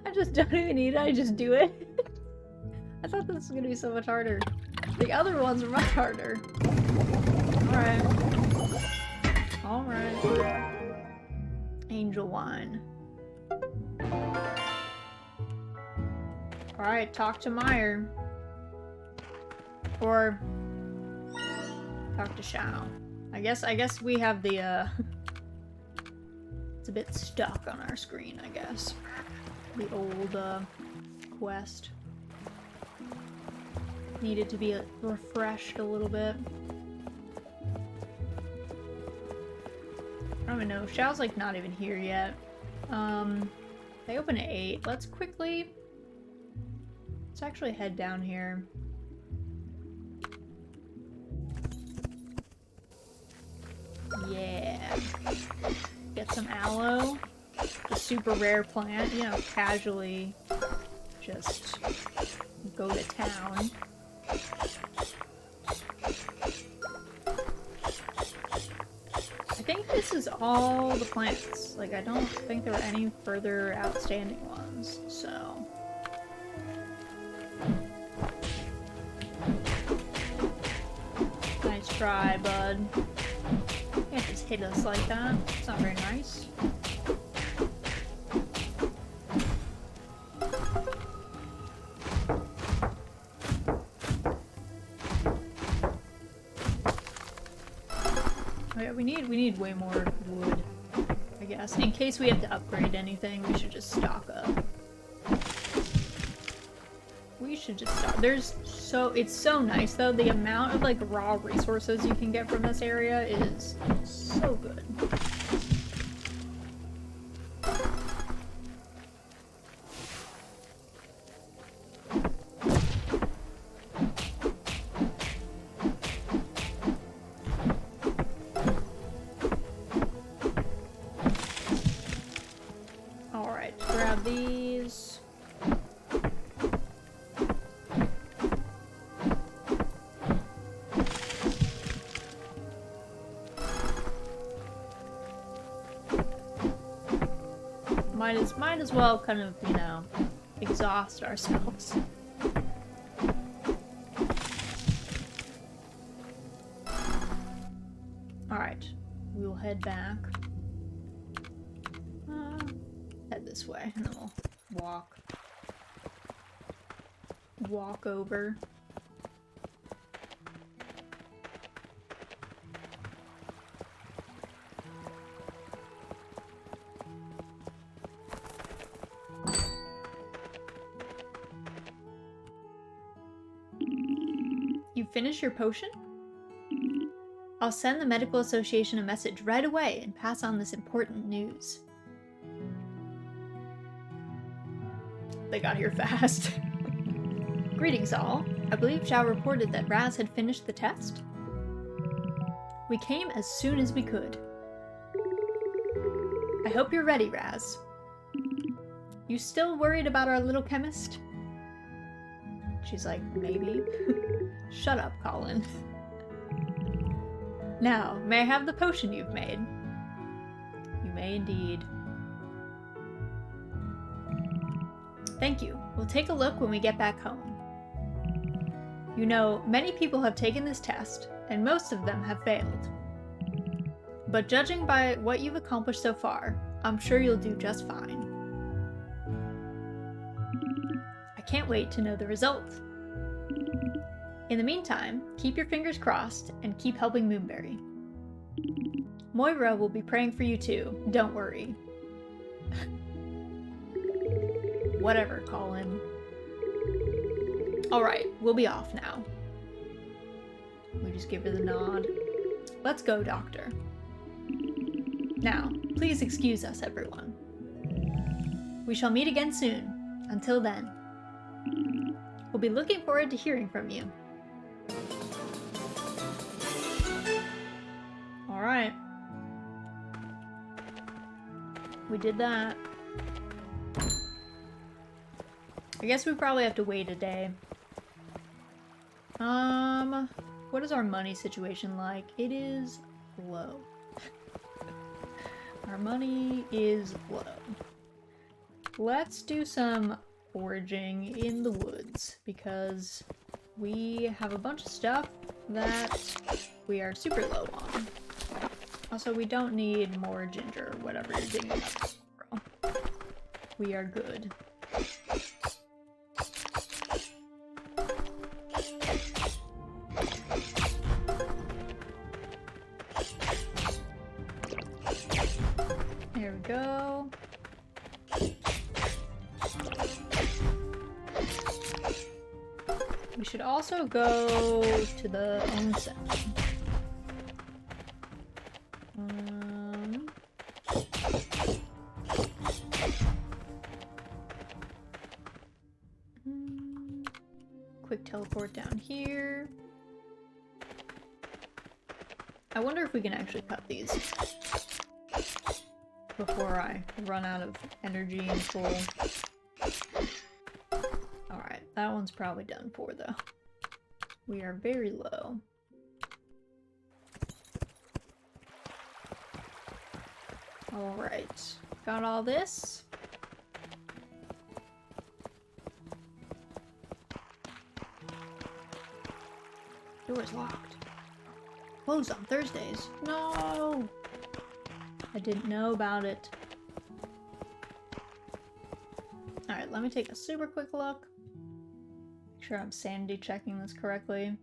I just don't even need it. I just do it. I thought this was gonna be so much harder. The other ones are much harder. Alright. Angel wine. Alright, talk to Meyer. Or talk to Xiao. I guess we have the it's a bit stuck on our screen, I guess. The old quest. Needed to be refreshed a little bit. I don't even know. Xiao's like not even here yet. They open at 8. Let's actually head down here. Yeah. Get some aloe. A super rare plant, you know, casually just go to town. I think this is all the plants. Like, I don't think there were any further outstanding ones, so. Nice try, bud. You can't just hit us like that. It's not very nice. We need way more wood, I guess. In case we have to upgrade anything, we should just stock up. We should just stop. It's so nice though. The amount of like raw resources you can get from this area is so good. Alright, grab these. Might as well kind of, you know, exhaust ourselves. Alright, we will head back. Head this way, and then we'll walk over. You finish your potion? I'll send the Medical Association a message right away and pass on this important news. They got here fast. Greetings all. I believe Zhao reported that Raz had finished the test. We came as soon as we could. I hope you're ready, Raz. You still worried about our little chemist? She's like, maybe. Shut up, Colin. Now, may I have the potion you've made? You may indeed. Thank you. We'll take a look when we get back home. You know, many people have taken this test, and most of them have failed. But judging by what you've accomplished so far, I'm sure you'll do just fine. I can't wait to know the result. In the meantime, keep your fingers crossed and keep helping Moonberry. Moira will be praying for you too, don't worry. Whatever, Colin. Alright, we'll be off now. We just give her the nod. Let's go, Doctor. Now, please excuse us, everyone. We shall meet again soon. Until then. We'll be looking forward to hearing from you. Alright. We did that. I guess we probably have to wait a day. What is our money situation like? It is low. Our money is low. Let's do some foraging in the woods because we have a bunch of stuff that we are super low on. Also, we don't need more ginger or whatever you're digging up, bro. We are good. There we go. We should also go to the onsen. Quick teleport down here. I wonder if we can actually cut these before I run out of energy and full. Alright, that one's probably done for though. We are very low. Alright, got all this. Door's locked. Closed on Thursdays. No! I didn't know about it. Alright, let me take a super quick look. Make sure I'm sanity checking this correctly.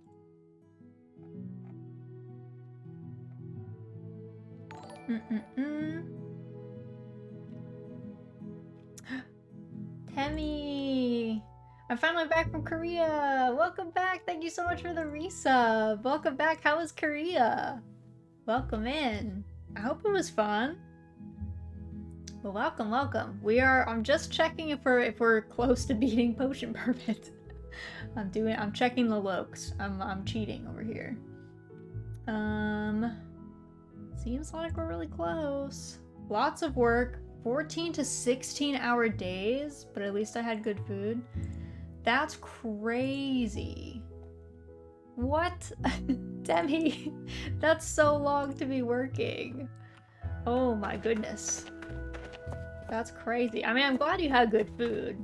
Temmie! I'm finally back from Korea. Welcome back. Thank you so much for the resub. Welcome back. How was Korea? Welcome in. I hope it was fun. Well, welcome, welcome. I'm just checking if we're close to beating Potion Perfect. I'm checking the lokes. I'm cheating over here. Seems like we're really close. Lots of work. 14 to 16 hour days, but at least I had good food. That's crazy. What? Demi, that's so long to be working. Oh my goodness. That's crazy. I mean, I'm glad you had good food.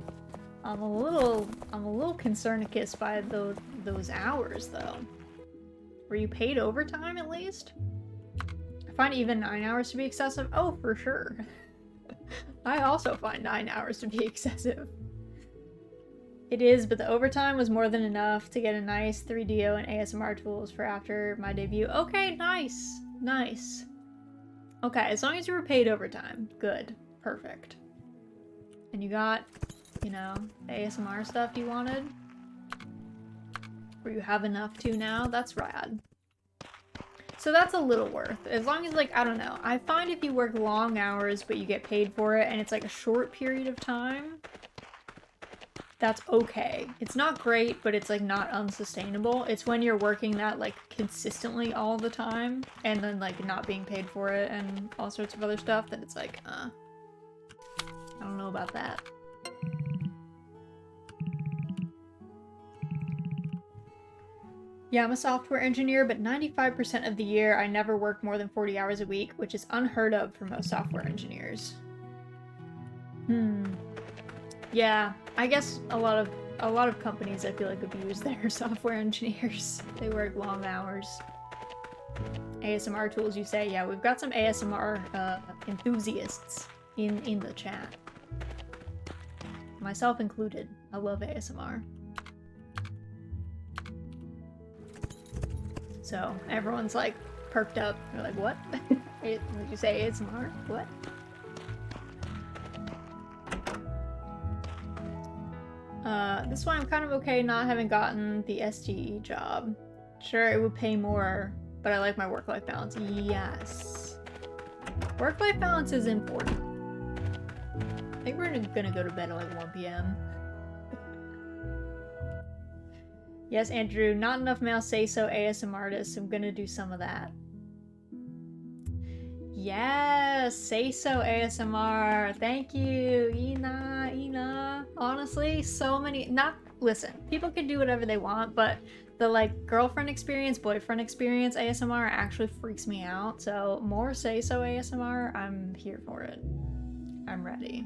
I'm a little concernicus by those hours though. Were you paid overtime at least? I find even 9 hours to be excessive. Oh, for sure. I also find 9 hours to be excessive. It is, but the overtime was more than enough to get a nice 3DO and ASMR tools for after my debut. Okay, nice. Nice. Okay, as long as you were paid overtime. Good. Perfect. And you got, you know, the ASMR stuff you wanted? Or you have enough to now? That's rad. So that's a little worth. As long as, like, I don't know. I find if you work long hours but you get paid for it and it's like a short period of time, that's okay. It's not great, but it's like not unsustainable. It's when you're working that like consistently all the time and then like not being paid for it and all sorts of other stuff that it's like, I don't know about that. Yeah, I'm a software engineer, but 95% of the year I never work more than 40 hours a week, which is unheard of for most software engineers. Yeah, I guess a lot of companies I feel like abuse their software engineers. They work long hours. ASMR tools, you say? Yeah, we've got some ASMR enthusiasts in the chat. Myself included. I love ASMR. So everyone's like perked up. They're like, what? Did you say ASMR? What? This one I'm kind of okay not having gotten the STE job. Sure, it would pay more, but I like my work-life balance. Yes. Work-life balance is important. I think we're gonna go to bed at like 1 p.m. Yes, Andrew, not enough male say-so ASMR artists. I'm gonna do some of that. Yes, say-so ASMR. Thank you, Ina. Honestly, so many. Listen, people can do whatever they want, but the like girlfriend experience, boyfriend experience ASMR actually freaks me out. So more say-so ASMR, I'm here for it. I'm ready.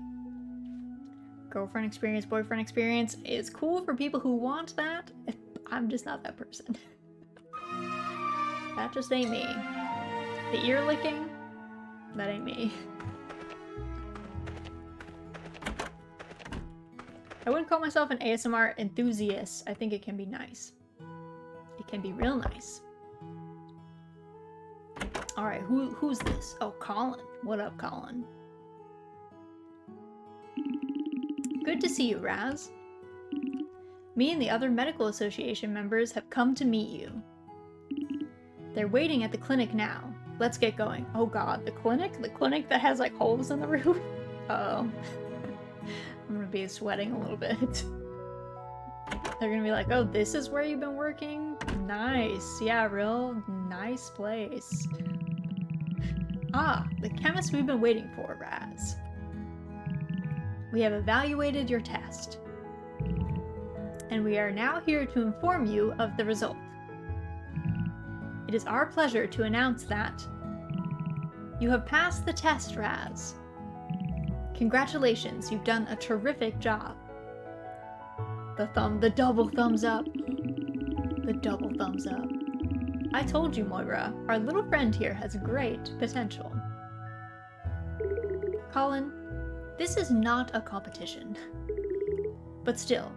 Girlfriend experience, boyfriend experience is cool for people who want that. I'm just not that person. That just ain't me. The ear licking? That ain't me. I wouldn't call myself an ASMR enthusiast. I think it can be nice. It can be real nice. Alright, who's this? Oh, Colin. What up, Colin? Good to see you, Raz. Me and the other medical association members have come to meet you. They're waiting at the clinic now. Let's get going. Oh god, the clinic? The clinic that has like holes in the roof? Uh-oh. I'm gonna be sweating a little bit. They're gonna be like, oh, this is where you've been working? Nice. Yeah, real nice place. Ah, the chemist we've been waiting for, Raz. We have evaluated your test. And we are now here to inform you of the result. It is our pleasure to announce that you have passed the test, Raz. Congratulations, you've done a terrific job. The double thumbs up. The double thumbs up. I told you, Moira, our little friend here has great potential. Colin, this is not a competition. But still,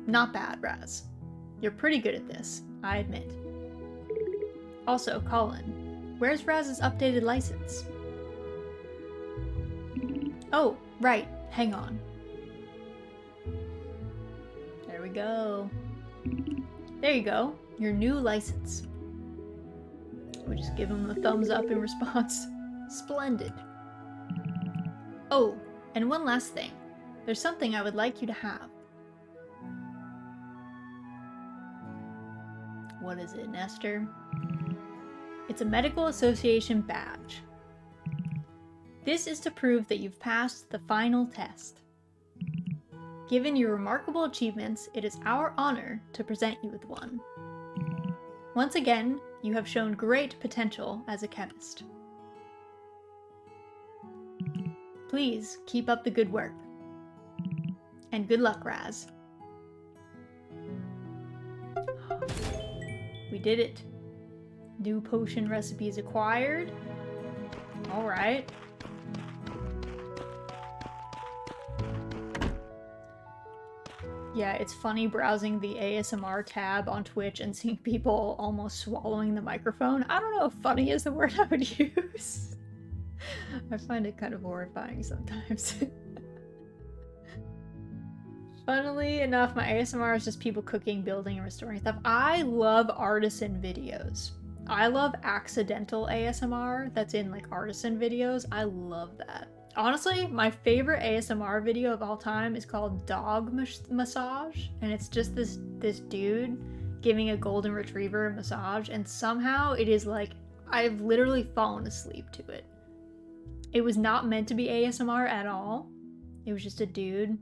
not bad, Raz. You're pretty good at this, I admit. Also, Colin, where's Raz's updated license? Oh, right, hang on. There we go. There you go. Your new license. We just give him the thumbs up in response. Splendid. Oh, and one last thing. There's something I would like you to have. What is it, Nestor? It's a medical association badge. This is to prove that you've passed the final test. Given your remarkable achievements, it is our honor to present you with one. Once again, you have shown great potential as a chemist. Please keep up the good work. And good luck, Raz. We did it. New potion recipes acquired. Alright. Yeah, it's funny browsing the ASMR tab on Twitch and seeing people almost swallowing the microphone. I don't know if funny is the word I would use. I find it kind of horrifying sometimes. Funnily enough, my ASMR is just people cooking, building, and restoring stuff. I love artisan videos. I love accidental ASMR that's in like artisan videos. I love that. Honestly, my favorite ASMR video of all time is called Dog Massage, and it's just this dude giving a golden retriever a massage, and somehow it is like, I've literally fallen asleep to it. It was not meant to be ASMR at all. It was just a dude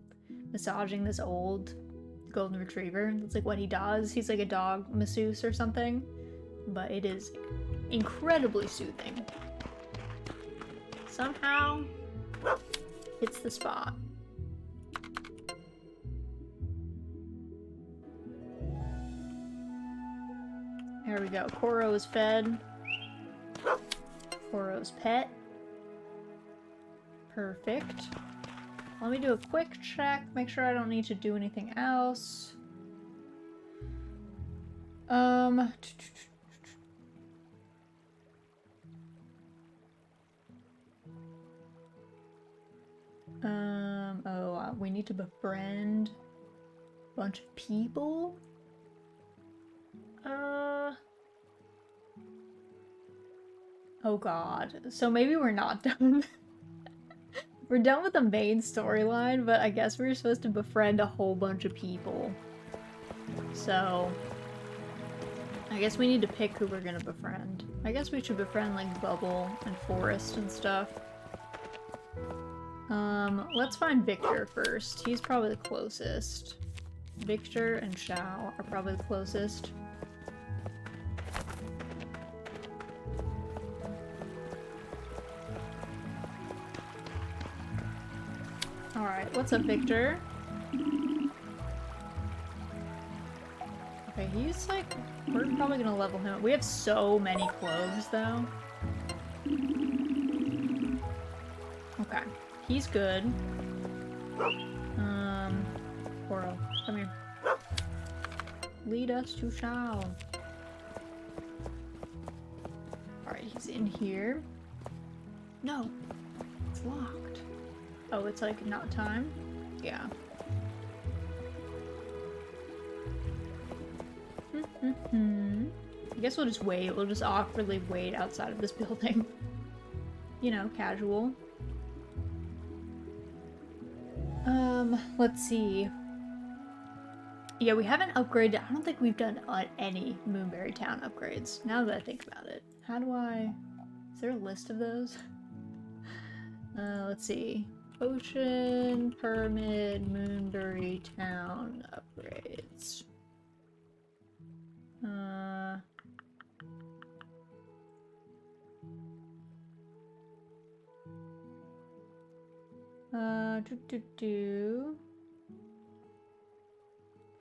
massaging this old golden retriever. That's like what he does. He's like a dog masseuse or something, but it is incredibly soothing. Somehow it's the spot. There we go. Koro is fed. Koro's pet. Perfect. Let me do a quick check, make sure I don't need to do anything else. We need to befriend a bunch of people. Oh god. So maybe we're not done. We're done with the main storyline, but I guess we're supposed to befriend a whole bunch of people. So I guess we need to pick who we're gonna befriend. I guess we should befriend like Bubble and Forest and stuff. Let's find Victor first. He's probably the closest. Victor and Xiao are probably the closest. Alright, what's up, Victor? Okay, he's like, we're probably gonna level him up. We have so many cloves, though. Okay, he's good. Koro, come here. Lead us to Xiao. Alright, he's in here. No, it's locked. Oh, it's like not time? Yeah. I guess we'll just wait. We'll just awkwardly wait outside of this building. You know, casual. Let's see. Yeah, we haven't upgraded. I don't think we've done any Moonberry Town upgrades. Now that I think about it. How do I... Is there a list of those? Let's see. Potion, Pyramid, Moonberry Town upgrades.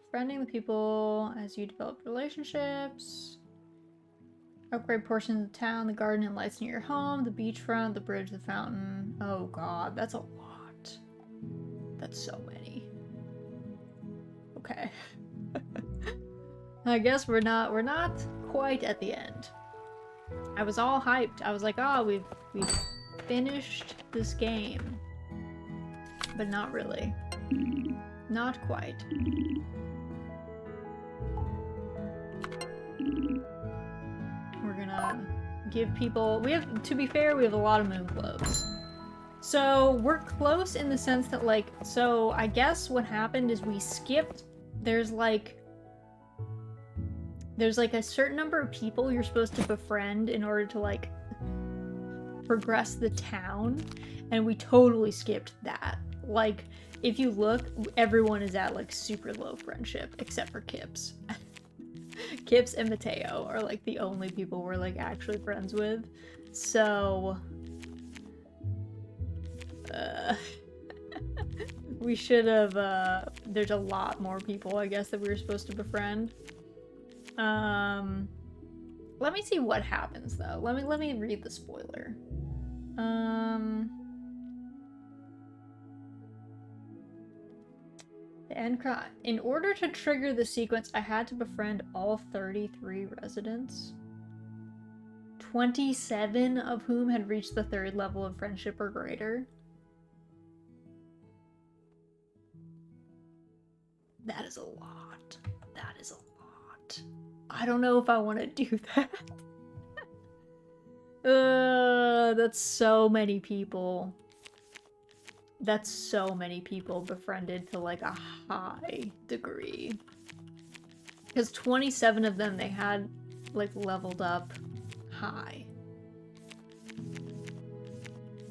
Befriending the people as you develop relationships. Upgrade portions of the town, the garden and lights near your home, the beachfront, the bridge, the fountain. Oh god, that's a lot. That's so many. Okay. I guess we're not quite at the end. I was all hyped. I was like, oh, we've finished this game. But not really. Not quite. give people... We have, to be fair, we have a lot of moon globes. So we're close in the sense that, like... So I guess what happened is we skipped... There's like a certain number of people you're supposed to befriend in order to, like, progress the town. And we totally skipped that. Like, if you look, everyone is at, like, super low friendship, except for Kips. Kips and Mateo are, like, the only people we're, like, actually friends with. So... we should have, there's a lot more people, I guess, that we were supposed to befriend. Let me see what happens, though. Let me read the spoiler. The end cry. In order to trigger the sequence, I had to befriend all 33 residents. 27 of whom had reached the 3rd level of friendship or greater. That is a lot. That is a lot. I don't know if I want to do that. That's so many people. That's so many people befriended to, like, a high degree. Because 27 of them, they had, like, leveled up high.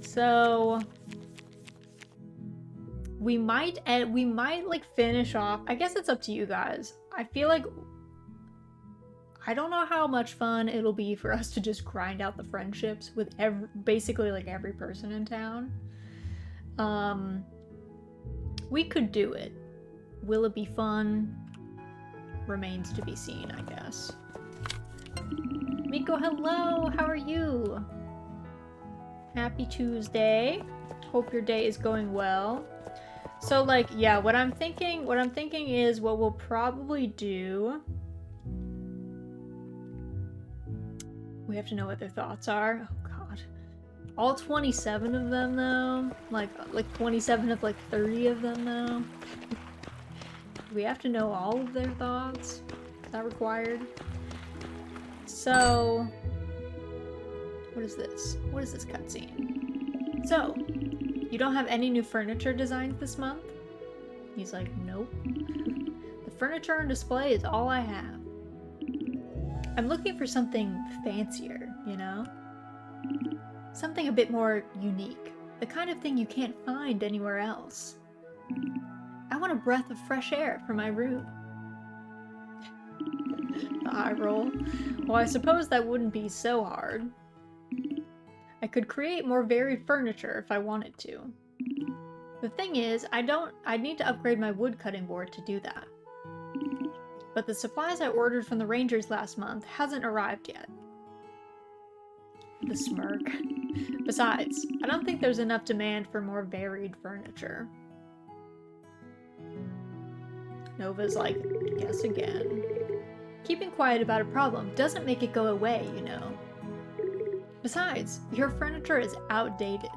So... We might, like, finish off... I guess it's up to you guys. I feel like... I don't know how much fun it'll be for us to just grind out the friendships with basically, like, every person in town. We could do it. Will it be fun? Remains to be seen, I guess. Miko, hello! How are you? Happy Tuesday. Hope your day is going well. So, like, yeah, what I'm thinking is what we'll probably do... We have to know what their thoughts are. Oh, God. All 27 of them, though? Like 27 of, like, 30 of them, though? We have to know all of their thoughts? Is that required? So... What is this? What is this cutscene? So... You don't have any new furniture designs this month? He's like, nope. The furniture on display is all I have. I'm looking for something fancier, you know? Something a bit more unique. The kind of thing you can't find anywhere else. I want a breath of fresh air for my room. The eye roll. Well, I suppose that wouldn't be so hard. I could create more varied furniture if I wanted to. The thing is, I need to upgrade my wood cutting board to do that. But the supplies I ordered from the Rangers last month hasn't arrived yet. The smirk. Besides, I don't think there's enough demand for more varied furniture. Nova's like, guess again. Keeping quiet about a problem doesn't make it go away, you know. Besides, your furniture is outdated.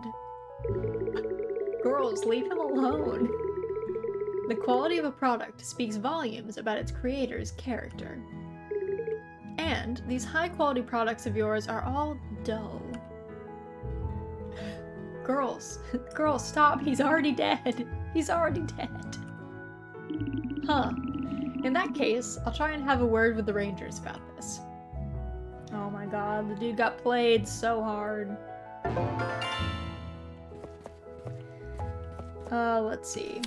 Girls, leave him alone. The quality of a product speaks volumes about its creator's character. And these high-quality products of yours are all dull. Girls, stop, he's already dead. He's already dead. Huh. In that case, I'll try and have a word with the Rangers about this. Oh my god, the dude got played so hard. Let's see.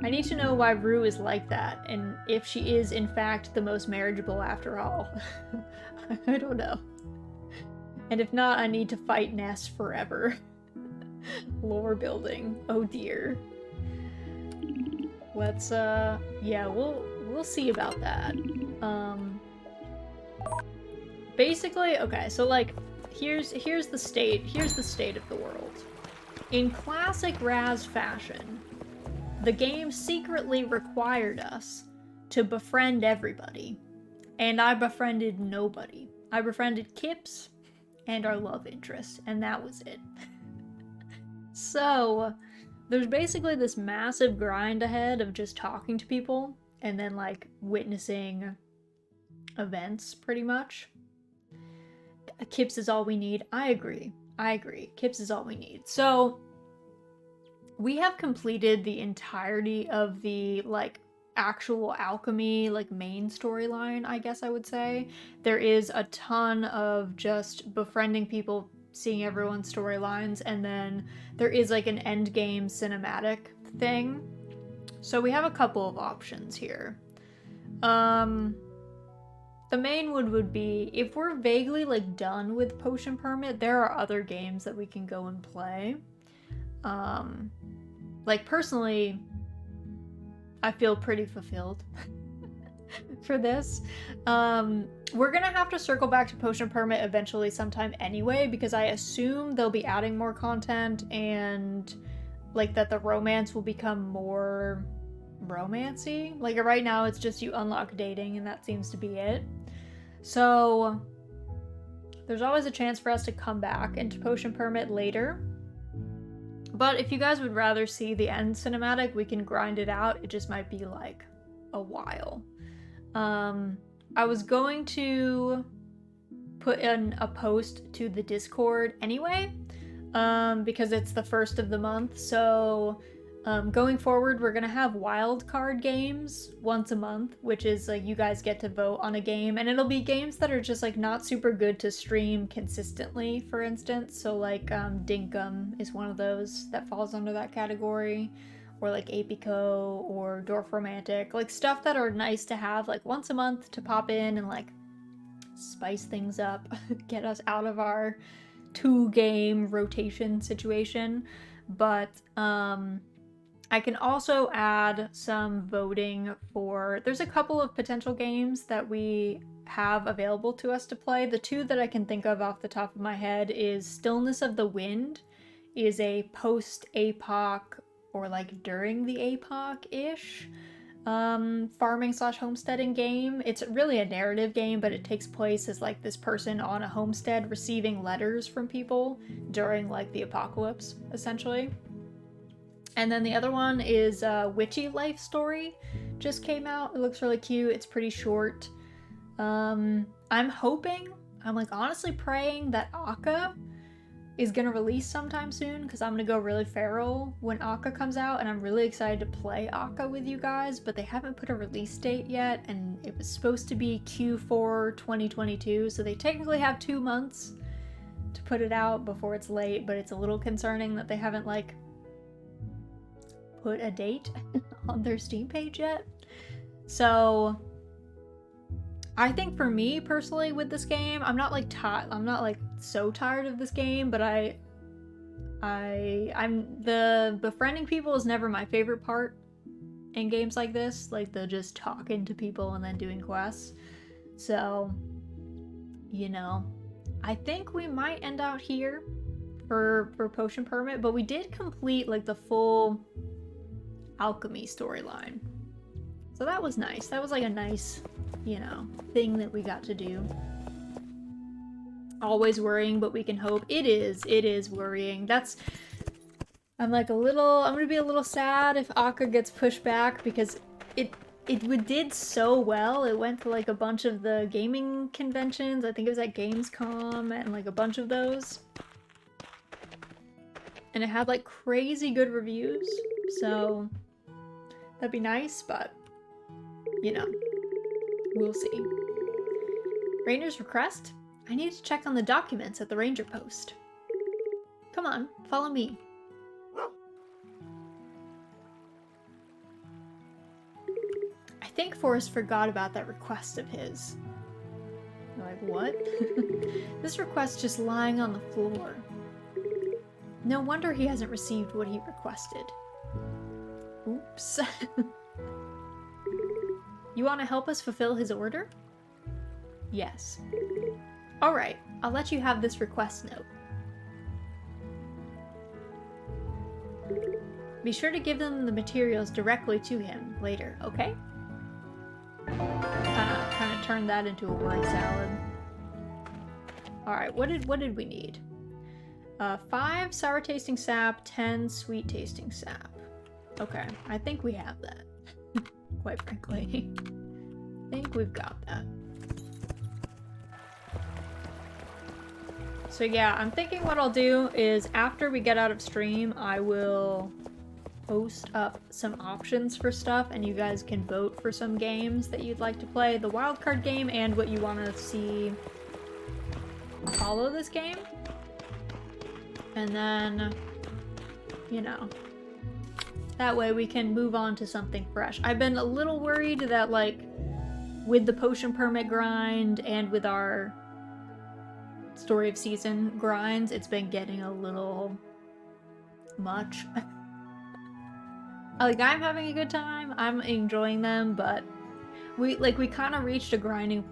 I need to know why Rue is like that, and if she is, in fact, the most marriageable after all. I don't know. And if not, I need to fight Ness forever. Lore building. Oh dear. Let's, yeah, we'll see about that. Basically, okay, so, like, here's the state of the world. In classic Raz fashion, the game secretly required us to befriend everybody, and I befriended nobody. I befriended Kips and our love interest, and that was it. So, there's basically this massive grind ahead of just talking to people, and then, like, witnessing events, pretty much. Kips is all we need. I agree. Kips is all we need. So we have completed the entirety of the like actual alchemy like main storyline, I guess I would say. There is a ton of just befriending people, seeing everyone's storylines, and then there is like an end game cinematic thing. So we have a couple of options here. The main one would be if we're vaguely like done with Potion Permit, there are other games that we can go and play. Like personally, I feel pretty fulfilled for this. We're gonna have to circle back to Potion Permit eventually sometime anyway, because I assume they'll be adding more content and like that the romance will become more romancy. Like right now it's just you unlock dating and that seems to be it. So there's always a chance for us to come back into Potion Permit later. But if you guys would rather see the end cinematic, we can grind it out. It just might be like a while. I was going to put in a post to the Discord anyway, because it's the first of the month. So going forward, we're gonna have wild card games once a month, which is like you guys get to vote on a game, and it'll be games that are just like not super good to stream consistently, for instance. So like Dinkum is one of those that falls under that category, or like Apico or Dwarf Romantic, like stuff that are nice to have like once a month to pop in and like spice things up, get us out of our 2-game rotation situation. But I can also add some voting for, there's a couple of potential games that we have available to us to play. The two that I can think of off the top of my head is Stillness of the Wind, is a post-APOC or like during the APOC-ish farming / homesteading game. It's really a narrative game, but it takes place as like this person on a homestead receiving letters from people during like the apocalypse, essentially. And then the other one is Witchy Life Story, just came out. It looks really cute. It's pretty short. I'm like honestly praying that Akka is gonna release sometime soon, because I'm gonna go really feral when Akka comes out, and I'm really excited to play Akka with you guys, but they haven't put a release date yet, and it was supposed to be Q4 2022, so they technically have 2 months to put it out before it's late, but it's a little concerning that they haven't like put a date on their Steam page yet. So I think for me personally with this game, I'm not like so tired of this game, but I'm the befriending people is never my favorite part in games like this, like the just talking to people and then doing quests. So, you know, I think we might end out here for Potion Permit, but we did complete like the full alchemy storyline. So that was nice. That was like a nice, you know, thing that we got to do. Always worrying, but we can hope. It is worrying. I'm gonna be a little sad if Akka gets pushed back, because it did so well. It went to like a bunch of the gaming conventions. I think it was at Gamescom and like a bunch of those. And it had like crazy good reviews. So that'd be nice, but you know, we'll see. Ranger's request? I need to check on the documents at the ranger post. Come on, follow me. I think Forrest forgot about that request of his. You're like, what? This request just lying on the floor. No wonder he hasn't received what he requested. Oops. You want to help us fulfill his order? Yes. Alright, I'll let you have this request note. Be sure to give them the materials directly to him later, okay? Kind of turned that into a word salad. Alright, what did we need? 5 sour tasting sap, 10 sweet tasting sap. Okay, I think we have that. Quite frankly. I think we've got that. So yeah, I'm thinking what I'll do is after we get out of stream, I will post up some options for stuff and you guys can vote for some games that you'd like to play. The wildcard game and what you want to see follow this game. And then, you know, that way we can move on to something fresh. I've been a little worried that, like, with the potion permit grind and with our story of season grinds, it's been getting a little much. Like, I'm having a good time, I'm enjoying them, but we kind of reached a grindy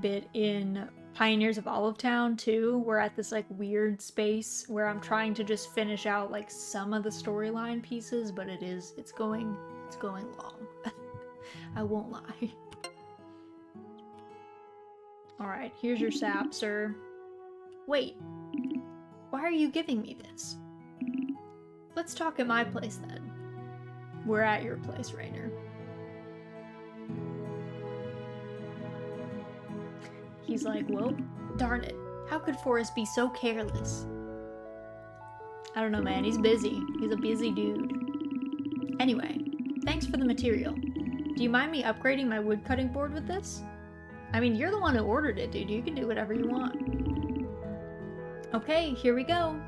bit in Pioneers of Olive Town too. We're at this like weird space where I'm trying to just finish out like some of the storyline pieces, but it's going long. I won't lie. Alright, here's your sap, sir. Wait, why are you giving me this? Let's talk at my place then. We're at your place, Rainer. He's like, well, darn it. How could Forrest be so careless? I don't know, man. He's busy. He's a busy dude. Anyway, thanks for the material. Do you mind me upgrading my wood cutting board with this? I mean, you're the one who ordered it, dude. You can do whatever you want. Okay, here we go.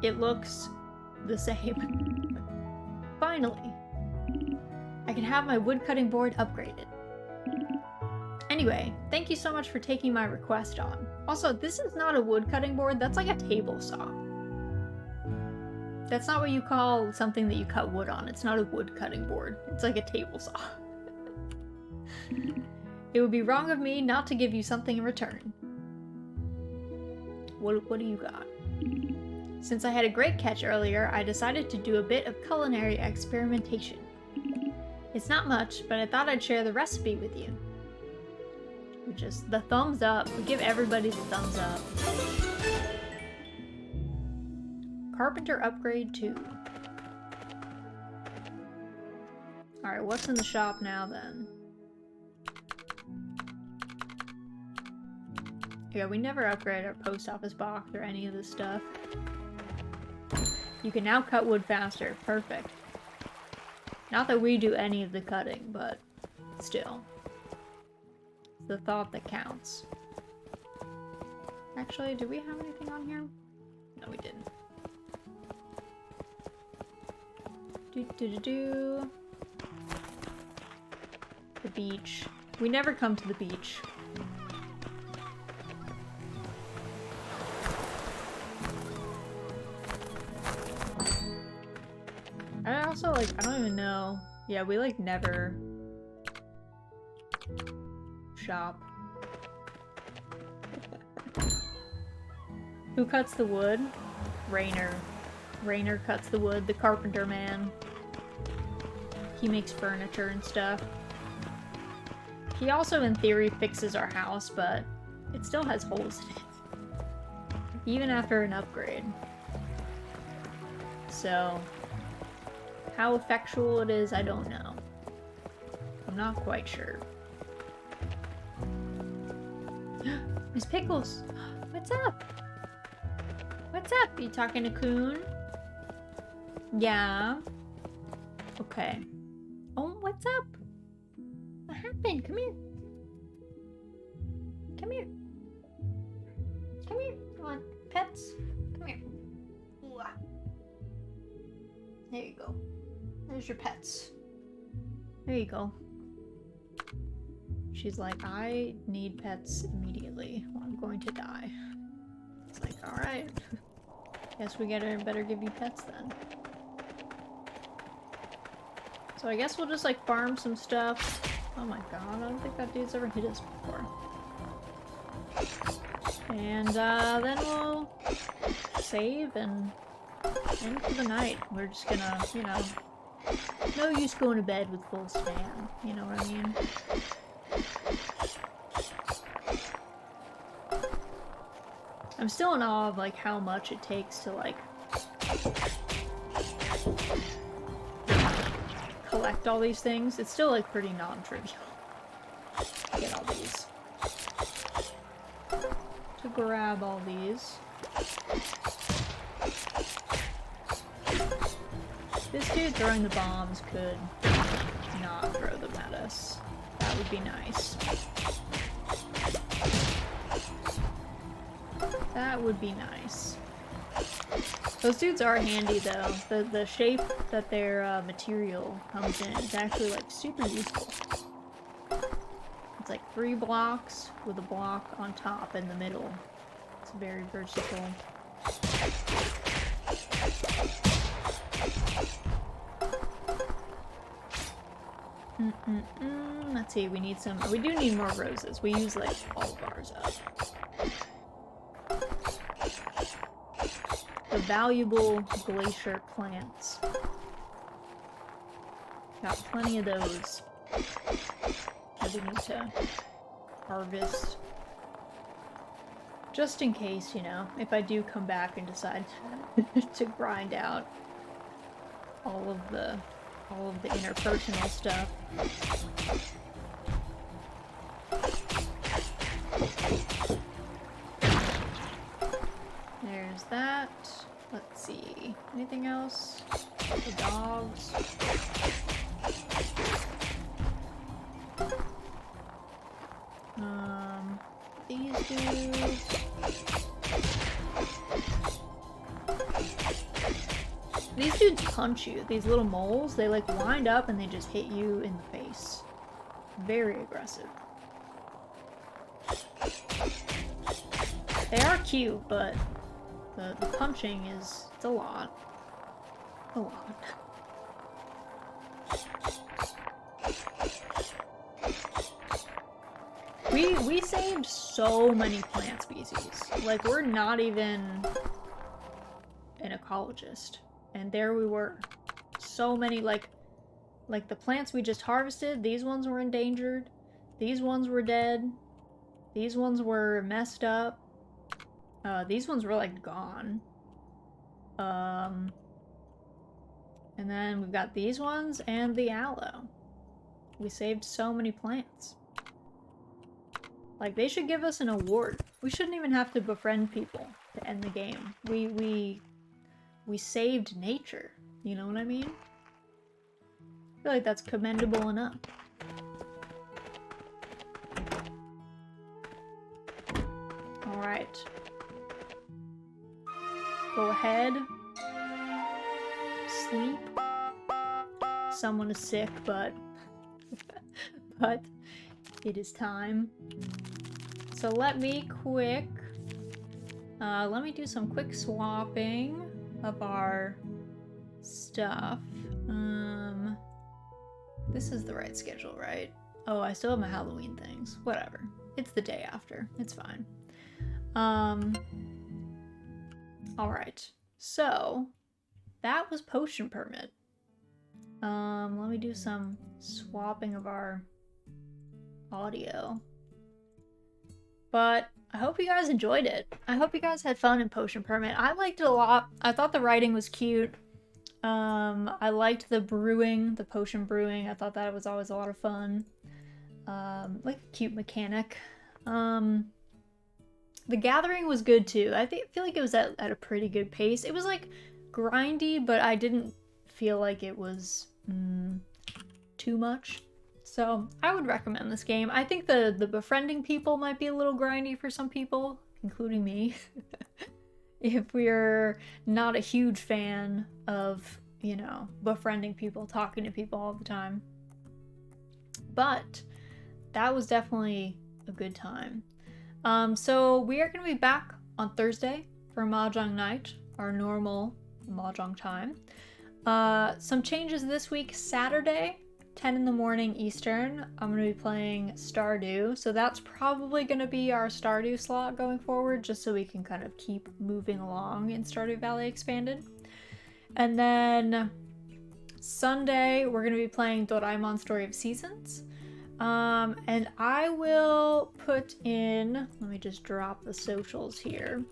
It looks the same. Finally. I can have my wood cutting board upgraded. Anyway, thank you so much for taking my request on. Also, this is not a wood cutting board, that's like a table saw. That's not what you call something that you cut wood on. It's not a wood cutting board. It's like a table saw. It would be wrong of me not to give you something in return. What do you got? Since I had a great catch earlier, I decided to do a bit of culinary experimentation. It's not much, but I thought I'd share the recipe with you. Which is the thumbs up. We give everybody the thumbs up. Carpenter upgrade 2. Alright, what's in the shop now then? Yeah, we never upgrade our post office box or any of this stuff. You can now cut wood faster. Perfect. Not that we do any of the cutting, but still. It's the thought that counts. Actually, do we have anything on here? No, we didn't. The beach. We never come to the beach. I also, like, I don't even know. Yeah, we, like, never shop. Who cuts the wood? Rainer. Rainer cuts the wood, the carpenter man. He makes furniture and stuff. He also, in theory, fixes our house, but it still has holes in it. Even after an upgrade. So... how effectual it is, I don't know. I'm not quite sure. Miss Pickles! What's up? What's up? You talking to Coon? Yeah. Okay. Oh, what's up? What happened? Come here. Come here. Come here. Come on. Pets. Come here. Ooh. There you go. There's your pets. There you go. She's like, I need pets immediately. Or I'm going to die. It's like, alright. Guess we better give you pets then. So I guess we'll just like farm some stuff. Oh my god, I don't think that dude's ever hit us before. And then we'll save and end for the night. We're just gonna, you know, no use going to bed with full span, you know what I mean? I'm still in awe of like how much it takes to like collect all these things. It's still like pretty non-trivial. Get all these grab all these. This dude throwing the bombs could not throw them at us. That would be nice. That would be nice. Those dudes are handy though. The shape that their material comes in is actually like super useful. It's like 3 blocks with a block on top in the middle. It's very versatile. Let's see, we do need more roses. We use like all of ours up. The valuable glacier plants. Got plenty of those. I do need to harvest. Just in case, you know, if I do come back and decide to grind out all of the interpersonal stuff. There's that. Let's see. Anything else? The dogs. These dudes. These dudes punch you. These little moles, they like wind up and they just hit you in the face. Very aggressive. They are cute, but the punching is, it's a lot. A lot. We saved so many plant species. Like, we're not even an ecologist. And there we were. So many, like the plants we just harvested, these ones were endangered. These ones were dead. These ones were messed up. These ones were, like, gone. And then we've got these ones and the aloe. We saved so many plants. Like, they should give us an award. We shouldn't even have to befriend people to end the game. We saved nature. You know what I mean? I feel like that's commendable enough. Alright. Go ahead. Sleep. Someone is sick, but it is time. So let me do some quick swapping of our stuff. This is the right schedule, right? Oh, I still have my Halloween things. Whatever. It's the day after. It's fine. Alright. So, that was potion permit. Let me do some swapping of our audio. But I hope you guys enjoyed it. I hope you guys had fun in Potion Permit. I liked it a lot. I thought the writing was cute. I liked the brewing, the potion brewing. I thought that was always a lot of fun. Like a cute mechanic. The gathering was good too. I feel like it was at a pretty good pace. It was like grindy, but I didn't feel like it was too much. So I would recommend this game. I think the befriending people might be a little grindy for some people, including me. If we're not a huge fan of, you know, befriending people, talking to people all the time. But that was definitely a good time. So we are going to be back on Thursday for Mahjong night, our normal Mahjong time. Some changes this week. Saturday, 10 in the morning Eastern, I'm going to be playing Stardew. So that's probably going to be our Stardew slot going forward, just so we can kind of keep moving along in Stardew Valley Expanded. And then Sunday, we're going to be playing Doraemon Story of Seasons. And I will put in, let me just drop the socials here.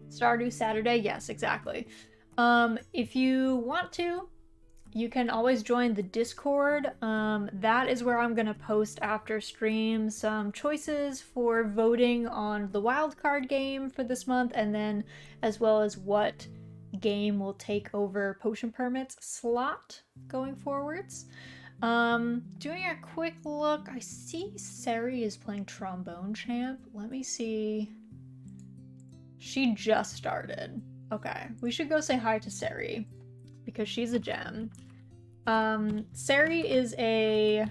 Stardew Saturday, yes, exactly. If you want to, you can always join the Discord. That is where I'm gonna post after stream some choices for voting on the wildcard game for this month, and then as well as what game will take over Potion Permit's slot going forwards. Doing a quick look, I see Sari is playing Trombone Champ. Let me see. She just started. Okay, we should go say hi to Sari because she's a gem. Sari is a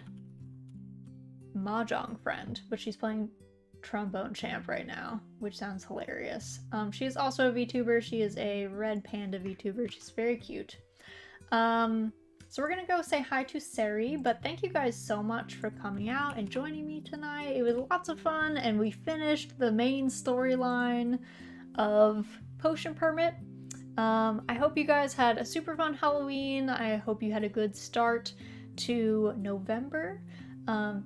Mahjong friend, but she's playing Trombone Champ right now, which sounds hilarious. She is also a VTuber. She is a red panda VTuber. She's very cute. So we're gonna go say hi to Sari, but thank you guys so much for coming out and joining me tonight. It was lots of fun, and we finished the main storyline of Potion Permit. I hope you guys had a super fun Halloween. I hope you had a good start to November.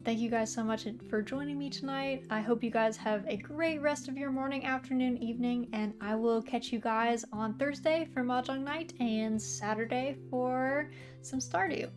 Thank you guys so much for joining me tonight. I hope you guys have a great rest of your morning, afternoon, evening, and I will catch you guys on Thursday for Mahjong Night and Saturday for some Stardew.